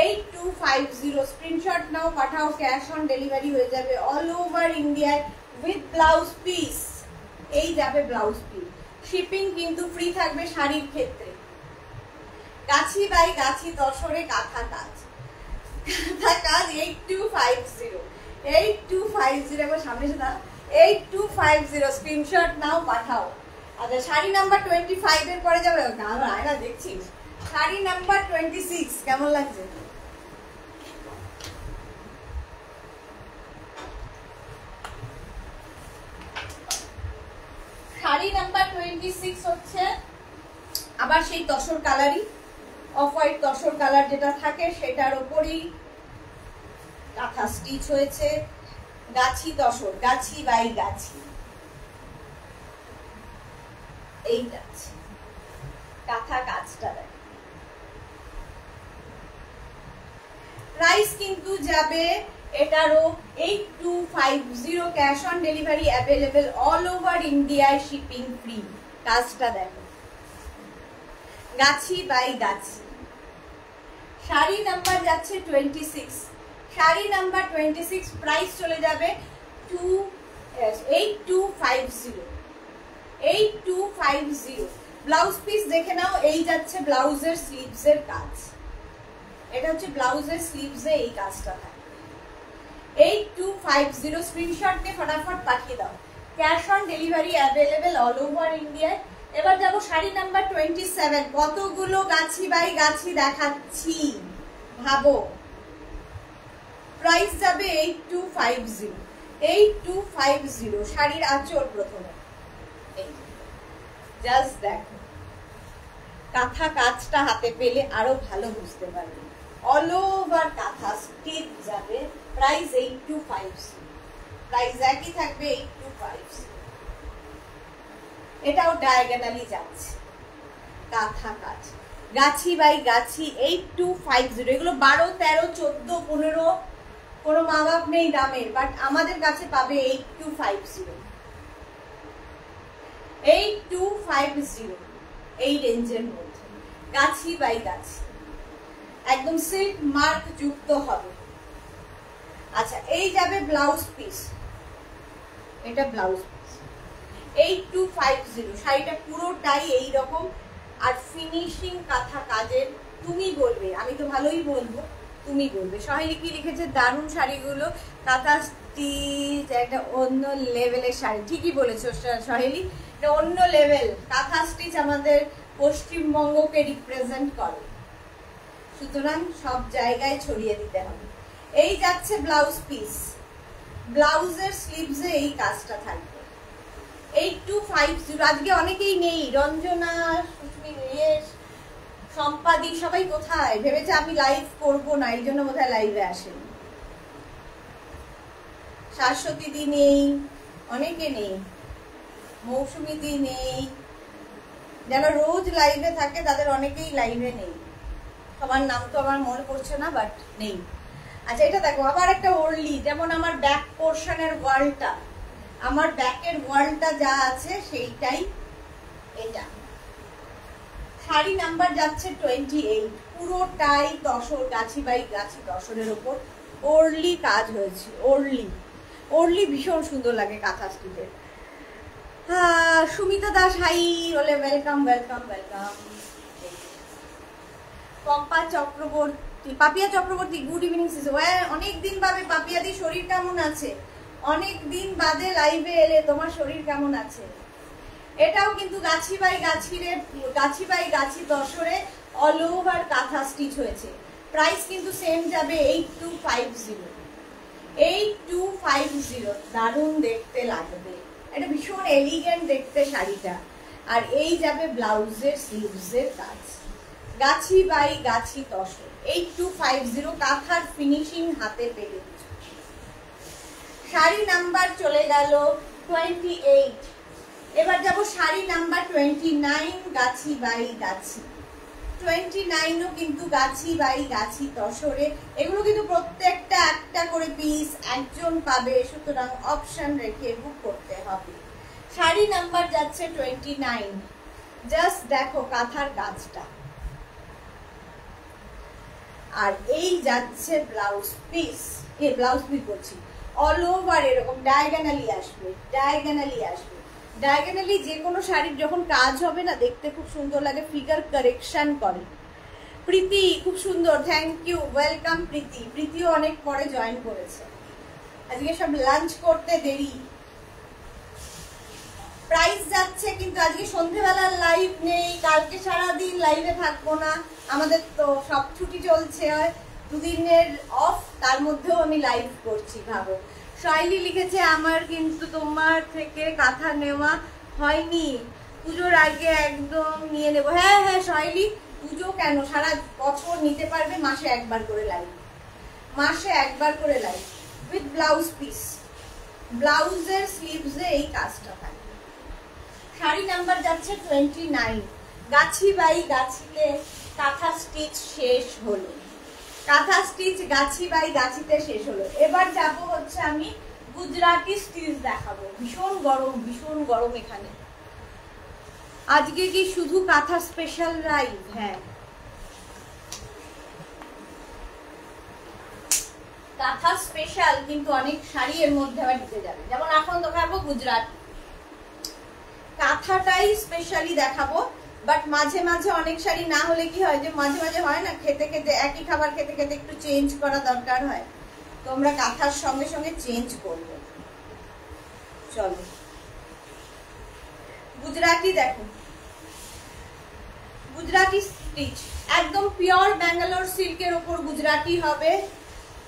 8250 স্ক্রিনশট নাও, পাঠাও। ক্যাশ অন ডেলিভারি হয়ে যাবে অল ওভার ইন্ডিয়ায় উইথ ব্লাউজ পিস। এই যাবে ব্লাউজ পিস। শিপিং কিন্তু ফ্রি থাকবে শাড়ির ক্ষেত্রে। গাছি বাই গাছি তসরে কাঁথা কাজ, কাঁথা কাজ 8250। 8250 একবার সামনে না, 8250 স্ক্রিনশট নাও, পাঠাও। আচ্ছা শাড়ি নাম্বার 25 এর পরে যাবে। আমার আয়না দেখছিস, শাড়ি নাম্বার 26 কেমন লাগছে? শাড়ি নাম্বার 26 হচ্ছে আবার সেই তসর কালারই, অফ হোয়াইট তসর কালার যেটা থাকে সেটার উপরই কাঁথা স্টিচ হয়েছে। গাছি তসর, গাছি বাই গাছি, এই যাচ্ছে কাঁথা কাজটা দেখ। প্রাইস কিন্তু যাবে এটারও 8250। Cash on delivery available all over ইন্ডিয়ায়, শিপিং ফ্রি। কাজটা দেখো, গাছি বাই গাছি। শাড়ি নাম্বার যাচ্ছে 26। শাড়ি নাম্বার 26 প্রাইস চলে যাবে 8250। 8250 ব্লাউজ পিস দেখে নাও। এই যাচ্ছে ব্লাউজের স্লিভসের কাজ, এটা হচ্ছে ব্লাউজের স্লিভসে এই কাজটা থাকে। 8250 স্ক্রিনশট নিয়ে ফটাফট পাঠিয়ে দাও। Cash on delivery available all over ইন্ডিয়ায়। এবার যাবো শাড়ি নাম্বার 27। কতগুলো গাছি বাই গাছি দেখাচ্ছি ভাবো। প্রাইস যাবে 8250। 8250 শাড়ির আঁচল প্রথমে জাস্ট দেখো, কাঁথা কাজটা হাতে পেলে আরো ভালো বুঝতে পারবে। অল ওভার কাঁথা স্টিচ যাবে। প্রাইস 8250। প্রাইস একই থাকবে 8250। এটাও ডায়াগোনালি যাচ্ছে, কাঁথা কাজ, গাছি বাই গাছি 8250। এগুলো 12, 13, 14, 15, কোনো মা বাপ নেই দামের, বাট আমাদের কাছে পাবে 8250। 8250 এই রেঞ্জের মধ্যে, গাছি বাই গাছি, একদম সিল্ক মার্ক যুক্ত হবে। আচ্ছা, এই যাবে ব্লাউজ পিস, এটা ব্লাউজ পিস 8250। শাড়িটা পুরোটাই এইরকম, আর ফিনিশিং কাঁথা কাজের। তুমি বলবে, আমি তো ভালোই বলবো, তুমি বলবে। সহেলি কি লিখেছে, দারুণ শাড়িগুলো, কাঁথা স্টিচ একটা অন্য লেভেলের শাড়ি। ঠিকই বলেছো সহেলি, এটা অন্য লেভেল। কাঁথা স্টিচ আমাদের পশ্চিমবঙ্গকে রিপ্রেজেন্ট করে, সুতরাং সব জায়গায় ছড়িয়ে দিতে হবে। এই যাচ্ছে ব্লাউজ পিস, ব্লাউজের স্লিভসে এই কাজটা থাকবে 8250। আজকে অনেকেই নেই, রঞ্জনা, সম্পাদি সবাই কোথায়? ভেবেছে আমি লাইভ করবো না, এই জন্য বোধহয় লাইভে আসেনি। শাশ্বতী দি নেই, অনেকে নেই, মৌসুমী দি নেই, যারা রোজ লাইভে থাকে তাদের অনেকেই লাইভে নেই। সবার নাম তো আমার মনে পড়ছে না, বাট নেই। আচ্ছা, এটা দেখো আবার একটা ওরলি, যেমন আমার ব্যাক পোর্শনের ওয়ালটা, আমার ব্যাকের ওয়ালটা যা আছে সেইটাই এটা। শাড়ি নাম্বার যাচ্ছে 28, পুরোটাই তসর, গাছি বাই গাছি তসরের ওপর ওরলি কাজ হয়েছে। ওরলি ভীষণ সুন্দর লাগে কাঁথা স্টিচের। সুমিতা দাস হাই বলে, welcome welcome welcome. Pampa Chakraborty, Papiya Chakraborty, good evening সিসে। অনেকদিন বাদে পাপিয়া দি, শরীর কেমন আছে? অনেক দিন বাদে লাইভে এলে, তোমার শরীর কেমন আছে? এটাও কিন্তু গাছি by Gachhi তসরে all over kantha stitch হয়েছে। প্রাইস কিন্তু সেম যাবে 8250। 8250, দারুণ দেখতে লাগবে, এটা ভীষণ এলিগেন্ট দেখতে শাড়িটা। আর এই যাবে ব্লাউজের স্লিভসের কাজ, গাছি বাই গাছি তসর 8250। কাঁথার ফিনিশিং হাতে পেয়ে। শাড়ি নাম্বার চলে গেল 28। এবার যাব শাড়ি নাম্বার 29, গাছি বাই গাছি। 29ও কিন্তু গাছি বাই গাছি তসরে। এগুলো কিন্তু প্রত্যেকটা একটা করে পিস, একজন পাবে, সুতরাং অপশন রেখে বুক করতে হবে। শাড়ি নাম্বার যাচ্ছে 29। জাস্ট দেখো কাঁথার কাজটা, আর এই যাচ্ছে ব্লাউজ পিস। ব্লাউজ পিস বলছি, অল ওভার এরকম ডায়াগোনালি আসবে। ডায়াগোনালি যে কোনো শাড়ির যখন কাজ হবে না, দেখতে খুব সুন্দর লাগে, ফিগার কারেকশন করে। প্রীতি খুব সুন্দর, থ্যাংক ইউ, ওয়েলকাম প্রীতি। প্রীতিও অনেক পরে জয়েন করেছে, আজকে সব লাঞ্চ করতে দেরি। প্রাইস যাচ্ছে কিন্তু আজকে সন্ধ্যেবেলার লাইভ নেই, কালকে সারাদিন লাইভে থাকবো না, আমাদের তো সব ছুটি চলছে, 2 দিনের অফ, তার মধ্যেও আমি লাইভ করছি। ভাবো, শৈলী লিখেছে আমার কিন্তু তোমার থেকে কাঁথা নেওয়া হয়নি, পুজোর আগে একদম নিয়ে নেবো। হ্যাঁ হ্যাঁ শৈলী, পুজো কেন, সারা বছর নিতে পারবে, মাসে একবার করে লাইভ, উইথ ব্লাউজ পিস। ব্লাউজের স্লিভসে এই কাজটা থাকে। শাড়ি নাম্বার যাচ্ছে 29। গাছি বাই গাছিতে কাঁথা স্টিচ শেষ হলো, কাঁথা স্টিচ গাছি বাই গাছিতে শেষ হলো। এবার যাব হচ্ছে আমি গুজরাটি স্টিচ দেখাবো। ভীষণ গরম এখানে। আজকে কি শুধু কাঁথা স্পেশাল লাইভ? হ্যাঁ, কাঁথা স্পেশাল, কিন্তু অনেক শাড়ি এর মধ্যে আবার ঢুকে যাবে। যেমন এখন দেখাবো গুজরাটি, কাঁথাটাই স্পেশালি দেখাবো, বাট মাঝে মাঝে অনেক শাড়ি না হলে কি হয়, যে মাঝে মাঝে হয় না, খেতে খেতে একই খাবার খেতে খেতে একটু চেঞ্জ করা দরকার হয়, তো আমরা কাঁথার সঙ্গে সঙ্গে চেঞ্জ করবো। চলো গুজরাটি দেখো, গুজরাটি স্টিচ একদম পিওর ব্যাঙ্গালোর সিল্কের ওপর গুজরাটি হবে,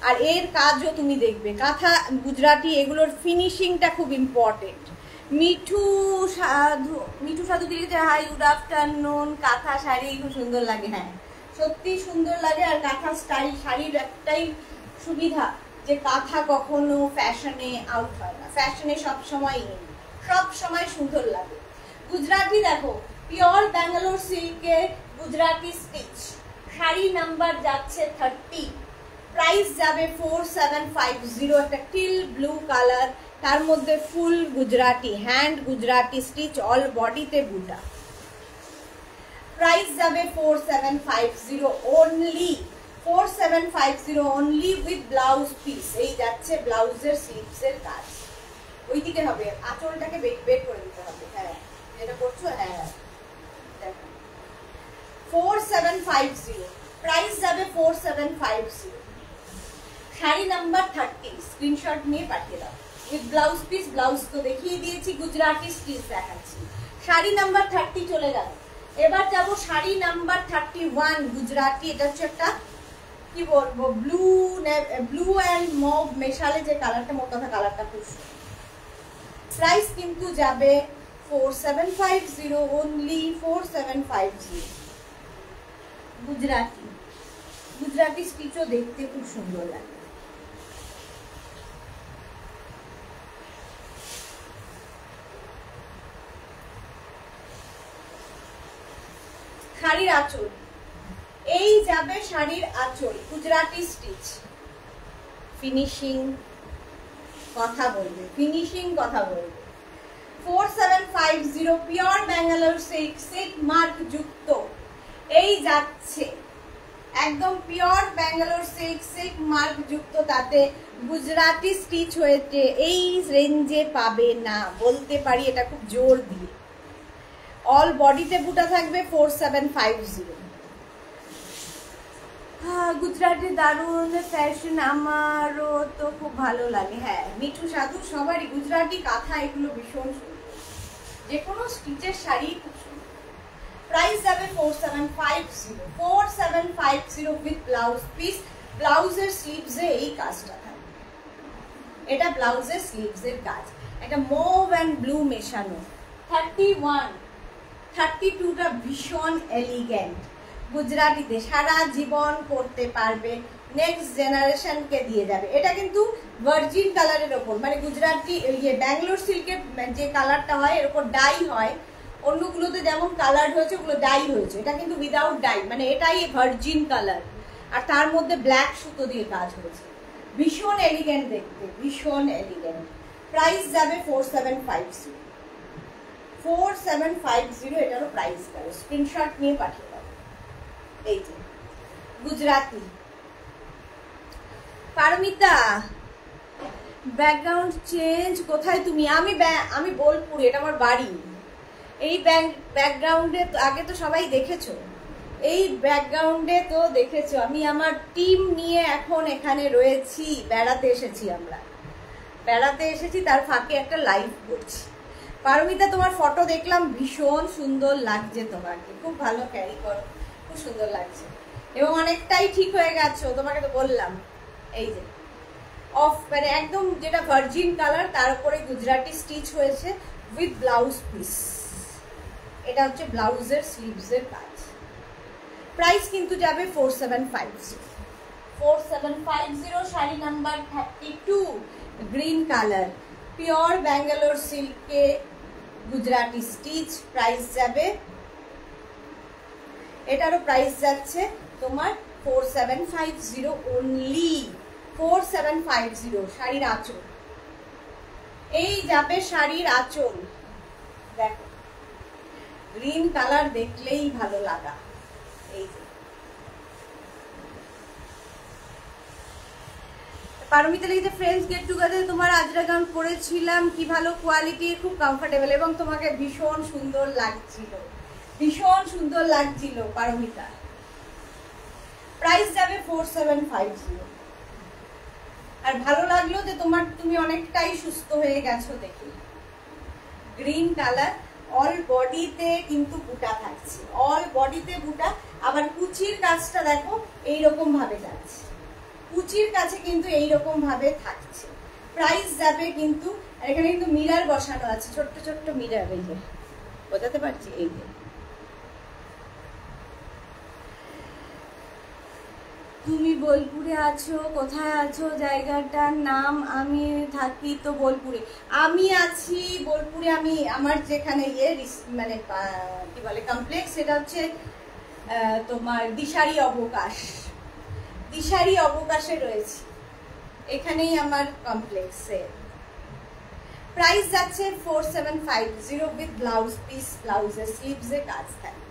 আর এর কাজও তুমি দেখবে। কাঁথা গুজরাটি এগুলোর ফিনিশিংটা খুব ইম্পর্টেন্ট। মিঠু সাধু দিকে হাই, গুড আফটারনুন। কাঁথা শাড়ি খুব সুন্দর লাগে, হ্যাঁ সত্যি সুন্দর লাগে। আর কাঁথা স্টাইল শাড়ির একটাই সুবিধা, যে কাঁথা কখনো ফ্যাশনে আউট হয় না, ফ্যাশনে সব সময় সুন্দর লাগে। গুজরাটি দেখো, পিওর ব্যাঙ্গালোর সিল্কে গুজরাটি স্টিচ, শাড়ি নাম্বার যাচ্ছে 30, প্রাইস যাবে 4750। একটা টিল ব্লু কালার, তার মধ্যে full Gujarati, hand Gujarati stitch, all বডিতে বুটা, প্রাইস যাবে 4750 only, 4750 only with blouse piece. এই যাচ্ছে ব্লাউজের স্লিভসের কাজ, ওইদিকে হবে, আঁচলটাকে বের করে দিতে হবে। হ্যাঁ যেটা করছো, হ্যাঁ 4750, প্রাইস যাবে 4750। শাড়ি নাম্বার 30, স্ক্রিনশট নিয়ে পাঠিয়ে দাও উইথ ব্লাউজ পিস। ব্লাউজ তো দেখিয়ে দিয়েছি, গুজরাটি স্টিচ দেখাচ্ছি। শাড়ি নাম্বার 30 চলে গেল। এবার যাব শাড়ি নাম্বার 31 গুজরাটি। এটা হচ্ছে একটা কি বলবো, ব্লু অ্যান্ড মভ মেশালে যে কালারটা, মোট কথা কালারটা খুব সুন্দর। প্রাইস কিন্তু যাবে 4750 অনলি, 4750। গুজরাটি, গুজরাটি স্টিচও দেখতে খুব সুন্দর লাগে। শাড়ির আঁচল, এই যাবে শাড়ির আঁচল, গুজরাটি স্টিচ, ফিনিশিং কথা বলবে, ফিনিশিং কথা বলবে। 4750 pure Bangalore silk, silk mark যুক্ত, এই যাচ্ছে একদম pure Bangalore silk, silk mark যুক্ত, তাতে গুজরাটি স্টিচ হয়েছে। এই রেঞ্জে পাবে না, বলতে পারি এটা খুব জোর দিয়ে। অল বডিতে বুটা থাকবে, 4750। গুজরাটি দারুণ ফ্যাশন, আমারও তো খুব ভালো লাগে। হ্যাঁ মিঠু সাধু সবারই গুজরাটি কাঁথা এগুলো ভীষণ সুন্দর, যে কোনো স্টিচের শাড়ি খুব সুন্দর। প্রাইস যাবে 4750, 4750 উইথ ব্লাউজ পিস। ব্লাউজের স্লিভসে এই কাজটা থাকবে, এটা ব্লাউজের স্লিভসের কাজ, একটা মুভ অ্যান্ড ব্লু মেশানো। 31, 32টা ভীষণ এলিগেন্ট, গুজরাটিতে সারা জীবন করতে পারবে, নেক্সট জেনারেশনকে দিয়ে যাবে। এটা কিন্তু ভার্জিন কালারের ওপর, মানে গুজরাটি ব্যাঙ্গালোর সিল্কের যে কালারটা হয় এর ওপর ডাই হয়, অন্যগুলোতে যেমন কালার হয়েছে ওগুলো ডাই হয়েছে, এটা কিন্তু উইদাউট ডাই, মানে এটাই ভার্জিন কালার, আর তার মধ্যে ব্ল্যাক সুতো দিয়ে কাজ হয়েছে, ভীষণ এলিগেন্ট দেখতে, ভীষণ এলিগেন্ট। প্রাইস যাবে 4750, 4750 এটারও প্রাইস গেল। স্ক্রিনশট নিয়ে পাঠিয়ে দাও। এই যে গুজরাটি। পারমিতা ব্যাকগ্রাউন্ড চেঞ্জ কোথায় তুমি? আমি বোলপুর, এটা আমার বাড়ি। এই ব্যাকগ্রাউন্ডে আগে তো সবাই দেখেছো, এই ব্যাকগ্রাউন্ডে তো দেখেছো আমি আমার টিম নিয়ে এখন এখানে রয়েছি, বেড়াতে এসেছি, আমরা বেড়াতে এসেছি, তার ফাঁকে একটা লাইভ করছি। পারমিতা তোমার ফটো দেখলাম, ভীষণ সুন্দর লাগছে তোমাকে, খুব ভালো ক্যারি করো, খুব সুন্দর লাগছে, এবং অনেকটাই ঠিক হয়ে গেছো, তোমাকে তো বললাম। এই যে অফ, মানে একদম যেটা ভার্জিন কালার, তার উপরে গুজরাটি স্টিচ হয়েছে উইথ ব্লাউজ পিস। এটা হচ্ছে ব্লাউজের স্লিভসের কাজ। প্রাইস কিন্তু যাবে 4750, 4750। Sari number 32 green colour, pure Bangalore সিল্কে গুজরাটি স্টিচ, প্রাইস যাবে, এটারও প্রাইস যাচ্ছে তোমার 4750 অনলি, 4750। শাড়ির আঁচল, এই যাবে শাড়ির আঁচল, দেখো গ্রিন কালার দেখলেই ভালো লাগা। এই যে পারমিতা লিখেছে ফ্রেন্ডস গেট টুগেদার তোমার আজরা গাউন পরেছিলাম, কি ভালো কোয়ালিটি, খুব কমফোর্টেবল, এবং তোমাকে ভীষণ সুন্দর লাগছিল, ভীষণ সুন্দর লাগছিল পারমিতা। প্রাইস যাবে 4750। আর ভালো লাগলো যে তুমি অনেকটাই সুস্থ হয়ে গেছো দেখে। গ্রিন কালার, অল বডিতে কিন্তু বুটা থাকছে, অল বডিতে বুটা, আবার কুচির কাজটা দেখো এইরকম ভাবে যাচ্ছে, কুচির কাছে কিন্তু এইরকম ভাবে থাকছে। প্রাইস যাবে কিন্তু, এখানে কিন্তু মিরর বসানো আছে, ছোট্ট ছোট্ট মিরর, এই যে বোঝাতে পারছি, এই যে তুমি বোলপুরে আছো, কোথায় আছো? জায়গাটার নাম? আমি থাকি তো বোলপুরে। আমি আছি বোলপুরে, আমি আমার যেখানে মানে কি বলে কমপ্লেক্স, সেটা হচ্ছে তোমার দিশারি অবকাশ, দিশারি অবকাশে রয়েছে, এখানেই আমার কমপ্লেক্সে। প্রাইস যাচ্ছে 4750 উইথ ব্লাউজ পিস, ব্লাউজের স্লিভসে কাজ থাকে।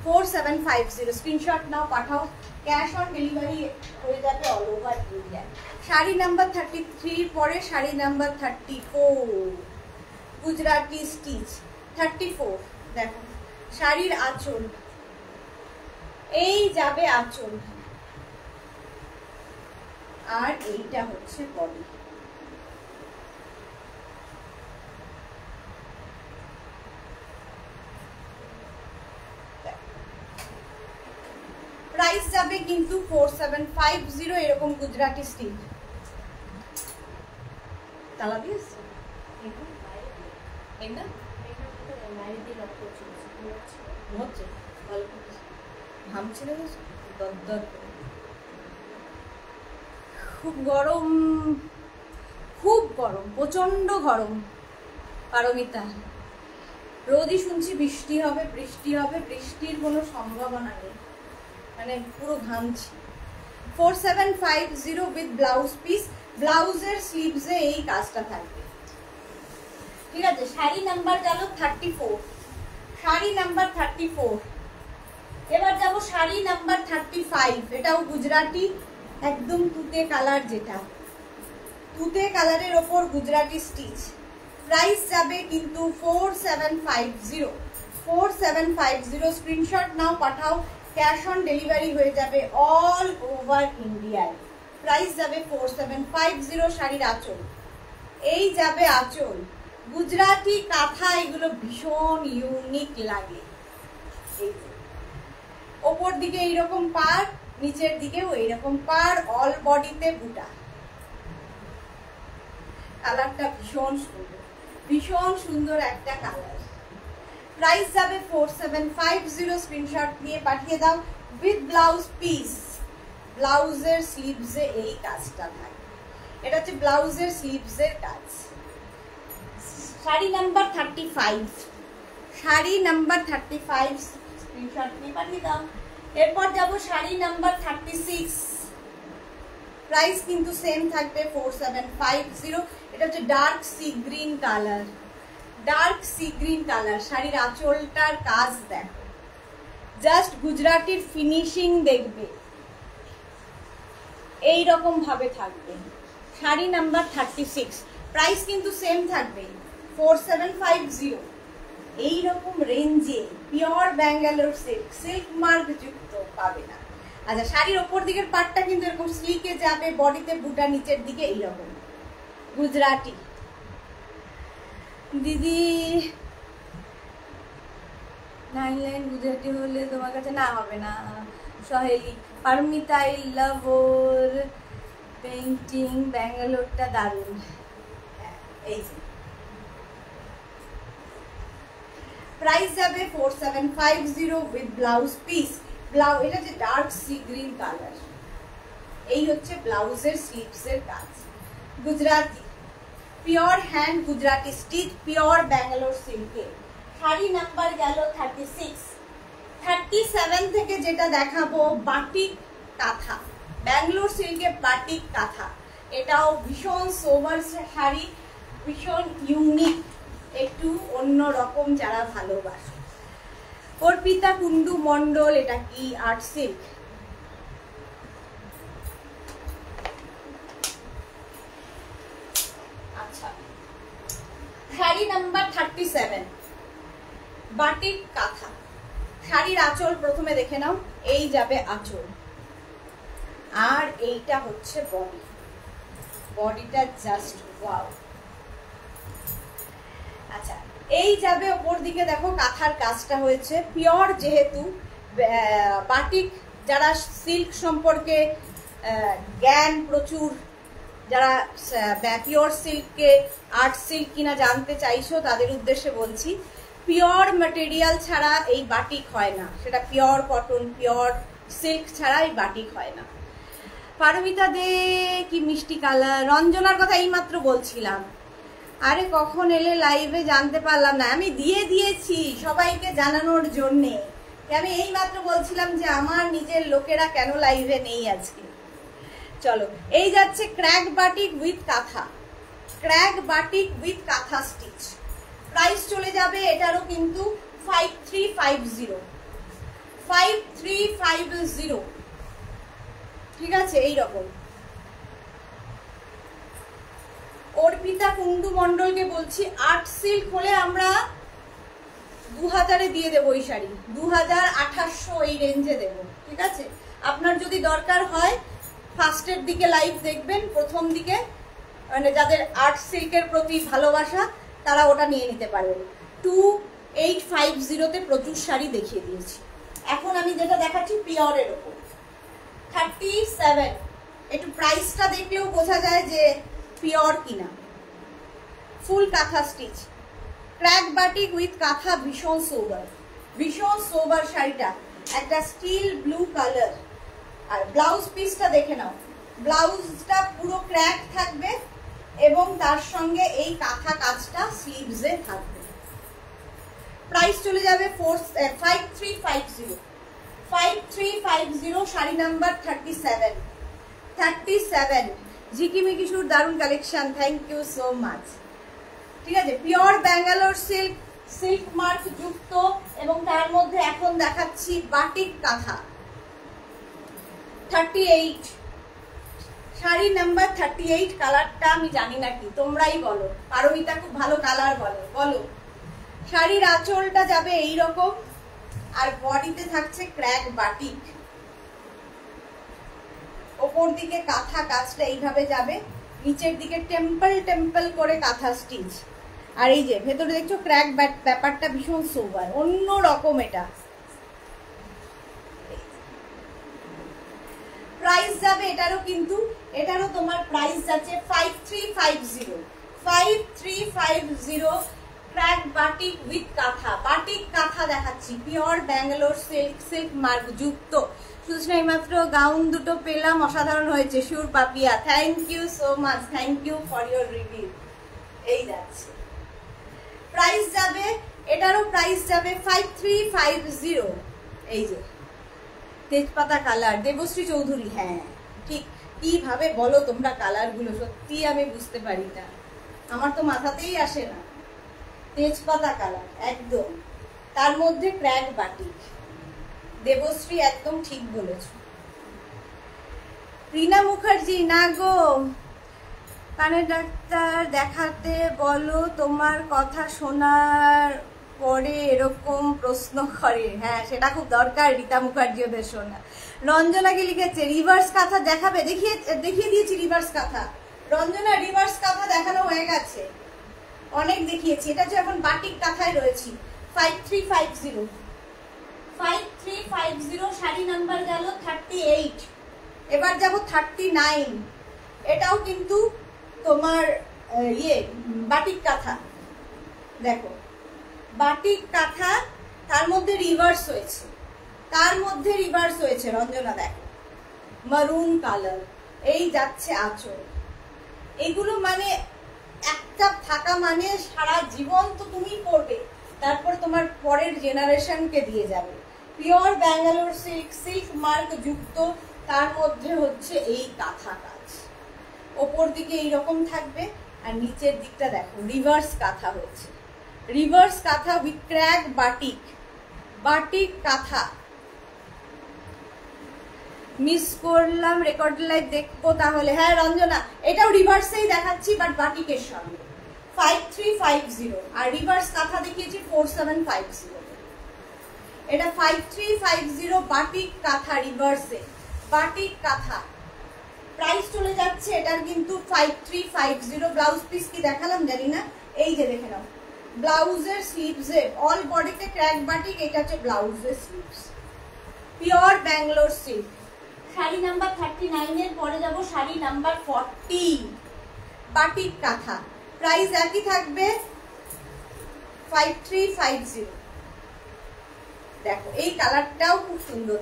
4750 স্ক্রিনশট নাও, পাঠাও। ক্যাশ অন ডেলিভারি হয়ে যাবে all over India. Sari number 33 পরে শাড়ি নাম্বার 34 গুজরাটি স্টিচ 34। দেখো শাড়ির আঁচল, এই যাবে আঁচল, আর এইটা হচ্ছে বডি। প্রাইস যাবে কিন্তু 4750, এরকম গুজরাটি স্টিচ। তালা দিস খুব গরম, খুব গরম, প্রচন্ড গরম। পারমিতা, রোজই শুনছি বৃষ্টি হবে, বৃষ্টি হবে, বৃষ্টির কোনো সম্ভাবনা নেই, মানে পুরো ঘামছি। 4750 উইথ ব্লাউজ পিস, ব্লাউজের স্লিভসে এই কাজটা থাকবে, ঠিক আছে। শাড়ি নাম্বার গেল 34, শাড়ি নাম্বার 34। এবার যাব শাড়ি নাম্বার 35, এটাও গুজরাটি, একদম তুতে কালার, যেটা তুতে কালারের ওপর গুজরাটি স্টিচ। প্রাইস যাবে কিন্তু 4750, 4750। স্ক্রিনশট নাও, পাঠাও। ক্যাশ অন ডেলিভারি হয়ে যাবে অল ওভার ইন্ডিয়ায়। প্রাইস যাবে 4750। শাড়ির আঁচল, এই যাবে আঁচল, গুজরাটি কাঁথা, এগুলো ভীষণ ইউনিক লাগে। এই যে ওপর দিকে এইরকম পার, নিচের দিকেও এইরকম পার, অল বডিতে বুটা। কালারটা ভীষণ সুন্দর, ভীষণ সুন্দর একটা কালার। প্রাইস যাবে 4750। স্ক্রিনশট নিয়ে পাঠিয়ে দাও উইথ ব্লাউজ পিস, ব্লাউজের স্লিভসে এই কাজটা থাকে, এটা হচ্ছে ব্লাউজের স্লিভসের কাজ। Sari number 35, sari number 35, screenshot নিয়ে পাঠিয়ে দাও। এরপর যাব শাড়ি নাম্বার 36, প্রাইস কিন্তু সেম থাকবে 4750। এটা হচ্ছে dark sea green colour, dark sea green colour. শাড়ির আঁচলটার কাজ দেখো, জাস্ট গুজরাটির ফিনিশিং দেখবে, এই রকম ভাবে থাকবে। শাড়ি নাম্বার 36, প্রাইস কিন্তু সেম থাকবে 4750। এইরকম রেঞ্জে pure Bangalore silk, silk mark যুক্ত পাবে না। আচ্ছা, শাড়ির ওপর দিকের পাটটা কিন্তু এরকম স্লিকে যাবে, বডিতে বুটা, নিচের দিকে এইরকম গুজরাটি। দিদি 9 লাইন গুজরাটি হলে তোমার কাছে না হবে না। সহেলি, পারমিতা, আই লাভ ওর পেইন্টিং, ব্যাঙ্গালোরটা দারুণ। এই যে প্রাইস যাবে 4750 উইথ ব্লাউজ পিস। ব্লাউজ, এটা যে ডার্ক সি গ্রিন কালার, এই হচ্ছে ব্লাউজের স্লিভসের কাজ। Gujarati, pure hand Gujarati stitch, pure Bangalore সিল্কে। শাড়ি নাম্বার গেল 36। 37 থেকে যেটা দেখাবো বাটিক কাঁথা, ব্যাঙ্গালোর সিল্কে বাটিক কাঁথা। এটাও ভীষণ সোভার শাড়ি, ভীষণ ইউনিক, একটু অন্য রকম, যারা ভালোবাসে। অর্পিতা কুন্ডু মন্ডল, এটা কি আর্ট সিল্ক। আচ্ছা, শাড়ি নাম্বার 37, বাটিক কাঁথা। শাড়ির আঁচল প্রথমে দেখে নাও, এই যাবে আঁচল, আর এইটা হচ্ছে বডি, বডিটা জাস্ট ওয়াও। আচ্ছা, এই যাবে ওপর দিকে, দেখো কাঁথার কাজটা হয়েছে পিওর, যেহেতু বাটিক, যারা সিল্ক সম্পর্কে জ্ঞান প্রচুর, যারা পিওর সিল্ককে আর্ট সিল্ক কিনা জানতে চাইছো, তাদের উদ্দেশ্যে বলছি, পিওর ম্যাটেরিয়াল ছাড়া এই বাটিক হয় না, সেটা পিওর কটন, পিওর সিল্ক ছাড়া এই বাটিক হয় না। পারমিতা দে কি মিষ্টি কালার। রঞ্জনার কথা এইমাত্র বলছিলাম। আরে কখন এলে লাইভে জানতে পারলাম না, আমি দিয়ে দিয়েছি সবাইকে জানানোর জন্যে। আমি এইমাত্র বলছিলাম যে আমার নিজের লোকেরা কেন লাইভে নেই আজকে। চলো, এই যাচ্ছে ক্র্যাক বাটিক উইথ কাঁথা, ক্র্যাক বাটিক উইথ কাঁথা স্টিচ। প্রাইস চলে যাবে এটারও কিন্তু 5350, 5350। ঠিক আছে, এইরকম। অর্পিতা কুন্ডু মন্ডলকে বলছি, আর্ট সিল্ক হলে আমরা 2000-এ দিয়ে দেবো এই শাড়ি, 2000-2800 এই রেঞ্জে দেবো। ঠিক আছে, আপনার যদি দরকার হয় ফার্স্টের দিকে লাইভ দেখবেন, প্রথম দিকে, মানে যাদের আর্ট সিল্কের প্রতি ভালোবাসা তারা ওটা নিয়ে নিতে পারবেন। 2850-তে প্রচুর শাড়ি দেখিয়ে দিয়েছি। এখন আমি যেটা দেখাচ্ছি পিওরের ওপর 37। একটু প্রাইসটা দেখলেও বোঝা যায় যে পিওর কিনা। ফুল kantha stitch, crack batik with কাঁথা, ভীষণ সোবার, ভীষণ সোবার শাড়িটা। একটা স্টিল ব্লু কালার। আর ব্লাউজ পিসটা দেখে নাও, ব্লাউজটা পুরো ক্র্যাক থাকবে এবং তার সঙ্গে এই কাঁথা কাজটা স্লিভসে থাকবে। প্রাইস চলে যাবে 5350, 5350। শাড়ি নাম্বার 37। ঝিকিমিকিসুর দারুণ collection, thank you so much. ঠিক আছে, pure Bangalore silk, silk mark যুক্ত, এবং তার মধ্যে এখন দেখাচ্ছি বাটিক কাঁথা। 38, শাড়ি নাম্বার 38। কালারটা আমি জানি না কি, তোমরাই বলো। পারমিতা খুব ভালো কালার বলে, বলো। শাড়ির আঁচলটা যাবে এইরকম, আর বডিতে থাকছে ক্র্যাক বাটিক। ওপর দিকে কাঁথা কাজটা এইভাবে যাবে, নিচের দিকে টেম্পল টেম্পল করে কাঁথা স্টিচ। আর এই যে ভেতরে দেখছো ক্র্যাক ব্যাপারটা ভীষণ সোবার, অন্য রকম এটা। প্রাইস যাবে এটারও কিন্তু, এটারও তোমার প্রাইস যাচ্ছে 5350, 5350। Crack batik with kantha, batik kantha দেখাচ্ছি, pure Bangalore silk, silk mark যুক্ত। শুধু এইমাত্র গাউন দুটো পেলাম, অসাধারণ হয়েছে। Sur Papiya, thank you so much, thank you for your review. এই যাচ্ছে প্রাইস যাবে, এটারও প্রাইস যাবে 5350। এই যে তেজপাতা কালার, দেবশ্রী চৌধুরী। হ্যাঁ ঠিক, কিভাবে বলো তোমরা কালারগুলো, সত্যি আমি বুঝতে পারি না, আমার তো মাথাতেই আসে না। তেজপাতা কালার একদম, তার মধ্যে ক্র্যাক বাটিক। দেবশ্রী একদম ঠিক বলেছ। রিনা মুখার্জি, না গো, কানের ডাক্তার দেখাতে বলো, তোমার কথা শোনার পরে এরকম প্রশ্ন করে। হ্যাঁ, সেটা খুব দরকার রীতা মুখার্জি ওদের শোনা। রঞ্জনাকে লিখেছে রিভার্স কাঁথা দেখাবে, দেখিয়ে দিয়েছি রিভার্স কাঁথা। রঞ্জনা, রিভার্স কাঁথা দেখানো হয়ে গেছে, অনেক দেখিয়েছি। এটা হচ্ছে এখন বাটিক কাঁথায় রয়েছি। 5350, 5350। শাড়ি নাম্বার গেল 38। এবার যাব 39। এটাও কিন্তু তোমার বাটিক কাঁথা। দেখো বাটিক কাঁথা, তার মধ্যে রিভার্স হয়েছে, তার মধ্যে রিভার্স হয়েছে। রঞ্জনা দেখো, মারুন কালার। এই যাচ্ছে আঁচল। এগুলো মানে একটা থাকা মানে সারা জীবন তো তুমি পরবে, তারপর তোমার পরের জেনারেশনকে দিয়ে যাবে। Pure Bangalore silk, silk mark যুক্ত, তার মধ্যে হচ্ছে এই কাঁথা কাজ। ওপর দিকে এইরকম থাকবে, আর নিচের দিকটা দেখো রিভার্স কাঁথা হয়েছে, রিভার্স কাঁথা উইথ ক্র্যাক বাটিক, বাটিক কাঁথা। মিস করলাম, রেকর্ড লাইভ দেখবো তাহলে। হ্যাঁ রঞ্জনা, এটাও রিভার্সেই দেখাচ্ছি, বাট বাটিকের সঙ্গে। 5350, আর রিভার্স কাঁথা দেখিয়েছি 4750। এটা 5350 বাটিক কাঁথা, রিভার্সে বাটিক কাঁথা। প্রাইস চলে যাচ্ছে এটার কিন্তু 5350। ব্লাউজ পিস কি দেখালাম জানি না, এই যে দেখে নাও, ব্লাউজের স্লিভসে অল বডিতে ক্র্যাক বাটিক। এটা হচ্ছে ব্লাউজের sleeves, pure Bangalore silk. Sari number 39 এর পরে যাব শাড়ি নাম্বার 40, বাটিক কাঁথা। প্রাইস একই থাকবে 5350। দেখো এই কালারটাও খুব সুন্দর,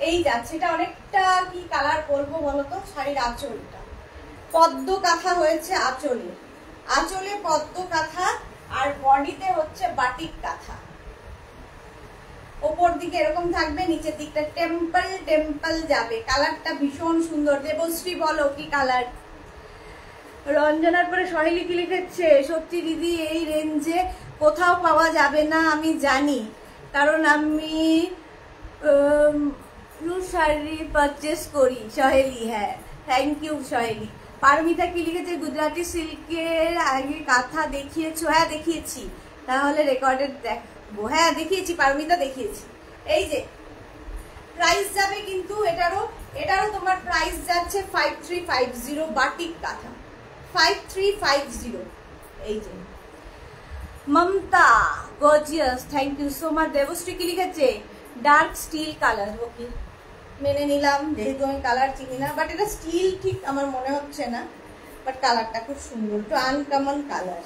এই যাচ্ছে, এটা অনেকটা কি কালার বলবো বলতো, শাড়ির আঁচলটা পদ্ম কাঁথা হয়েছে, আঁচলে আঁচলে পদ্ম কাঁথা, আর বডিতে হচ্ছে বাটিক কাঁথা। ওপর দিকে এরকম থাকবে, নিচের দিকটা টেম্পল টেম্পল যাবে। কালারটা ভীষণ সুন্দর। দেবশ্রী বলো কি কালার? রঞ্জনার পরে সহেলি কি লিখেছে? সত্যি দিদি এই রেঞ্জে কোথাও পাওয়া যাবে না আমি জানি, কারণ আমি শাড়ি পারচেস করি। সহেলি, হ্যাঁ থ্যাংক ইউ সহেলি। পারমিতা কি লিখেছে? গুজরাটি সিল্কের আগে কাঁথা দেখিয়েছো? হ্যাঁ দেখিয়েছি, তাহলে রেকর্ডেড দেখবো। হ্যাঁ দেখিয়েছি পারমিতা, দেখিয়েছি। এই যে প্রাইস যাবে কিন্তু এটারও তোমার প্রাইস যাচ্ছে 5350 বাটিক কাঁথা, 5350। এই যে Mamata gorgeous, thank you so much. Debashree কি লিখেছে? Dark steel colour. ওকে মেনে নিলাম, যেহেতু আমি কালার চিনি না, বাট এটা স্টিল ঠিক আমার মনে হচ্ছে না, বাট কালারটা খুব সুন্দর, একটু আনকমন কালার।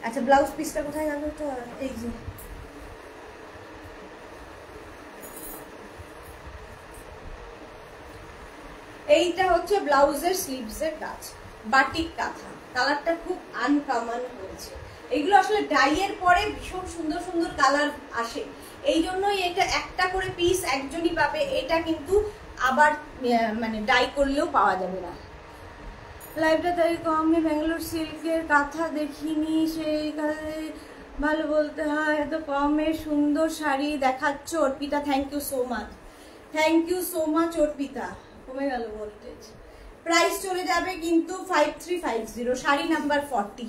আচ্ছা ব্লাউজ পিসটা কোথায় গেল? তো এই যে এইটা হচ্ছে ব্লাউজের স্লিভসের কাজ, বাটিক কাঁথা। কালারটা খুব আনকমন হয়েছে। এগুলো আসলে ডাইয়ের পরে ভীষণ সুন্দর সুন্দর কালার আসে, এই জন্যই এটা একটা করে পিস একজনই পাবে। এটা কিন্তু আবার মানে ডাই করলেও পাওয়া যাবে না। লাইভটা তাই কমে ব্যাঙ্গালোর সিল্কের কাঁথা দেখিনি, সেই কাজে ভালো বলতে হয়, এত কমে সুন্দর শাড়ি দেখাচ্ছ Arpita. Thank you so much, thank you so much Arpita. কমে গেল ভোল্টেজ। প্রাইস চলে যাবে কিন্তু 5350, শাড়ি নাম্বার 40,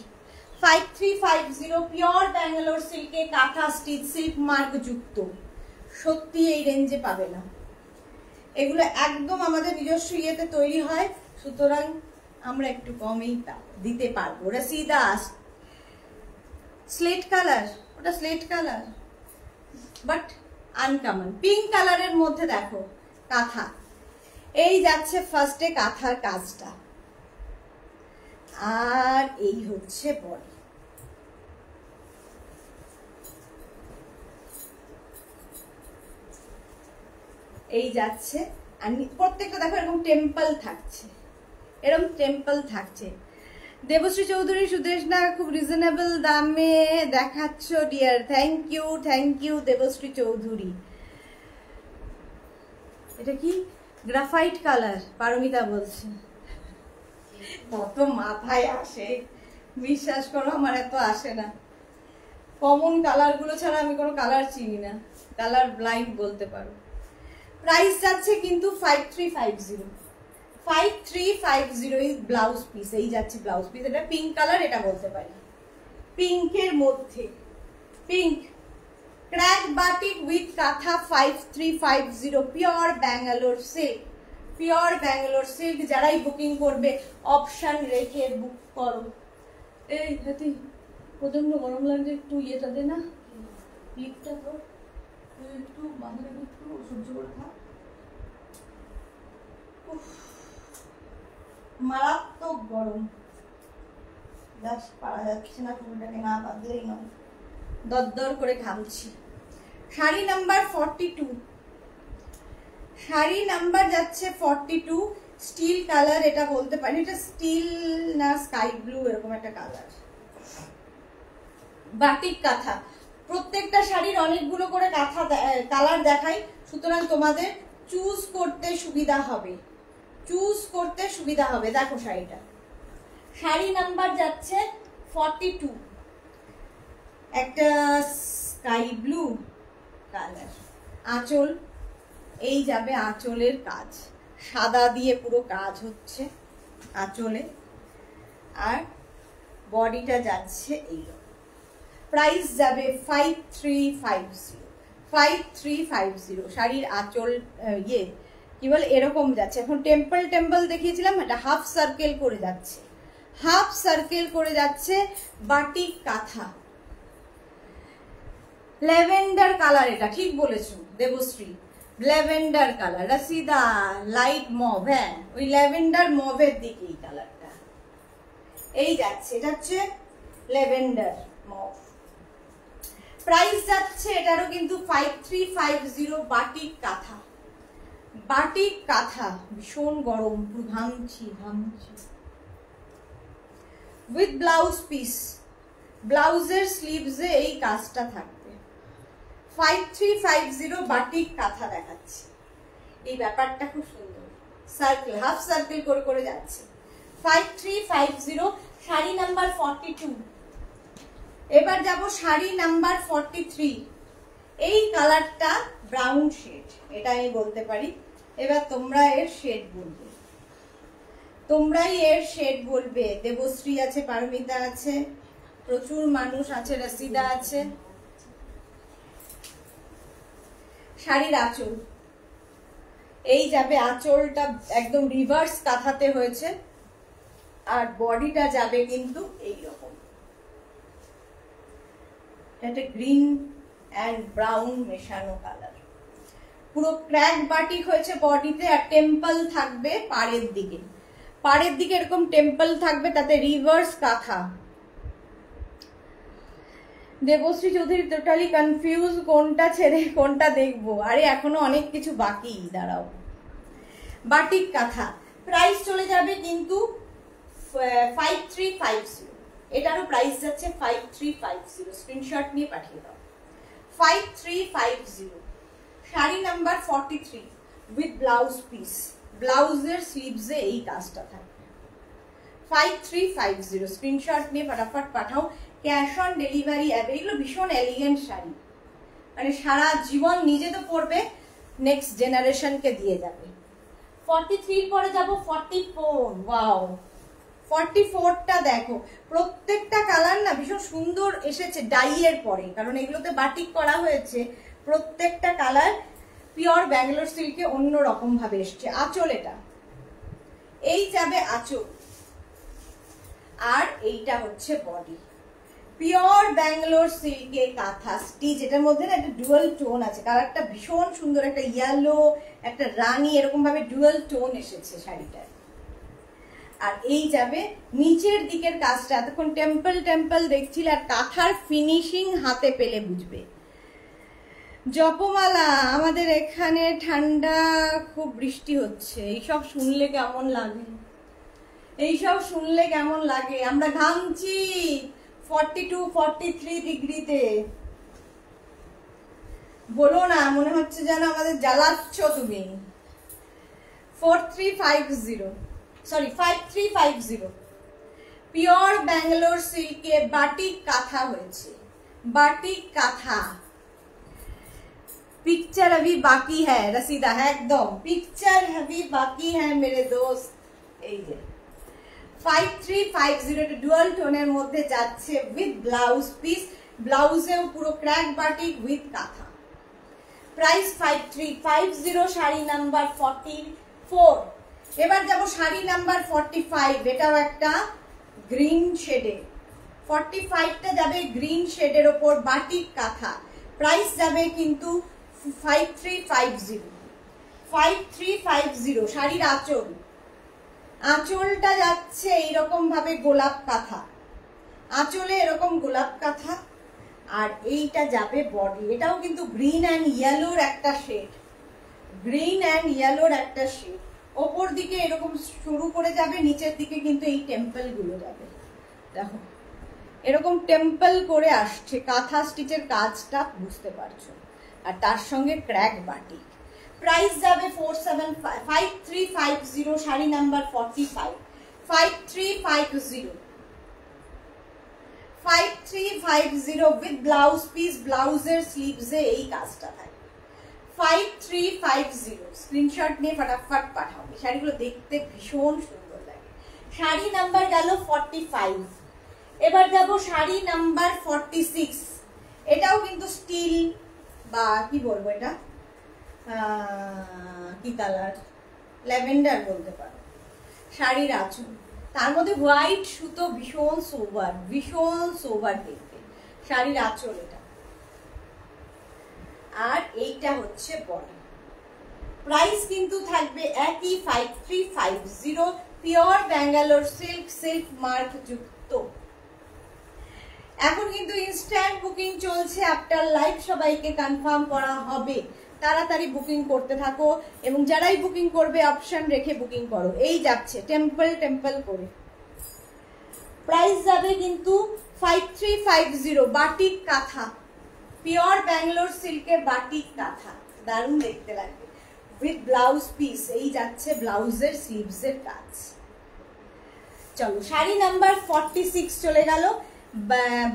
5350 পিওর ব্যাঙ্গালোর সিল্কে কাঁথা স্টিচ, সিল্ক মার্ক যুক্ত। সত্যি এই রেঞ্জে পাবে না, এগুলো একদম আমাদের নিজস্ব ইয়েতে তৈরি হয়, সুতরাং আমরা একটু কমেই দিতে পারবো। রসিদা স্লেট কালার, ওটা slate colour but uncommon. Pink কালারের মধ্যে দেখো কাঁথা। এই যাচ্ছে ফার্স্টে কাঁথার কাজটা, আর এই হচ্ছে বডি। এই যাচ্ছে, আর প্রত্যেকটা দেখো এরকম টেম্পল থাকছে, এরকম টেম্পল থাকছে। দেবশ্রী চৌধুরী, সুদেশনা খুব রিজনেবল দামে দেখাচ্ছ dear. Thank you Debashree Chowdhury. এটা কি গ্রাফাইট কালার? পারমিতা বলছে। কত মাথায় আসে, বিশ্বাস করো আমার এত আসে না। কমন কালার গুলো ছাড়া আমি কোনো কালার চিনি না, কালার ব্লাইন্ড বলতে পারো। প্রাইস যাচ্ছে কিন্তু 5350, 5350 এই ব্লাউজ পিস। এই যাচ্ছে ব্লাউজ পিস, এটা পিঙ্ক কালার, এটা বলতে পারি পিঙ্কের মধ্যে পিঙ্ক ক্র্যাক বাটিক উইথ কাঁথা 5350 pure Bangalore silk, pure Bangalore silk. যারাই বুকিং করবে অপশন রেখে বুক করো। এই হাতি প্রচন্ড গরম লাগছে, একটু ইয়েটা দে না, লিপটা তো একটু বাঁধা, একটু সহ্য করে থাক। মারাত্মক গরম, পারা যাচ্ছে না, চুলটাকে না বাঁধলেই নয়, দরদর করে ঘামছি। শাড়ি নাম্বার 42, শাড়ি নাম্বার যাচ্ছে 42, স্টিল কালার এটা বলতে পারি, এটা স্টিল না স্কাই ব্লু এরকম একটা কালার, বাটিক কাঁথা। প্রত্যেকটা শাড়ির অনেকগুলো করে কাঁথা কালার দেখাই, সুতরাং তোমাদের চুজ করতে সুবিধা হবে, চুজ করতে সুবিধা হবে। দেখো শাড়িটা, শাড়ি নাম্বার যাচ্ছে 42, একটা স্কাই ব্লু কালার, আঁচল। এই যাবে আঁচলের কাজ, সাদা দিয়ে পুরো কাজ হচ্ছে আঁচলে, আর বডিটা যাচ্ছে এইরকম। প্রাইস যাবে 5350, 5350। শাড়ির আঁচল ইয়ে কি বলে এরকম যাচ্ছে। এখন টেম্পল টেম্পল দেখিয়েছিলাম, এটা হাফ সার্কেল করে যাচ্ছে, হাফ সার্কেল করে যাচ্ছে, বাটিক কাঁথা, ল্যাভেন্ডার কালার। এটা ঠিক বলেছো Debashree, lavender colour. Rashida light mauve, হ্যাঁ ওই ল্যাভেন্ডার মভের দিকে এই কালারটা এই যাচ্ছে, এটা হচ্ছে ল্যাভেন্ডার মভ। প্রাইস যাচ্ছে এটারও কিন্তু 5350 বাটিক কাঁথা, বাটিক কাঁথা, ভীষণ গরম, পুরো ঘামছি। উইথ ব্লাউজ পিস, ব্লাউজের স্লিভসে এই কাজটা থাকবে। 5350 বাটিক কাঁথা দেখাচ্ছি। এই ব্যাপারটা খুব সুন্দর, সার্কেল, হাফ সার্কেল করে করে যাচ্ছে। 5350, শাড়ি নাম্বার 42। এবার যাব শাড়ি নাম্বার 43। এই কালারটা ব্রাউন শেড, এটা আমি বলতে পারি। এবার তোমরা এর শেড বলবে, তোমরাই এর শেড বলবে। দেবশ্রী আছে, পারমিতা আছে, প্রচুর মানুষ আছে, রসিদা আছে। শাড়ির আঁচল, এই যাবে আঁচলটা একদম রিভার্স কাঁথাতে হয়েছে, আর বডিটা যাবে কিন্তু এইরকম, এটা গ্রিন অ্যান্ড ব্রাউন মেশানো কালার। পুরো ক্র্যাক বাটিক হয়েছে বডিতে, আর টেম্পল থাকবে পাড়ের দিকে, পাড়ের দিকে এরকম টেম্পল থাকবে, তাতে রিভার্স কাঁথা। দেবশ্রী চৌধুরী টোটালি কনফিউজ, কোনটা ছেড়ে কোনটা দেখবো। আরে এখনো অনেক কিছু বাকি, দাঁড়াও। বাটিক কাঁথা, প্রাইস চলে যাবে কিন্তু 5350। এটারও প্রাইস যাচ্ছে 5350, স্ক্রিনশট নিয়ে পাঠিয়ে দাও। 5350, sari number 43 with blouse piece, ব্লাউজের স্লিভসে এই কাজটা থাকবে। 5350, স্ক্রিনশট নিয়ে ফটাফট পাঠাও। Cash on delivery app. এগুলো ভীষণ এলিগেন্ট শাড়ি, মানে সারা জীবন নিজে তো পরবে, নেক্সট জেনারেশনকে দিয়ে যাবে। 43 পরে যাব 44। ওয়াও, 44টা দেখো, প্রত্যেকটা কালার না ভীষণ সুন্দর এসেছে ডাইয়ের পরে, কারণ এগুলোতে বাটিক করা হয়েছে। প্রত্যেকটা কালার পিওর ব্যাঙ্গালোর সিল্কে অন্য রকম ভাবে এসছে। আঁচল, এটা এই যাবে আঁচল, আর এইটা হচ্ছে বডি। পিওর ব্যাঙ্গালোর সিল্কে কাঁথা স্টিচ, এটার মধ্যে না একটা ডুয়াল টোন আছে, কালারটা ভীষণ সুন্দর, একটা ইয়েলো, একটা রানী, এরকম ভাবে ডুয়াল টোন এসেছে শাড়িটায়। আর এই যাবে নিচের দিকের কাজটা, এতক্ষণ টেম্পল টেম্পল দেখছিলে, আর কাঁথার ফিনিশিং হাতে পেলে বুঝবে। জপমালা, আমাদের এখানে ঠান্ডা, খুব বৃষ্টি হচ্ছে, এইসব শুনলে কেমন লাগে, এইসব শুনলে কেমন লাগে। আমরা ঘামছি 42-43 ডিগ্রিতে। বলো না, মনে হচ্ছে যেন আমাদের জ্বালাচ্ছ তুমি। 5350, পিওর ব্যাঙ্গালোর সিল্কে বাটিক কাঁথা হয়েছে। বাটিক কাঁথা, पिक्चर अभी बाकी है रसीदा है, एकदम पिक्चर अभी बाकी है मेरे दोस्त। এই যে 5350 ডুয়াল টোনের মধ্যে যাচ্ছে উইথ ব্লাউজ পিস, ব্লাউজেও পুরো ক্র্যাক বাটিক উইথ কাঁথা। Price 5350, sari number 44। এবার যাব শাড়ি নাম্বার 45, এটাও একটা গ্রিন শেডে। 45টা যাবে গ্রিন শেডের ওপর বাটিক কাঁথা, প্রাইস যাবে কিন্তু 5350। শাড়ির আঁচল, আঁচলটা যাচ্ছে এইরকম ভাবে গোলাপ কাঁথা, আঁচলে এরকম গোলাপ কাঁথা, আর এইটা যাবে বডি। এটাও কিন্তু গ্রিন অ্যান্ড ইয়েলোর একটা শেড, গ্রিন অ্যান্ড ইয়েলোর একটা শেড। ওপর দিকে এরকম শুরু করে যাবে, নিচের দিকে কিন্তু এই টেম্পল গুলো যাবে, দেখো এরকম টেম্পল করে আসছে। কাঁথা স্টিচের কাজটা বুঝতে পারছো, আর তার সঙ্গে ক্র্যাক বাটিক। প্রাইস যাবে 5350, sari number 45। 5350 with blouse piece, ব্লাউজের স্লিভসে এই কাজটা থাকে। 5350, স্ক্রিনশট নিয়ে ফটাফট পাঠাও। এই শাড়িগুলো দেখতে ভীষণ সুন্দর লাগে। শাড়ি নাম্বার গেল 45। এবার যাব শাড়ি নাম্বার 46। এটাও কিন্তু স্টিল বা কি বলবো, এটা কি কালার, ল্যাভেন্ডার বলতে পারো। শাড়ির আঁচল, তার মধ্যে হোয়াইট সুতো, ভীষণ সোবার, ভীষণ সোবার দেখতে। শাড়ির আঁচল এটা, আর এইটা হচ্ছে বডি। প্রাইস কিন্তু থাকবে একই 5350, pure Bangalore silk, silk mark যুক্ত। এখন কিন্তু ইনস্ট্যান্ট বুকিং চলছে আফটার লাইভ, সবাইকে কনফার্ম করা হবে। তাড়াতাড়ি বুকিং করতে থাকো এবং যারাই বুকিং করবে অপশন রেখে বুকিং করো। এই যাচ্ছে টেম্পল টেম্পল করে, প্রাইস যাবে কিন্তু 5350। বাটিক কাঁথা, পিওর ব্যাঙ্গালোর সিল্কের বাটিক কাঁথা, দারুণ দেখতে লাগবে উইথ ব্লাউজ পিস। এই যাচ্ছে ব্লাউজের স্লিভসের কাজ। চলো শাড়ি নাম্বার 46 চলে গেল,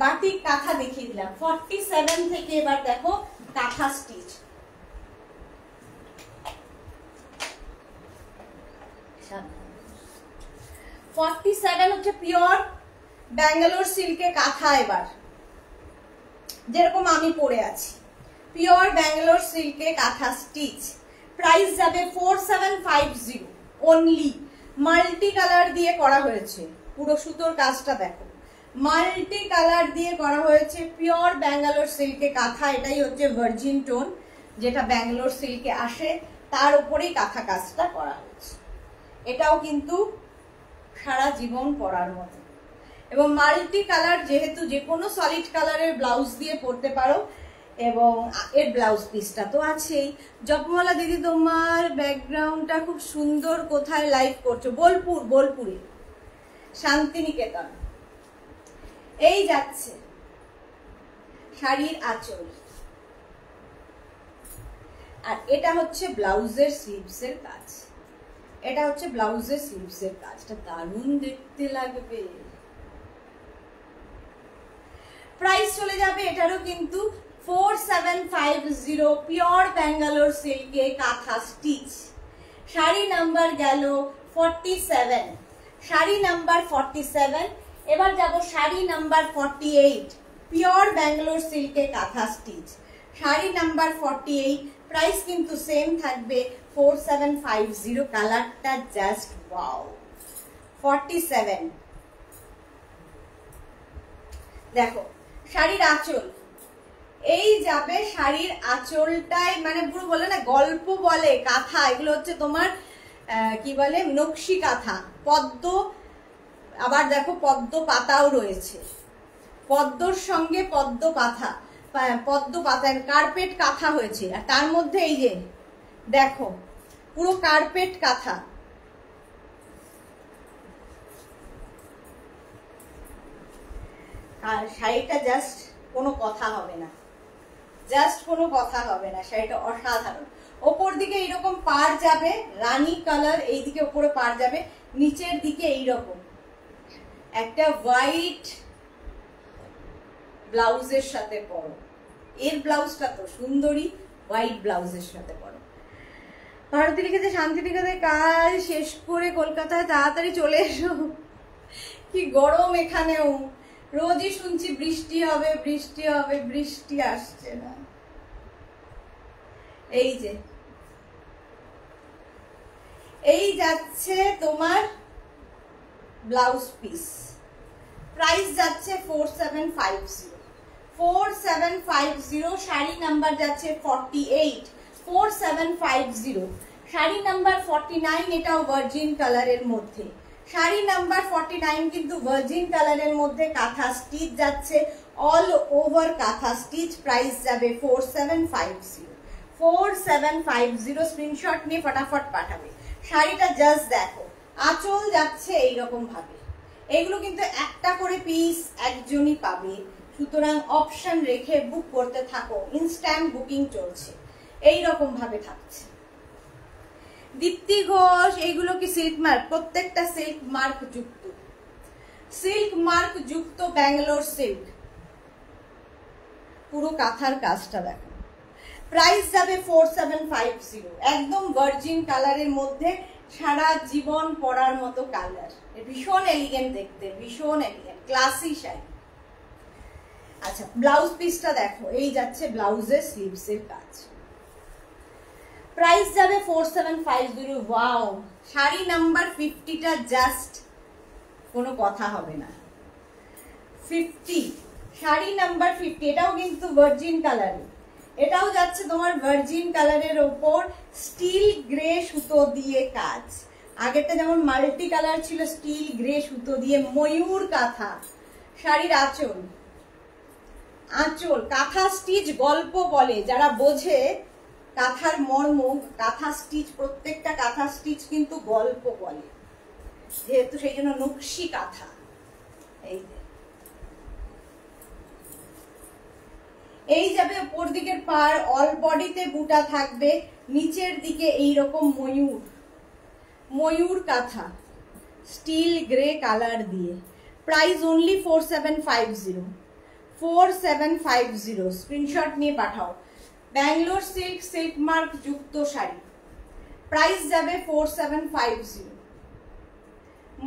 বাটিক কাঁথা দেখিয়ে দিলাম। 47 থেকে এবার দেখো কাঁথা স্টিচ। হচ্ছে পিওর ব্যাঙ্গালোর সিল্কে কাঁথা। এবার যেরকম আমি পরে আছি, পিওর ব্যাঙ্গালোর সিল্কে কাঁথা স্টিচ। প্রাইস যাবে 4750 অনলি। মাল্টি কালার দিয়ে করা হয়েছে, পুরো সুতোর কাজটা দেখো, মাল্টি কালার দিয়ে করা হয়েছে। পিওর ব্যাঙ্গালোর সিল্কে কাঁথা, এটাই হচ্ছে ভার্জিন টোন যেটা ব্যাঙ্গালোর সিল্কে আসে, তার উপরেই কাঁথা কাজটা করা হয়েছে। এটাও কিন্তু সারা জীবন পরার মতো এবং মাল্টি কালার, যেহেতু যে কোনো সলিড কালারের ব্লাউজ দিয়ে পরতে পারো। এবং এর ব্লাউজ পিসটা তো আছেই। জপমালা দিদি তোমার ব্যাকগ্রাউন্ডটা খুব সুন্দর, কোথায় লাইভ করছো? বোলপুরে শান্তিনিকেতন। এই যাচ্ছে শাড়ির আঁচল, আর এটা হচ্ছে ব্লাউজের স্লিভসের কাজ। এটা হচ্ছে ব্লাউজের স্লিভসের কাজটা, দারুণ দেখতে লাগবে। প্রাইস চলে যাবে এটারও কিন্তু 4750 পিওর ব্যাঙ্গালোর সিল্কে কাঁথা স্টিচ। শাড়ি নাম্বার গেল 47, শাড়ি নাম্বার 47। এবার যাব শাড়ি নাম্বার 48, পিওর ব্যাঙ্গালোর সিল্কে kantha stitch. Sari number 48, price কিন্তু সেম থাকবে 4750। কালারটা জাস্ট ওয়াও। 47 দেখো শাড়ির আঁচল, এই যাবে শাড়ির আঁচলটাই, মানে পুরো বলে না গল্প বলে কাঁথা, এগুলো হচ্ছে তোমার কি বলে নকশি কাঁথা, পদ্ম। আবার দেখো পদ্ম পাতাও রয়েছে, পদ্মর সঙ্গে পদ্ম পাতা, পদ্ম পাতার কার্পেট কাঁথা হয়েছে। আর তার মধ্যে এই যে দেখো পুরো কার্পেট কাঁথা। আর শাড়িটা জাস্ট কোনো কথা হবে না, জাস্ট কোনো কথা হবে না, শাড়িটা অসাধারণ। ওপর দিকে এইরকম পাড় যাবে, রানী কালার, এইদিকে ওপরে পাড় যাবে, নিচের দিকে এইরকম একটা হোয়াইট ব্লাউজের সাথে পরো। এর ব্লাউজটা তো সুন্দরী, হোয়াইট ব্লাউজের সাথে পরো। ভারতী লিখেছে শান্তিনিকেতনে কাজ শেষ করে কলকাতায় তাড়াতাড়ি চলে এসো। কি গরম এখানেও, রোজই শুনছি বৃষ্টি হবে বৃষ্টি হবে, বৃষ্টি আসছে না। এই যে এই যাচ্ছে তোমার ব্লাউজ পিস, প্রাইস যাচ্ছে 4750। 4750। শাড়ি নাম্বার যাচ্ছে 48, 4750। শাড়ি নাম্বার 49, এটাও ভার্জিন কালারের মধ্যে। শাড়ি নাম্বার 49 কিন্তু ভার্জিন কালারের মধ্যে কাঁথা স্টিচ যাচ্ছে, all over kantha stitch. Price যাবে 4750। 4750 স্ক্রিনশট নিয়ে ফটাফট পাঠাবে। শাড়িটা জাস্ট দেখো, আঁচল যাচ্ছে এইরকম ভাবে। এগুলো কিন্তু একটা করে পিস একজনই পাবে, সুতরাং অপশন রেখে বুক করতে থাকো। ইনস্ট্যান্ট বুকিং চলছে, এইরকম ভাবে থাকছে। দীপ্তি ঘোষ, এইগুলো কি সিল্ক মার্ক? প্রত্যেকটা সিল্ক মার্ক যুক্ত, সিল্ক মার্ক যুক্ত ব্যাঙ্গালোর সিল্ক। পুরো কাঁথার কাজটা দেখো। প্রাইস যাবে 4750। একদম ভার্জিন কালারের মধ্যে, সারা জীবন পরার মতো কালার, ভীষণ এলিগেন্ট দেখতে, ভীষণ এলিগেন্ট ক্লাসি শাড়ি। আচ্ছা ব্লাউজ পিসটা দেখো, এই যাচ্ছে ব্লাউজের স্লিভসের কাজ। প্রাইস যাবে 4750। ওয়াও, শাড়ি নাম্বার 50টা জাস্ট কোনো কথা হবে না। 50, শাড়ি নাম্বার 50, এটাও কিন্তু ভার্জিন কালারে। এটাও যাচ্ছে তোমার ভার্জিন কালারের ওপর স্টিল গ্রে সুতো দিয়ে কাজ। আগেরটা যেমন মাল্টি কালার ছিল, স্টিল গ্রে সুতো দিয়ে ময়ূর কাঁথা। শাড়ির আঁচল, আঁচল, কাঁথা স্টিচ গল্প বলে, যারা বোঝে কাঁথার মর্ম, কাঁথা স্টিচ, প্রত্যেকটা কাঁথা স্টিচ কিন্তু গল্প বলে, যেহেতু সেই জন্য নকশি কাঁথা। এই যাবে উপর দিকের পার, অল বডিতে বুটা থাকবে, নিচের দিকে এইরকম ময়ূর, ময়ূর কাঁথা, স্টিল গ্রে কালার দিয়ে। Price only 4750, 4750। স্ক্রিনশট নিয়ে পাঠাও। ব্যাঙ্গালোর সিল্ক, সিল্ক মার্ক যুক্ত শাড়ি, প্রাইস যাবে 4750।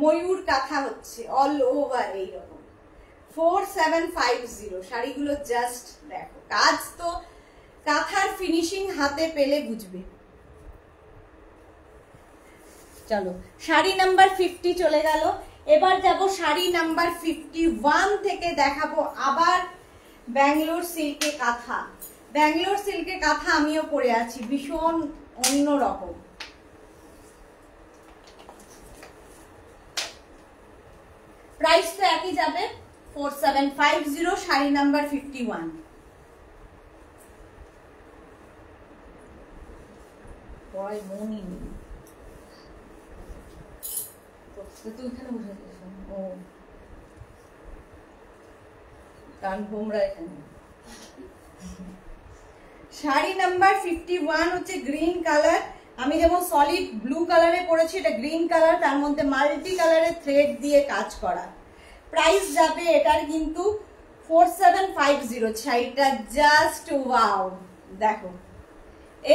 ময়ূর কাঁথা হচ্ছে অল ওভার এইরকম, 4750। শাড়িগুলো জাস্ট দেখো, কাজ তো কাঁথার ফিনিশিং হাতে পেলে বুঝবে। চলো শাড়ি নাম্বার 50 চলে গেল। এবার যাব শাড়ি নাম্বার 51 থেকে দেখাবো আবার ব্যাঙ্গালোর সিল্কে কাঁথা। ব্যাঙ্গালোর সিল্কে কাঁথা আমিও পরে আছি, ভীষণ অন্যরকম। প্রাইস তো একই যাবে 4750, শাড়ি নাম্বার 51। পড়াই মনই নেই, তুই এখানে বসে আছিস? ও কান ভোমরা এখানে। শাড়ি নাম্বার 51 হচ্ছে গ্রিন কালার। আমি যেমন সলিড ব্লু কালারে পরেছি, এটা গ্রিন কালার, তার মধ্যে মাল্টি কালারের থ্রেড দিয়ে কাজ করা। প্রাইস যাবে এটার কিন্তু 4750। শাড়িটা জাস্ট ওয়াও, দেখো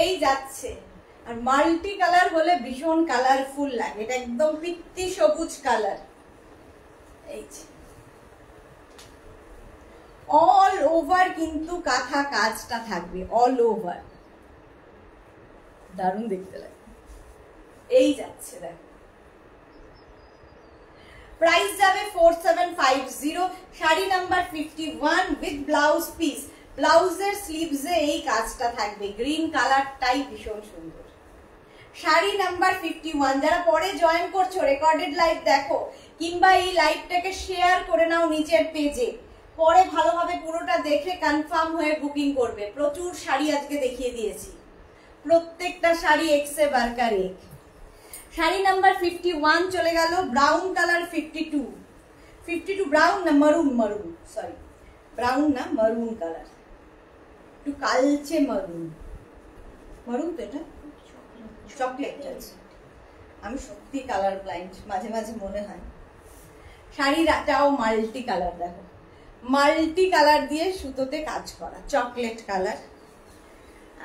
এই যাচ্ছে। আর মাল্টি কালার হলে ভীষণ কালারফুল লাগে, এটা একদম পিত্তি সবুজ কালার। এই অল ওভার কিন্তু কাঁথা কাজটা থাকবে, অল ওভার, দারুণ দেখতে লাগে। এই যাচ্ছে দেখো, প্রাইস যাবে 4750। Sari number 51 with blouse piece. ব্লাউজের স্লিভসে এই কাজটা থাকবে, গ্রিন কালারটাই ভীষণ সুন্দর। শাড়ি নাম্বার 51। যারা পরে জয়েন করছো, রেকর্ডেড লাইভ দেখো, কিংবা এই লাইভটাকে শেয়ার করে নাও নিচের পেজে, পরে ভালোভাবে পুরোটা দেখে কনফার্ম হয়ে বুকিং করবে। প্রচুর শাড়ি আজকে দেখিয়ে দিয়েছি, প্রত্যেকটা শাড়ি এক্সে বারকার এক। শাড়ি নাম্বার 51 চলে গেল। ব্রাউন কালার 52 ব্রাউন না মারুন, মারুন সরি, ব্রাউন না মারুন কালার, একটু কালচে মারুন, মারুন তো এটা চকলেট আছে। আমি সত্যি কালার ব্লাইন্ড, মাঝে মাঝে মনে হয়। শাড়িটাও মাল্টি কালার, দেখো মাল্টি কালার দিয়ে সুতোতে কাজ করা, চকলেট কালার,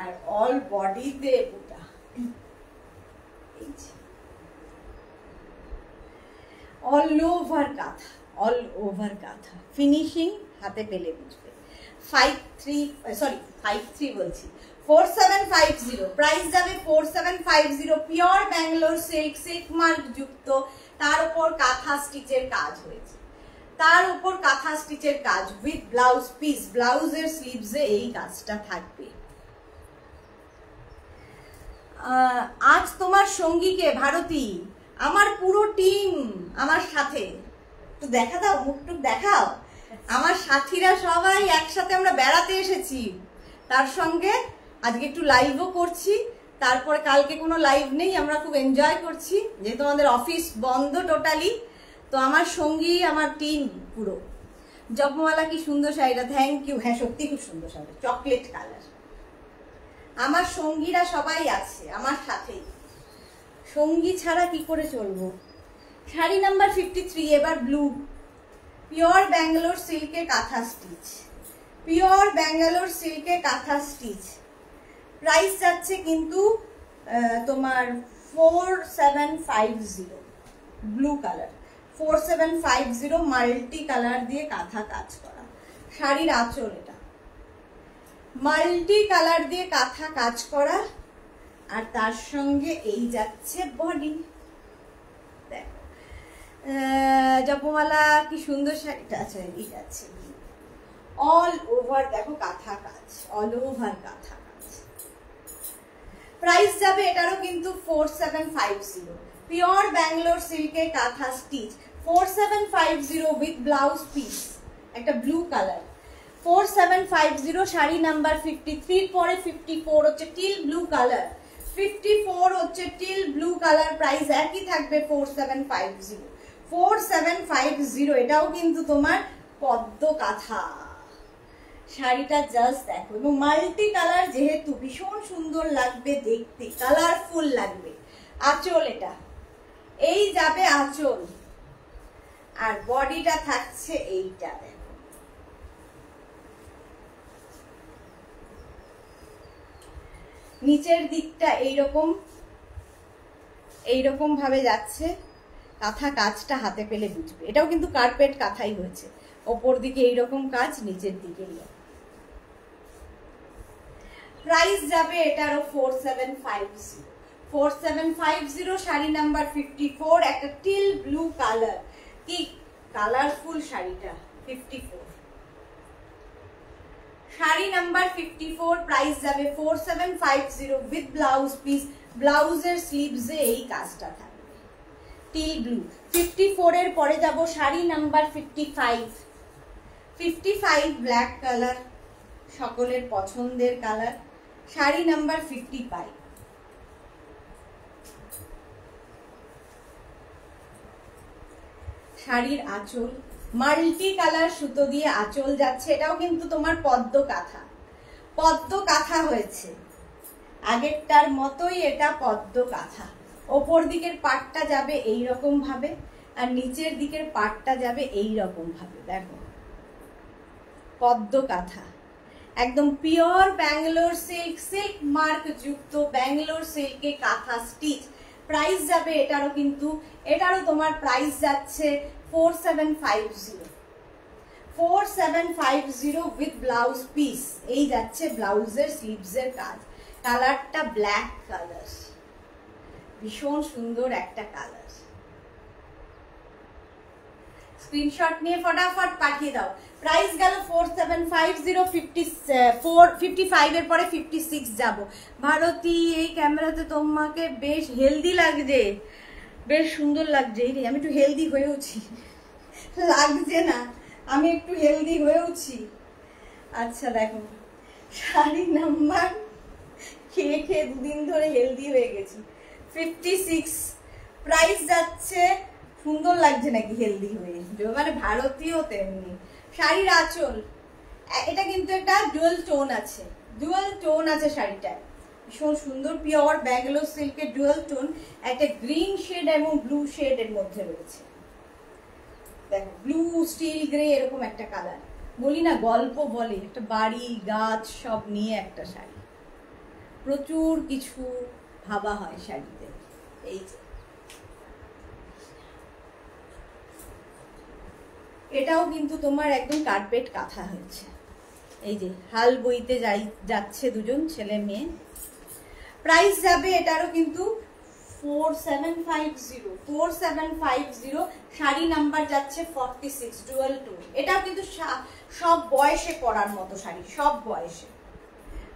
আর অল বডিতে বুটা। All over kantha, all over কাঁথা, ফিনিশিং হাতে পেলে বুঝবে। 53 বলছি, 4750। প্রাইস যাবে 4750। Pure Bangalore silk, silk mark যুক্ত, তার উপর কাঁথা স্টিচের কাজ হয়েছে, তার উপর কাঁথা স্টিচের কাজ উইথ ব্লাউজ পিস। ব্লাউজের স্লিভসে এই কাজটা থাকবে। আজ তোমার সঙ্গীকে ভারতী, আমার পুরো টিম আমার সাথে, একটু দেখা দাও, মুখটুক দেখাও। আমার সাথীরা সবাই একসাথে আমরা বেড়াতে এসেছি, তার সঙ্গে আজকে একটু লাইভও করছি। তারপরে কালকে কোনো লাইভ নেই, আমরা খুব এনজয় করছি, যেহেতু আমাদের অফিস বন্ধ টোটালি। তো আমার সঙ্গী, আমার টিম পুরো। জপমালা কি সুন্দর শাড়িটা, থ্যাংক ইউ। হ্যাঁ সত্যি খুব সুন্দর শাড়ি, চকলেট কালার। আমার সঙ্গীরা সবাই আছে আমার সাথেই, সঙ্গী ছাড়া কি করে চলবো। শাড়ি নাম্বার 53 এবার ব্লু, পিওর ব্যাঙ্গালোর সিল্কে কাঁথা স্টিচ, পিওর ব্যাঙ্গালোর সিল্কে কাঁথা স্টিচ। প্রাইস যাচ্ছে কিন্তু তোমার 4750, ব্লু কালার 4750, মাল্টি কালার দিয়ে কাঁথা কাজ করা। শাড়ির আঁচল এটা মাল্টি কালার দিয়ে কাঁথা কাজ করা, আর তার সঙ্গে এই যাচ্ছে বডি। দেখো জপমালা কি সুন্দর শাড়িটা আছে, এই যাচ্ছে অল ওভার, দেখো কাঁথা কাজ, অল ওভার কাঁথা কাজ। প্রাইস যাবে এটারও কিন্তু 4750, পিওর ব্যাঙ্গালোর সিল্কে kantha stitch, 4750 with blouse piece, একটা ব্লু কালার। 4750 শাড়ি নাম্বার 53 পরে 54 হচ্ছে টিল ব্লু কালার, 54 হচ্ছে টিল ব্লু কালার, প্রাইস একই থাকবে 4750। 4750 এটাও কিন্তু তোমার পদ্ম কাঁথা শাড়িটা, জাস্ট দেখো, এবং মাল্টি কালার যেহেতু ভীষণ সুন্দর লাগবে দেখতে, কালারফুল লাগবে। আঁচল এটা, এই যাবে আঁচল, আর বডিটা থাকছে এইটা, দেখো নিচের দিকটা এইরকম এইরকম ভাবে যাচ্ছে। কাঁথা কাজটা হাতে পেলে বুঝবে, এটাও কিন্তু কার্পেট কাঁথাই হয়েছে, ওপর দিকে এইরকম কাজ, নিচের দিকে। প্রাইস যাবে এটারও 4750। 4750 শাড়ি নাম্বার 54, একটা টিল ব্লু কালার, কি কালারফুল শাড়িটা। 54 শাড়ি নাম্বার 54, প্রাইস যাবে 4750 উইথ ব্লাউজ পিস। ব্লাউজের স্লিভসে এই কাজটা থাকবে, টিল ব্লু। 54 এর পরে যাব শাড়ি নাম্বার 55। 55 ব্ল্যাক কালার, সকলের পছন্দের কালার, শাড়ি নাম্বার 55। শাড়ির আঁচল মাল্টি কালার সুতো দিয়ে আঁচল যাচ্ছে, এটাও কিন্তু তোমার পদ্ম কাঁথা, পদ্ম কাঁথা হয়েছে, আগেরটার মতোই এটা পদ্ম কাঁথা। ওপর দিকের পাটটা যাবে এই রকম ভাবে, আর নিচের দিকের পাটটা যাবে এই রকম ভাবে, দেখো পদ্ম কাঁথা, একদম pure Bangalore silk, silk mark যুক্ত ব্যাঙ্গালোর সিল্কে কাঁথা স্টিচ। প্রাইস যাবে এটারও কিন্তু, এটারও তোমার প্রাইস যাচ্ছে 4750। 4750 উইথ ব্লাউজ পিস, এই যাচ্ছে ব্লাউজের স্লিভসের কাজ। কালারটা ব্ল্যাক কালার, ভীষণ সুন্দর একটা কালার। স্ক্রিনশট নিয়ে ফটাফট পাঠিয়ে দাও। প্রাইস গেল 4750। 55 এর পরে 56 যাব। ভারতী, এই ক্যামেরাতে তোমাকে বেশ হেলদি লাগছে, বেশ সুন্দর লাগছে। আমি একটু হেলদি হয়েওছি, লাগছে না, আমি একটু হেলদি হয়েওছি। আচ্ছা দেখো, শাড়ি নাম্বার খেয়ে খেয়ে দুদিন ধরে হেলদি হয়ে গেছি। 56 প্রাইস যাচ্ছে, সুন্দর লাগছে নাকি হেলদি হয়ে, মানে ভারতীয় তেমনি। শাড়ির আঁচল, এটা কিন্তু একটা ডুয়াল টোন আছে, ডুয়াল টোন আছে শাড়িটা, ভীষণ সুন্দর পিওর ব্যাঙ্গালোর সিল্কের ডুয়াল টোন, একটা গ্রিন শেড এবং ব্লু শেড এর মধ্যে রয়েছে, দেখো ব্লু স্টিল গ্রে এরকম একটা কালার। বলি না গল্প বলে, একটা বাড়ি গাছ সব নিয়ে একটা শাড়ি, প্রচুর কিছু ভাবা হয় শাড়িতে। এই যে এটাও কিন্তু তোমার একদম কার্পেট কাঁথা হয়েছে, এই যে হাল বইতে যাচ্ছে দুজন ছেলে মেয়ে। প্রাইস যাবে এটারও কিন্তু 4750। শাড়ি নাম্বার যাচ্ছে 46, ডুয়াল টোন। এটাও কিন্তু সব বয়সে পরার মতো শাড়ি, সব বয়সে,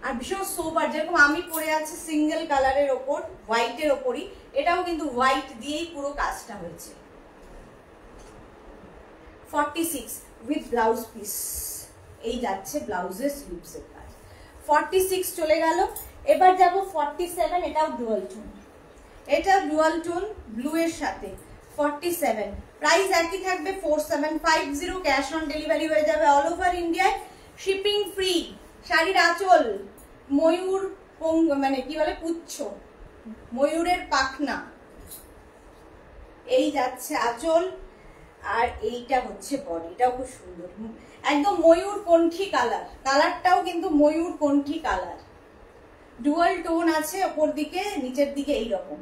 আর ভীষণ সোবার, যেরকম আমি পরে আছি সিঙ্গেল কালারের ওপর হোয়াইটের ওপরই, এটাও কিন্তু হোয়াইট দিয়েই পুরো কাজটা হয়েছে। 46 উইথ ব্লাউজ পিস, এই যাচ্ছে ব্লাউজের স্লিভসের কাজ। 46 চলে গেল। এবার যাব 47, এটাও ডুয়াল টোন, এটা ডুয়াল টোন ব্লু এর সাথে। 47 প্রাইস একই থাকবে 4750। ক্যাশ অন ডেলিভারি হয়ে যাবে অল ওভার ইন্ডিয়ায়, শিপিং ফ্রি। শাড়ির আঁচল ময়ূর, মানে কি বলে পুচ্ছ, ময়ূরের পাখনা, এই যাচ্ছে আঁচল, আর এইটা হচ্ছে বডি, এটাও খুব সুন্দর, একদম ময়ূর কণ্ঠী কালার, কালারটাও কিন্তু ময়ূর কণ্ঠী কালার, ডুয়াল টোন আছে, ওপর দিকে নিচের দিকে এইরকম,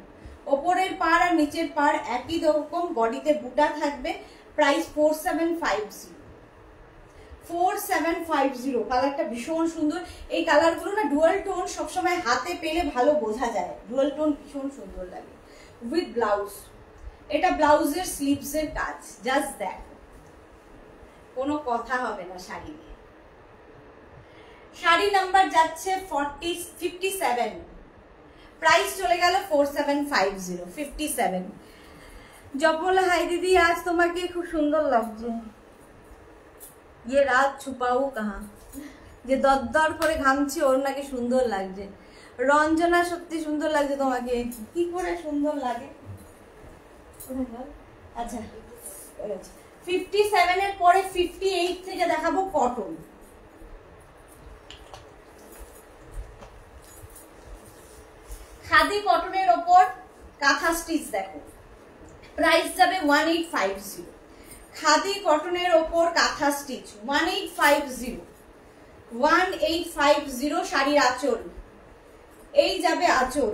ওপরের পাড় আর নিচের পাড় একই রকম, বডিতে বুটা থাকবে। প্রাইস 4750। 4750, কালারটা ভীষণ সুন্দর। এই কালারগুলো না ডুয়াল টোন সবসময় হাতে পেলে ভালো বোঝা যায়, ডুয়াল টোন ভীষণ সুন্দর লাগে। উইথ ব্লাউজ, এটা ব্লাউজের স্লিভসের কাজ, জাস্ট দেখো, কোনো কথা হবে না শাড়ি নিয়ে। শাড়ি নাম্বার যাচ্ছে 57, প্রাইস চলে গেল 4750। 57 জপলা, হাই দিদি আজ তোমাকে খুব সুন্দর লাগছে, ये रात छुपाऊ कहाँ। যে দরদর করে ঘামছে ওর নাকি সুন্দর লাগছে। রঞ্জনা সত্যি সুন্দর লাগছে তোমাকে। কি করে সুন্দর লাগে? আচ্ছা 57 এর পরে 58 থেকে দেখাবো কটন। খাদি কটনের ওপর কাঁথা স্টিচ দেখো, প্রাইস যাবে 1850। খাদি কটনের ওপর কাঁথা স্টিচ 1850 শাড়ির আঁচল, এই যাবে আঁচল,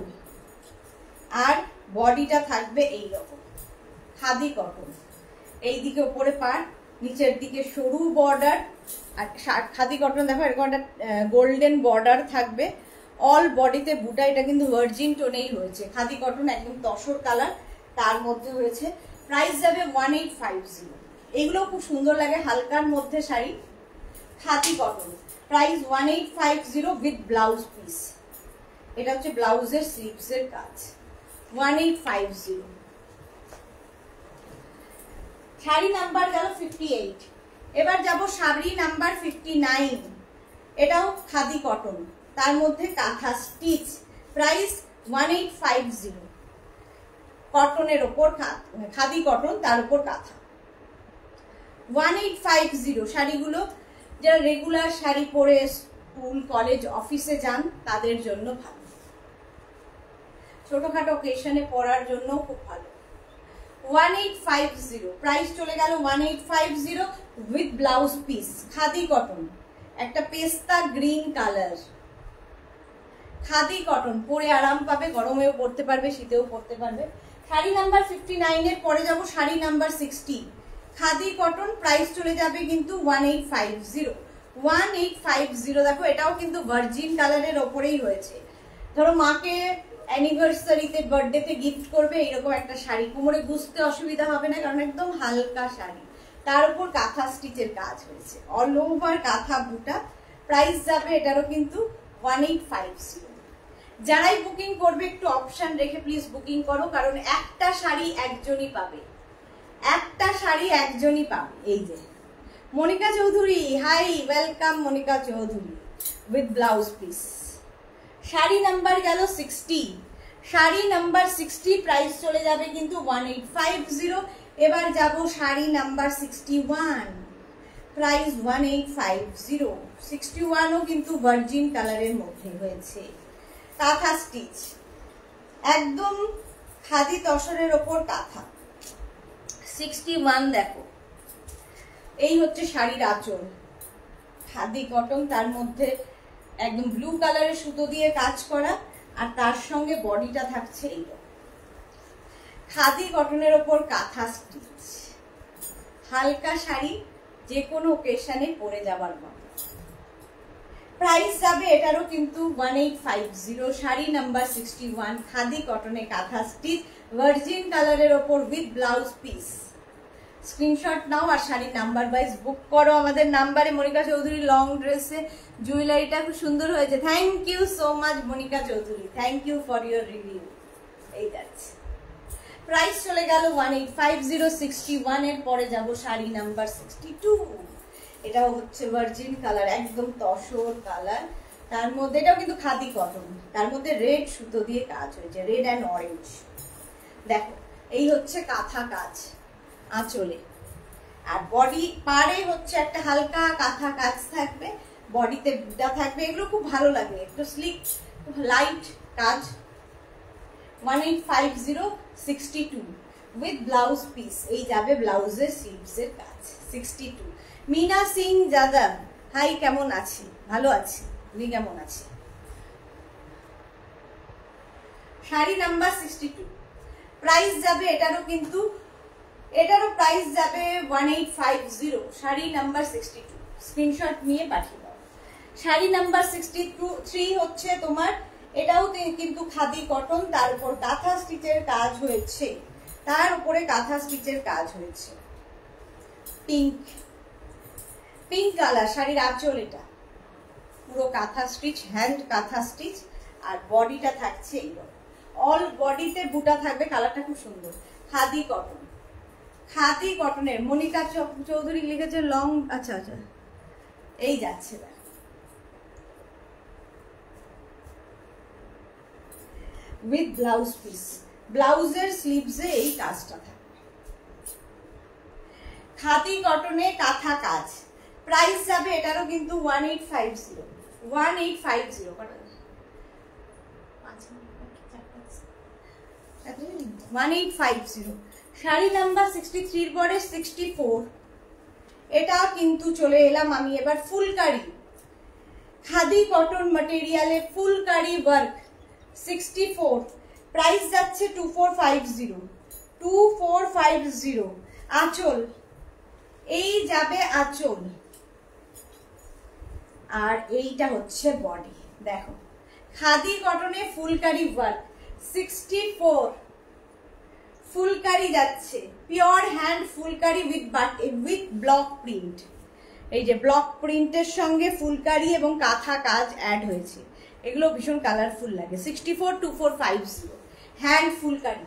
আর বডিটা থাকবে এই রকম খাদি কটন। এই দিকে ওপরে পার, নিচের দিকে সরু বর্ডার, আর খাদি কটন দেখো এরকম একটা গোল্ডেন বর্ডার থাকবে। অল বডিতে বুটা, এটা কিন্তু ভার্জিন টোনেই হয়েছে, খাদি কটন একদম তসর কালার, তার মধ্যে হয়েছে। প্রাইস যাবে 1850। এগুলো খুব সুন্দর লাগে, হালকার মধ্যে sari, khadi cotton. Price 1850 with blouse piece. এটা হচ্ছে ব্লাউজের স্লিভসের কাজ। 1850। শাড়ি নাম্বার গেল 58। এবার যাব শাড়ি নাম্বার 59। এটাও খাদি কটন, তার মধ্যে কাঁথা স্টিচ। প্রাইস 1850। কটনের ওপর খাদি কটন, তার উপর কাঁথা। 1850 শাড়িগুলো যারা রেগুলার শাড়ি পরে স্কুল কলেজ অফিসে যান তাদের জন্য ভালো, ছোটখাটো অকেশনে পরার জন্য খুব ভালো। 1850 প্রাইস চলে গেল 1850 with blouse piece. Khadi cotton, একটা পেস্তা গ্রিন কালার, খাদি কটন, পরে আরাম পাবে, গরমেও পরতে পারবে, শীতেও পরতে পারবে। শাড়ি নাম্বার 59 এর পরে যাব sari number 60। Khadi cotton, price চলে যাবে কিন্তু 1850। 1850 দেখো, এটাও কিন্তু ভার্জিন কালারের ওপরেই হয়েছে। ধরো মাকে অ্যানিভার্সারিতে, বার্থডেতে গিফট করবে, এরকম একটা শাড়ি, কোমরে গুছতে অসুবিধা হবে না, কারণ একদম হালকা শাড়ি, তার উপর কাঁথা স্টিচের কাজ হয়েছে, অল ওভার কাঁথা বুটা। প্রাইস যাবে এটারও কিন্তু 1850। যারাই বুকিং করবে একটু অপশন রেখে প্লিজ বুকিং করো, কারণ একটা শাড়ি একজনই পাবে, একটা শাড়ি একজনই পাবে। এই যে Monica Chowdhury, hi welcome Monica Chowdhury, with blouse piece. Sari number গেল 60। শাড়ি নাম্বার 60 প্রাইস চলে যাবে কিন্তু 1850। এবার যাব শাড়ি নাম্বার 61, প্রাইস 1850। 61ও কিন্তু ভার্জিন কালারের মধ্যে হয়েছে, কাঁথা স্টিচ, একদম খাদি তসরের ওপর কাঁথা। 61 দেখো, এই হচ্ছে শাড়ির আঁচল, খাদি কটন, তার মধ্যে একদম ব্লু কালারের সুতো দিয়ে কাজ করা, আর তার সঙ্গে বডিটা থাকছে এইরকম খাদি কটনের ওপর কাঁথা স্টিচ। হালকা শাড়ি, যে কোনো ওকেশনে পরে যাবার মতো। প্রাইস যাবে এটারও কিন্তু 1850। শাড়ি নাম্বার 61, খাদি কটনে কাঁথা স্টিচ, ভার্জিন কালারের ওপর উইথ ব্লাউজ পিস। স্ক্রিনশট নাও আর শাড়ির নাম্বার ওয়াইজ বুক করো আমাদের নাম্বারে। মনিকা চৌধুরী লং ড্রেসে জুয়েলারিটা খুব সুন্দর হয়েছে, thank you so much Monica Chowdhury, thank you for your review. এই যাচ্ছে, প্রাইস চলে গেল 1850। 61 এর পরে যাব শাড়ি নাম্বার 62। এটাও হচ্ছে ভার্জিন কালার, একদম তসর কালার, তার মধ্যে এটাও কিন্তু খাদি কটন, তার মধ্যে রেড সুতো দিয়ে কাজ হয়েছে, রেড অ্যান্ড অরেঞ্জ। দেখো এই হচ্ছে কাঁথা কাজ আঁচলে, আর বডি পারে হচ্ছে একটা হালকা কাঁথা কাজ থাকবে, বডিতে বুটা থাকবে, এগুলো খুব ভালো লাগে, একটু স্লিক লাইট কাজ। 1850 62 উইথ ব্লাউজ পিস। এই যাবে ব্লাউজের স্লিভসের কাজ। 62 মিনা সিং যাদব, হাই কেমন আছি? ভালো আছি, তুমি কেমন আছি? শাড়ি নাম্বার 62 প্রাইস যাবে এটারও কিন্তু, এটারও প্রাইস যাবে 1850। শাড়ি নাম্বার 62 স্ক্রিনশট নিয়ে পাঠিয়ে দাও। শাড়ি নাম্বার 63 হচ্ছে তোমার, এটাও কিন্তু খাদি কটন, তার উপর কাঁথা স্টিচের কাজ হয়েছে, তার উপরে কাঁথা স্টিচের কাজ হয়েছে। পিঙ্ক, পিঙ্ক কালার শাড়ির আঁচল, এটা পুরো কাঁথা স্টিচ, হ্যান্ড কাঁথা স্টিচ, আর বডিটা থাকছে এইরকম, অল বডিতে বুটা থাকবে, কালারটা খুব সুন্দর। খাদি কটন, খাদি কটনের মনিকা চৌধুরী লিখেছে লং, আচ্ছা আচ্ছা এই যাচ্ছে, উইথ ব্লাউজ পিস। ব্লাউজের স্লিভসে এই কাজটা থাকে। খাদি কটনে কাঁথা কাজ, প্রাইস যাবে এটারও কিন্তু 1850 1850 1850। শাড়ি নাম্বার 63 পরে 64। এটা কিন্তু চলে এলাম আমি এবার ফুলকারি খাদি কটন ম্যাটেরিয়ালে ফুলকারি ওয়ার্ক 64, প্রাইস যাচ্ছে 2450 2450। আঁচল, এই যাবে আঁচল, আর এইটা হচ্ছে বডি। দেখো খাদি কটনে ফুলকারি ওয়ার্ক 64, ফুলকারি যাচ্ছে pure hand phulkari with block print. এই যে ব্লক প্রিন্টের সঙ্গে ফুলকারি এবং কাঁথা কাজ অ্যাড হয়েছে, এগুলো ভীষণ কালারফুল লাগে। 64 2450 hand phulkari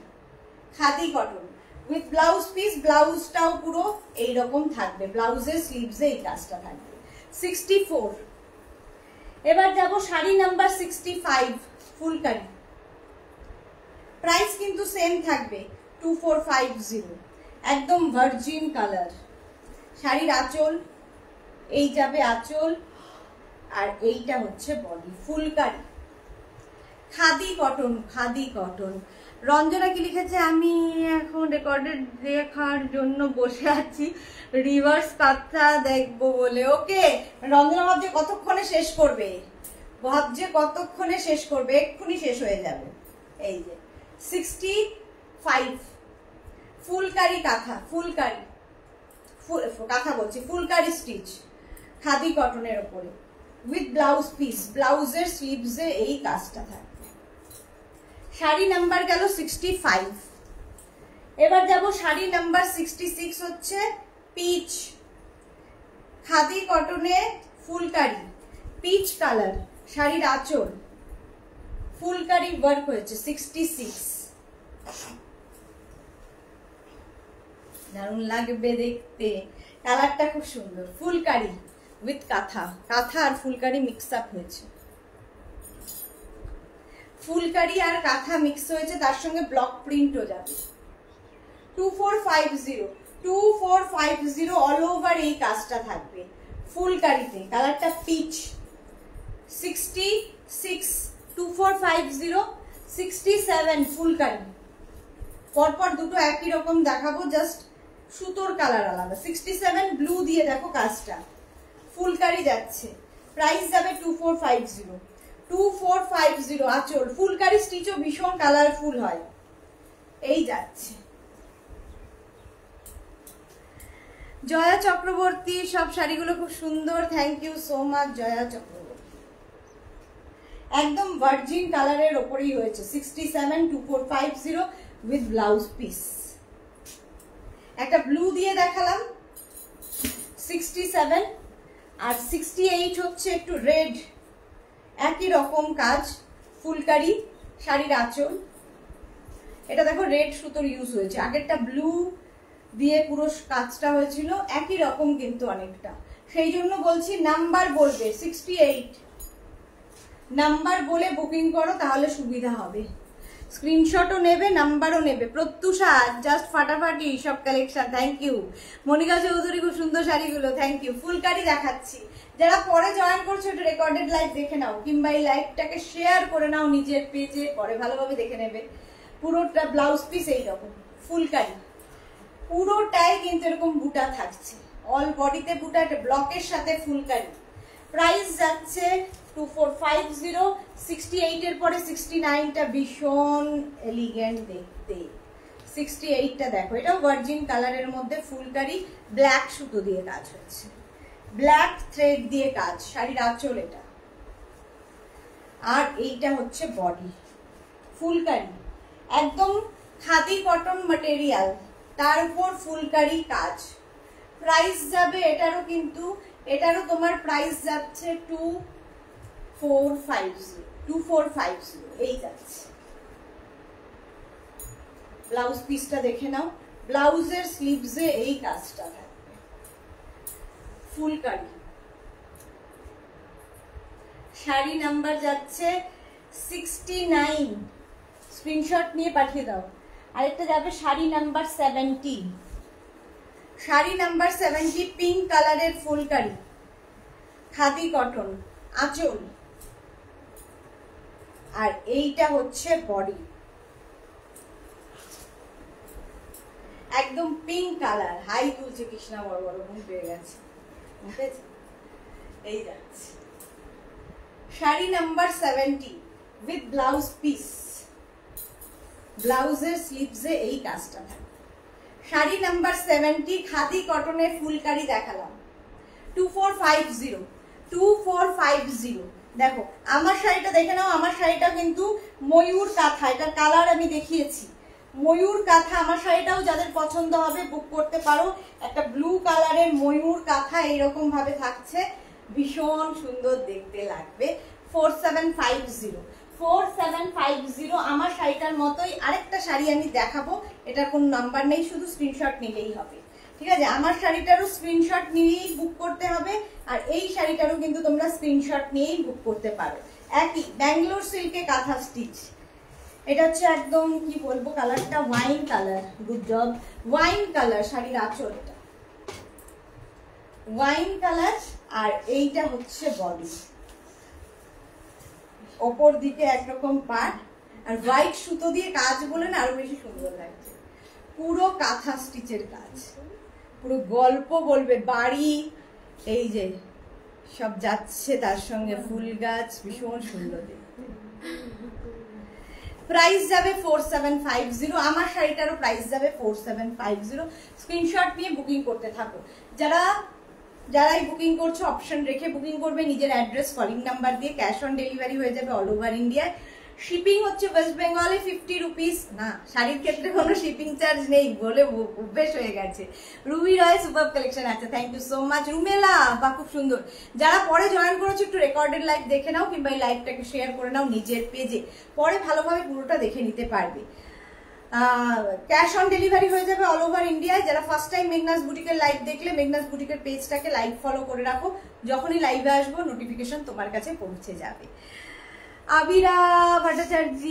khadi cotton with blouse piece. ব্লাউজটাও পুরো এইরকম থাকবে, ব্লাউজের স্লিভসে এই কাজটা থাকবে 64। এবার যাব শাড়ি নাম্বার 65 ফুলকারি, প্রাইস কিন্তু সেম থাকবে 2450, একদম ভার্জিন কালার। শাড়ির আঁচল, এই যাবে আঁচল, আর এইটা হচ্ছে body phulkari khadi cotton. Khadi cotton. Ranjana কি লিখেছে, আমি এখন রেকর্ডেড দেখার জন্য বসে আছি, রিভার্স কথা দেখবো বলে। ওকে রঞ্জনা ভাবছে কতক্ষণে শেষ করবে, এক্ষুনি শেষ হয়ে যাবে। এই যে 65 ফুলকারি কাঁথা, ফুলকারি কাঁথা বলছি, ফুলকারি স্টিচ খাদি কটনের ওপরে উইথ ব্লাউজ পিস। ব্লাউজের স্লিভসে এই কাজটা থাকবে। শাড়ি নাম্বার গেল 65। এবার যাব শাড়ি নাম্বার 66, হচ্ছে পিচ খাদি কটনে ফুলকারি পিচ কালার। শাড়ির আঁচল ফুলকারি ওয়ার্ক হয়েছে 66, দারুণ লাগবে দেখতে, কালারটা খুব সুন্দর। ফুলকারি উইথ কাঁথা, কাঁথা আর ফুলকারি মিক্স আপ হয়েছে, ফুলকারি আর কাঁথা মিক্স হয়েছে, তার সঙ্গে ব্লক প্রিন্টও যাবে। 2450 অল ওভার এই কাজটা থাকবে ফুলকারিতে, কালারটা পিচ। 66 2450 67 ফুলকারি। পরপর দুটো একই রকম দেখাবো, জাস্ট সুতোর কালার আলাদা। 67 ব্লু দিয়ে দেখো কাজটা, ফুলকারি যাচ্ছে, প্রাইস যাবে 2450 2450। আঁচল ফুলকারি স্টিচও ভীষণ কালারফুল হয়, এই যাচ্ছে। জয়া চক্রবর্তী, সব শাড়িগুলো খুব সুন্দর, thank you so much Joya Chakraborty. একদম ভার্জিন কালারের ওপরেই হয়েছে 67 2450 উইথ ব্লাউজ পিস। একটা ব্লু দিয়ে দেখালাম 67, আর 68 হচ্ছে একটু রেড, একই রকম কাজ ফুলকারি। শাড়ির আঁচল, এটা দেখো রেড সুতোর ইউজ হয়েছে, আগেরটা ব্লু দিয়ে পুরো কাজটা হয়েছিল, একই রকম কিন্তু অনেকটা, সেই জন্য বলছি নাম্বার বলবে 68 নাম্বার বলে বুকিং করো, তাহলে সুবিধা হবে। স্ক্রিনশটও নেবে, নাম্বারও নেবে। প্রত্যুষা জাস্ট ফাটাফাটি সব collection, thank you. Monica Chowdhury খুব সুন্দর শাড়িগুলো, থ্যাংক ইউ। ফুলকারি দেখাচ্ছি, যারা পরে জয়েন করছো এটা রেকর্ডেড লাইভ দেখে নাও, কিংবা এই লাইভটাকে শেয়ার করে নাও নিজের পেজে, পরে ভালোভাবে দেখে নেবে। পুরোটা ব্লাউজ পিস এইরকম ফুলকারি, পুরোটাই কিন্তু এরকম বুটা থাকছে, অল বডিতে বুটা, ব্লকের সাথে ফুলকারি। প্রাইস যাচ্ছে 2450। 68 এর পরে 69টা ভীষণ এলিগেন্ট দেখতে। 68টা দেখো, এটাও ভার্জিন কালারের মধ্যে ফুলকারি, ব্ল্যাক সুতো দিয়ে কাজ হচ্ছে, ব্ল্যাক থ্রেড দিয়ে কাজ। শাড়ির আঁচল এটা, আর এইটা হচ্ছে বডি ফুলকারি, একদম খাদি কটন ম্যাটেরিয়াল, তার উপর ফুলকারি কাজ। প্রাইস যাবে এটারও কিন্তু, এটারও তোমার প্রাইস যাচ্ছে 2450 এই যাচ্ছে। ব্লাউজ পিসটা দেখে নাও, ব্লাউজের স্লিভসে এই কাজটা থাকবে ফুলকারি। শাড়ি নাম্বার যাচ্ছে 69 স্ক্রিনশট নিয়ে পাঠিয়ে দাও। আরেকটা যাবে sari number 70, sari number 70 pink কালারের ফুলকারি, খাদি কটন, আঁচল, আর এইটা হচ্ছে বডি, একদম পিঙ্ক কালার। হাই তুলছে কৃষ্ণা, বড় বড় ঘুম পেয়ে গেছে। এই যাচ্ছে sari number 70 with blouse piece, ব্লাউজের স্লিভসে এই কাজটা থাকে। শাড়ি নাম্বার 70 খাদি কটনের ফুলকারি দেখালাম, 2450, 2450। দেখো আমার শাড়িটা দেখে নাও, আমার শাড়িটা কিন্তু ময়ূর কাঁথা, এটার কালার আমি দেখিয়েছি, ময়ূর কাঁথা। আমার শাড়িটাও যাদের পছন্দ হবে বুক করতে পারো। একটা ব্লু কালারের ময়ূর কাঁথা এইরকম ভাবে থাকছে, ভীষণ সুন্দর দেখতে লাগবে। 4750, 4750। আমার শাড়িটার মতোই আরেকটা শাড়ি আমি দেখাবো, এটার কোনো নাম্বার নেই, শুধু স্ক্রিনশট নিলেই হবে, ঠিক আছে? আমার শাড়িটারও স্ক্রিনশট নিয়েই বুক করতে হবে, আর এই শাড়িটারও কিন্তু তোমরা স্ক্রিনশট নিয়েই বুক করতে পারো। একই ব্যাঙ্গালোর সিল্কে কাঁথা স্টিচ। এটা হচ্ছে একদম কি বলবো, কালারটা wine colour, good job, wine colour শাড়ির আঁচল, এটা ওয়াইন কালার। আর এইটা হচ্ছে বডি, ওপর দিকে একরকম পাট, আর হোয়াইট সুতো দিয়ে কাজ বলে না আরো বেশি সুন্দর লাগছে। পুরো কাঁথা স্টিচের কাজ, পুরো গল্প বলবে বাড়ি, এই যে সব যাচ্ছে তার সঙ্গে ফুল গাছ, ভীষণ সুন্দর দেখতে। প্রাইস যাবে 4750। আমার শাড়িটারও প্রাইস যাবে 4750। স্ক্রিনশট নিয়ে বুকিং করতে থাকো। যারাই বুকিং করছো অপশন রেখে বুকিং করবে, নিজের অ্যাড্রেস কলিং নাম্বার দিয়ে। ক্যাশ অন ডেলিভারি হয়ে যাবে অল ওভার ইন্ডিয়ায়। শিপিং হচ্ছে ওয়েস্ট বেঙ্গলে 50 রুপিস। না, শাড়ির ক্ষেত্রে কোনো শিপিং চার্জ নেই বলে অভ্যেস হয়ে গেছে। রুবি রয় সুপার কালেকশন আছে, thank you so much. Rumela বা খুব সুন্দর। যারা পরে জয়েন করেছো একটু রেকর্ডেড লাইভ দেখে নাও, কিংবা এই লাইভটাকে শেয়ার করে নাও নিজের পেজে, পরে ভালোভাবে পুরোটা দেখে নিতে পারবে। ক্যাশ অন ডেলিভারি হয়ে যাবে অল ওভার ইন্ডিয়ায়। যারা ফার্স্ট টাইম মেঘনাস বুটিকের লাইভ দেখলে, মেঘনাস বুটিকের পেজটাকে লাইভ ফলো করে রাখো, যখনই লাইভে আসবো নোটিফিকেশন তোমার কাছে পৌঁছে যাবে। আবিরা ভট্টাচার্য,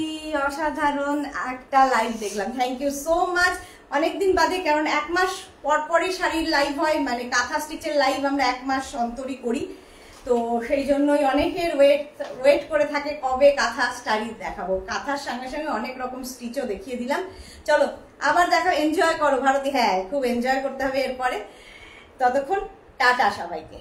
অসাধারণ একটা লাইভ দেখলাম, থ্যাংক ইউ সো মাচ। অনেকদিন বাদে, কারণ 1 মাস পর পরই শাড়ির লাইভ হয়, মানে কাঁথা স্টিচের লাইভ আমরা 1 মাস অন্তরই করি, তো সেই জন্যই অনেকের ওয়েট করে থাকে কবে কাঁথা শাড়ি দেখাবো। কাঁথার সঙ্গে সঙ্গে অনেক রকম স্টিচও দেখিয়ে দিলাম। চলো আবার দেখো, এনজয় করো ভারতী। হ্যাঁ, খুব এনজয় করতে হবে এরপরে। ততক্ষণ টাটা সবাইকে।